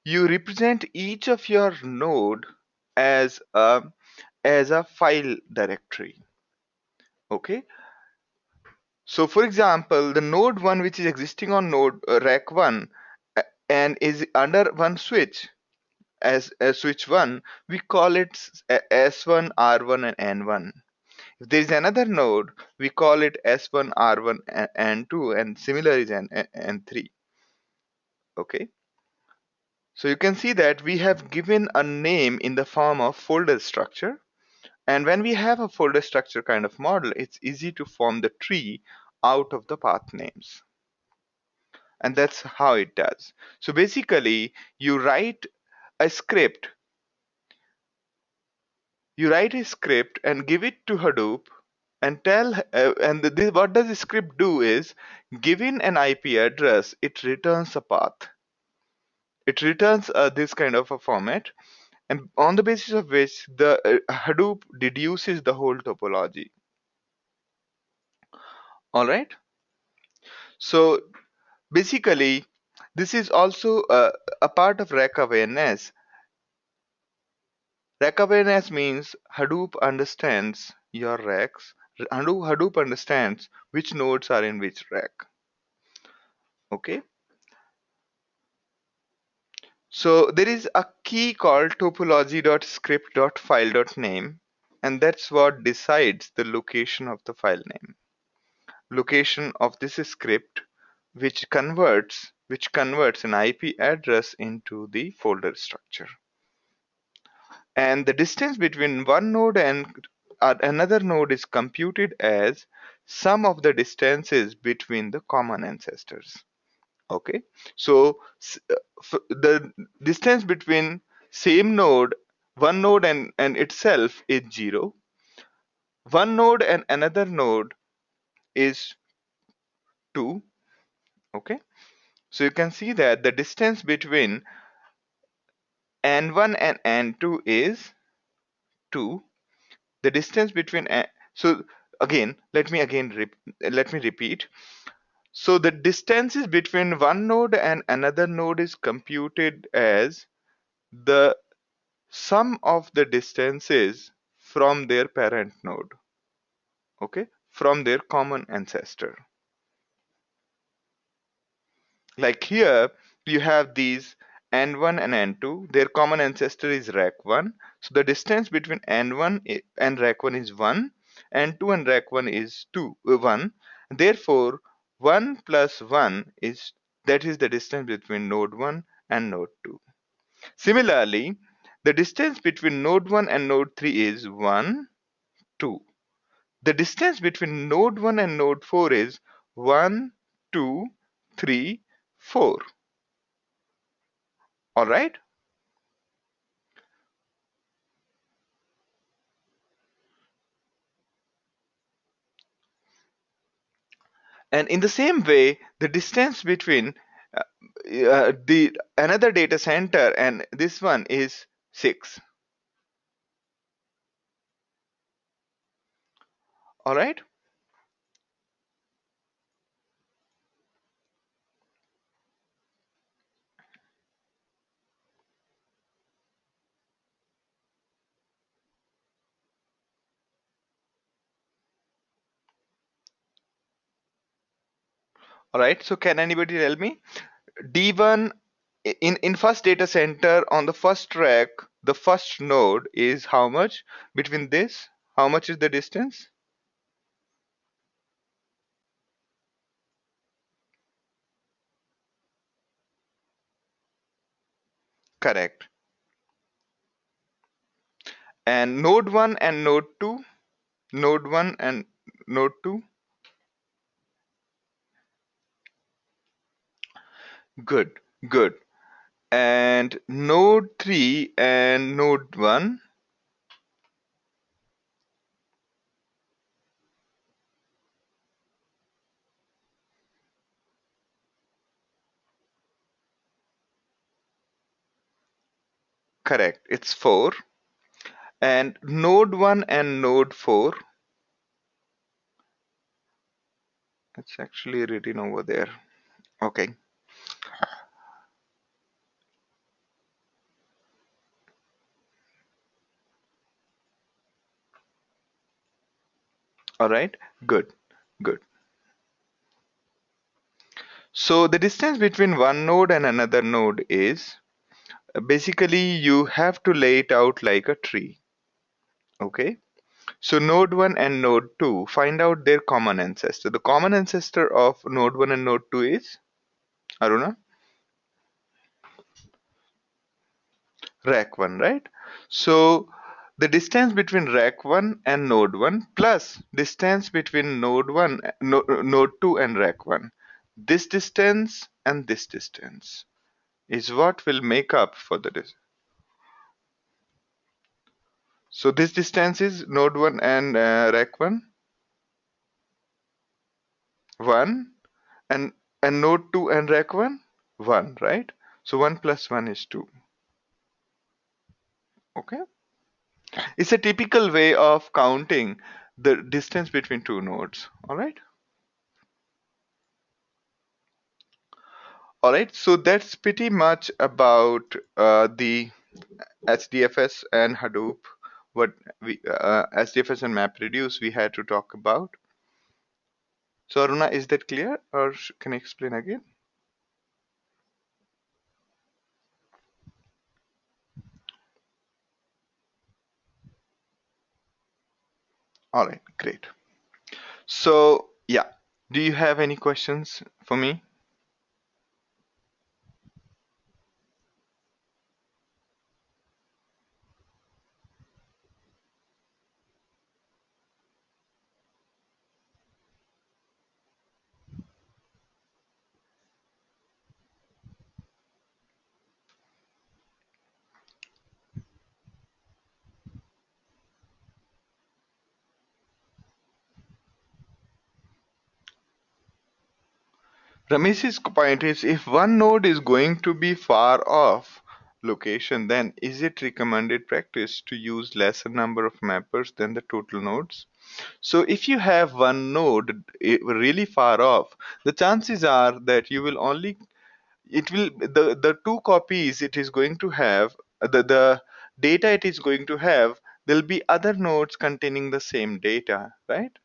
you represent each of your node as a file directory. Okay. So, for example, the node one which is existing on node rack one and is under one switch as switch one, we call it S1, R1, and N1. If there is another node, we call it S1, R1, and N2, and similar is N3. Okay. So you can see that we have given a name in the form of folder structure. And when we have a folder structure kind of model, it's easy to form the tree out of the path names. And that's how it does. So basically, a script, you write a script and give it to Hadoop and what does the script do is, given an IP address, it returns a path. It returns this kind of a format, and on the basis of which the Hadoop deduces the whole topology. All right. So basically, this is also a part of rack awareness. Rack awareness means Hadoop understands your racks. Hadoop understands which nodes are in which rack. Okay. So there is a key called topology.script.file.name, and that's what decides the location of the file name. Location of this script, which converts an IP address into the folder structure. And the distance between one node and another node is computed as sum of the distances between the common ancestors. Okay, so the distance between same node, one node and itself is 0. One node and another node is 2. Okay, so you can see that the distance between n1 and n2 is 2. The distance between so again let me repeat. So the distances between one node and another node is computed as the sum of the distances from their parent node, okay, from their common ancestor. Like here you have these n1 and n2, their common ancestor is rack 1, so the distance between n1 and rack 1 is 1, n2 and rack 1 is 1, therefore 1 plus 1 is, that is the distance between node 1 and node 2. Similarly, the distance between node 1 and node 3 is 1, 2. The distance between node 1 and node 4 is 1, 2, 3, 4. All right? And in the same way, the distance between the another data center and this one is 6. All right? All right. So can anybody tell me? D1 in first data center on the first rack, the first node is how much between this? How much is the distance? Correct. And node 1 and node 2, node 1 and node 2. Good, good. And node 3 and node 1. Correct. It's 4. And node 1 and node 4, it's actually written over there. Okay, all right, good, good. So the distance between one node and another node is basically you have to lay it out like a tree. Okay, so node 1 and node 2, find out their common ancestor. The common ancestor of node 1 and node 2 is, Aruna? Rack 1, right? So the distance between rack 1 and node 1 plus distance between node 2 and rack 1. This distance and this distance is what will make up for the distance. So this distance is node 1 and rack 1, 1, and node 2 and rack 1, 1, right? So 1 plus 1 is 2. Okay? It's a typical way of counting the distance between two nodes. All right? All right, so that's pretty much about the HDFS and Hadoop. What we HDFS and MapReduce we had to talk about. So Aruna, is that clear, or can I explain again? All right, great. So yeah, do you have any questions for me? Ramesh's point is if one node is going to be far off location, then is it recommended practice to use lesser number of mappers than the total nodes? So if you have one node really far off, the chances are that you will only it will the two copies it is going to have the data it is going to have, there'll be other nodes containing the same data, right?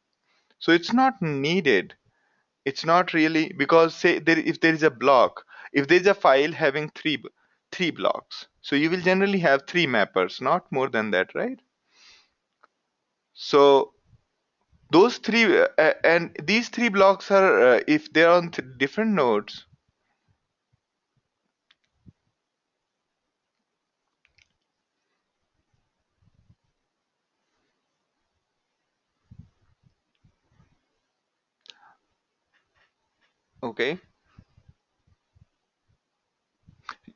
So it's not needed. It's not really because say there if there is a block, if there is a file having three blocks, so you will generally have three mappers, not more than that, right? So those three and these three blocks are if they're on different nodes. Okay,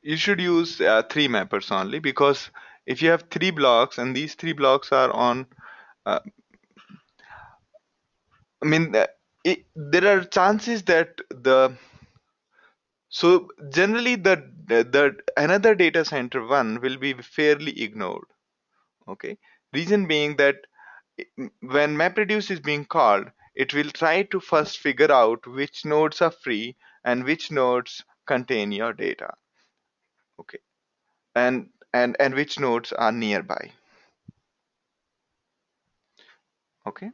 you should use three mappers only because if you have three blocks and these three blocks are on uh, I mean there are chances that the so generally the another data center one will be fairly ignored. Okay, reason being that when MapReduce is being called, it will try to first figure out which nodes are free and which nodes contain your data. Okay, and which nodes are nearby. Okay,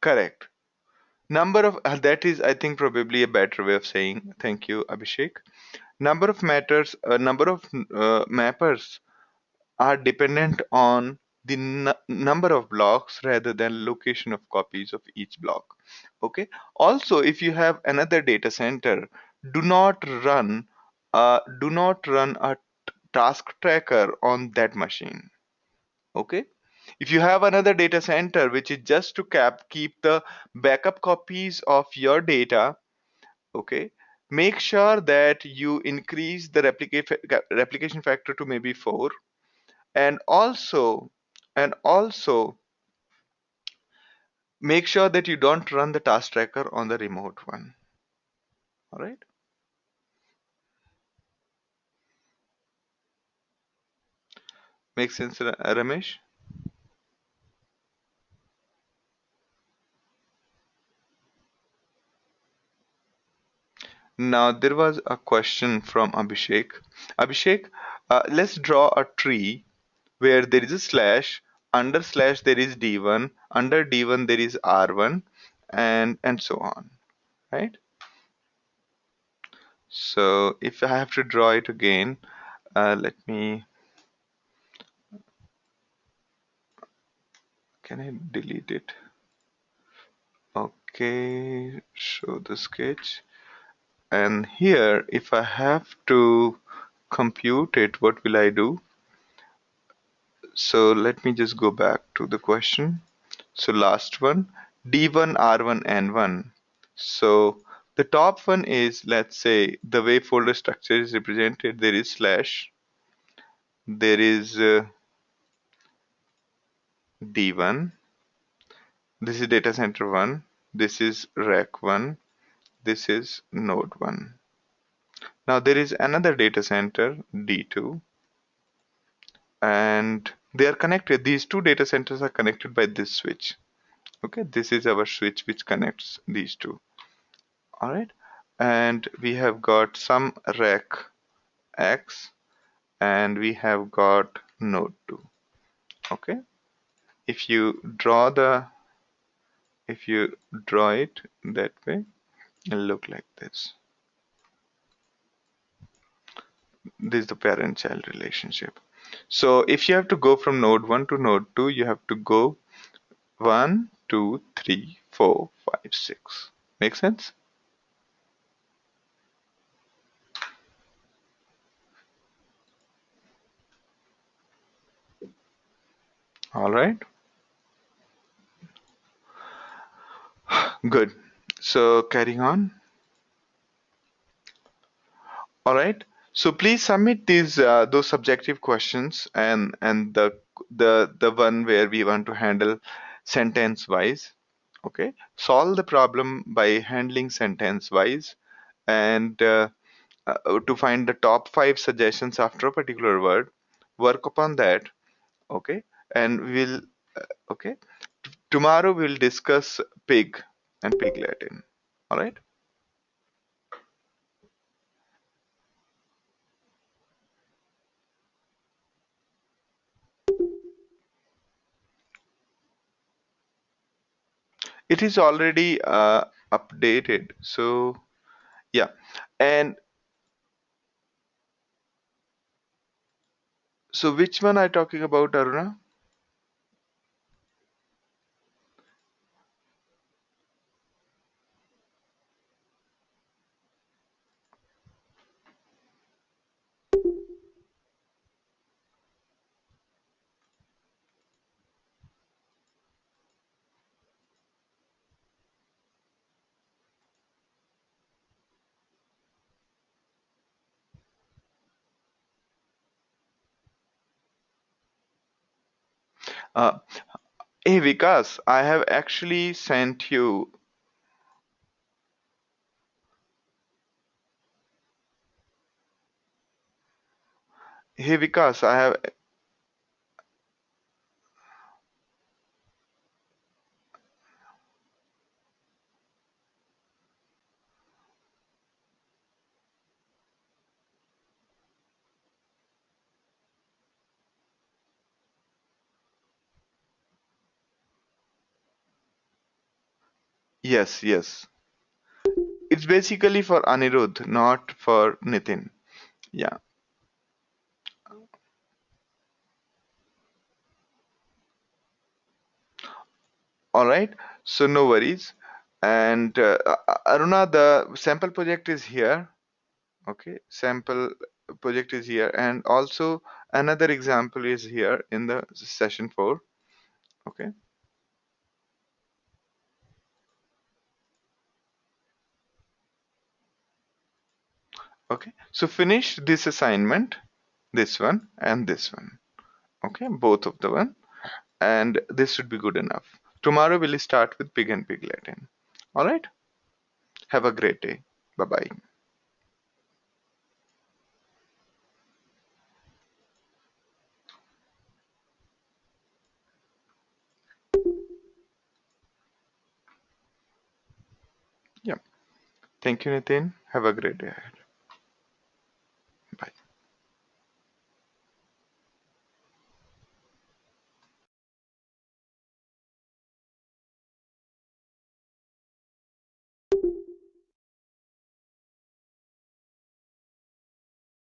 correct. Number of that is I think probably a better way of saying thank you, Abhishek. Number of mappers are dependent on the number of blocks rather than location of copies of each block. Okay, also if you have another data center, do not run a task tracker on that machine. Okay, if you have another data center which is just to keep the backup copies of your data, okay, make sure that you increase the replication factor to maybe 4, and also and also make sure that you don't run the task tracker on the remote one. All right. Make sense, Ramesh? Now there was a question from Abhishek. Abhishek, let's draw a tree where there is a slash, under slash there is D1, under D1 there is R1, and so on, right? So if I have to draw it again, let me, can I delete it? Okay, show the sketch. And here, if I have to compute it, what will I do? So let me just go back to the question. So last one, D1, R1, N1. So the top one is, let's say, the way folder structure is represented, there is slash, there is D1, this is data center 1, this is rack 1, this is node 1. Now there is another data center, D2, and they are connected. These two data centers are connected by this switch. Okay, this is our switch which connects these two. All right, and we have got some rack X and we have got node 2. Okay, if you draw the, if you draw it that way, it'll look like this. This is the parent-child relationship. So if you have to go from node 1 to node 2, you have to go 1, 2, 3, 4, 5, 6. Make sense? All right, good. So carrying on. All right. So please submit these those subjective questions and the one where we want to handle sentence wise. Okay. Solve the problem by handling sentence wise and to find the top 5 suggestions after a particular word. Work upon that. Okay. And we'll okay. Tomorrow we'll discuss pig and pig Latin. All right. It is already updated. So yeah. And so which one are you talking about, Aruna? Uh, hey Vikas, I have actually sent you. Hey Vikas, I have. Yes, yes. It's basically for Anirudh, not for Nitin. Yeah. All right. So no worries. And Aruna, the sample project is here. Okay. Sample project is here, and also another example is here in the session 4. Okay. Okay. So finish this assignment, this one and this one. Okay, both of the one, and this should be good enough. Tomorrow we'll start with Pig and Pig Latin. All right. Have a great day. Bye bye. Yeah. Thank you, Nitin. Have a great day.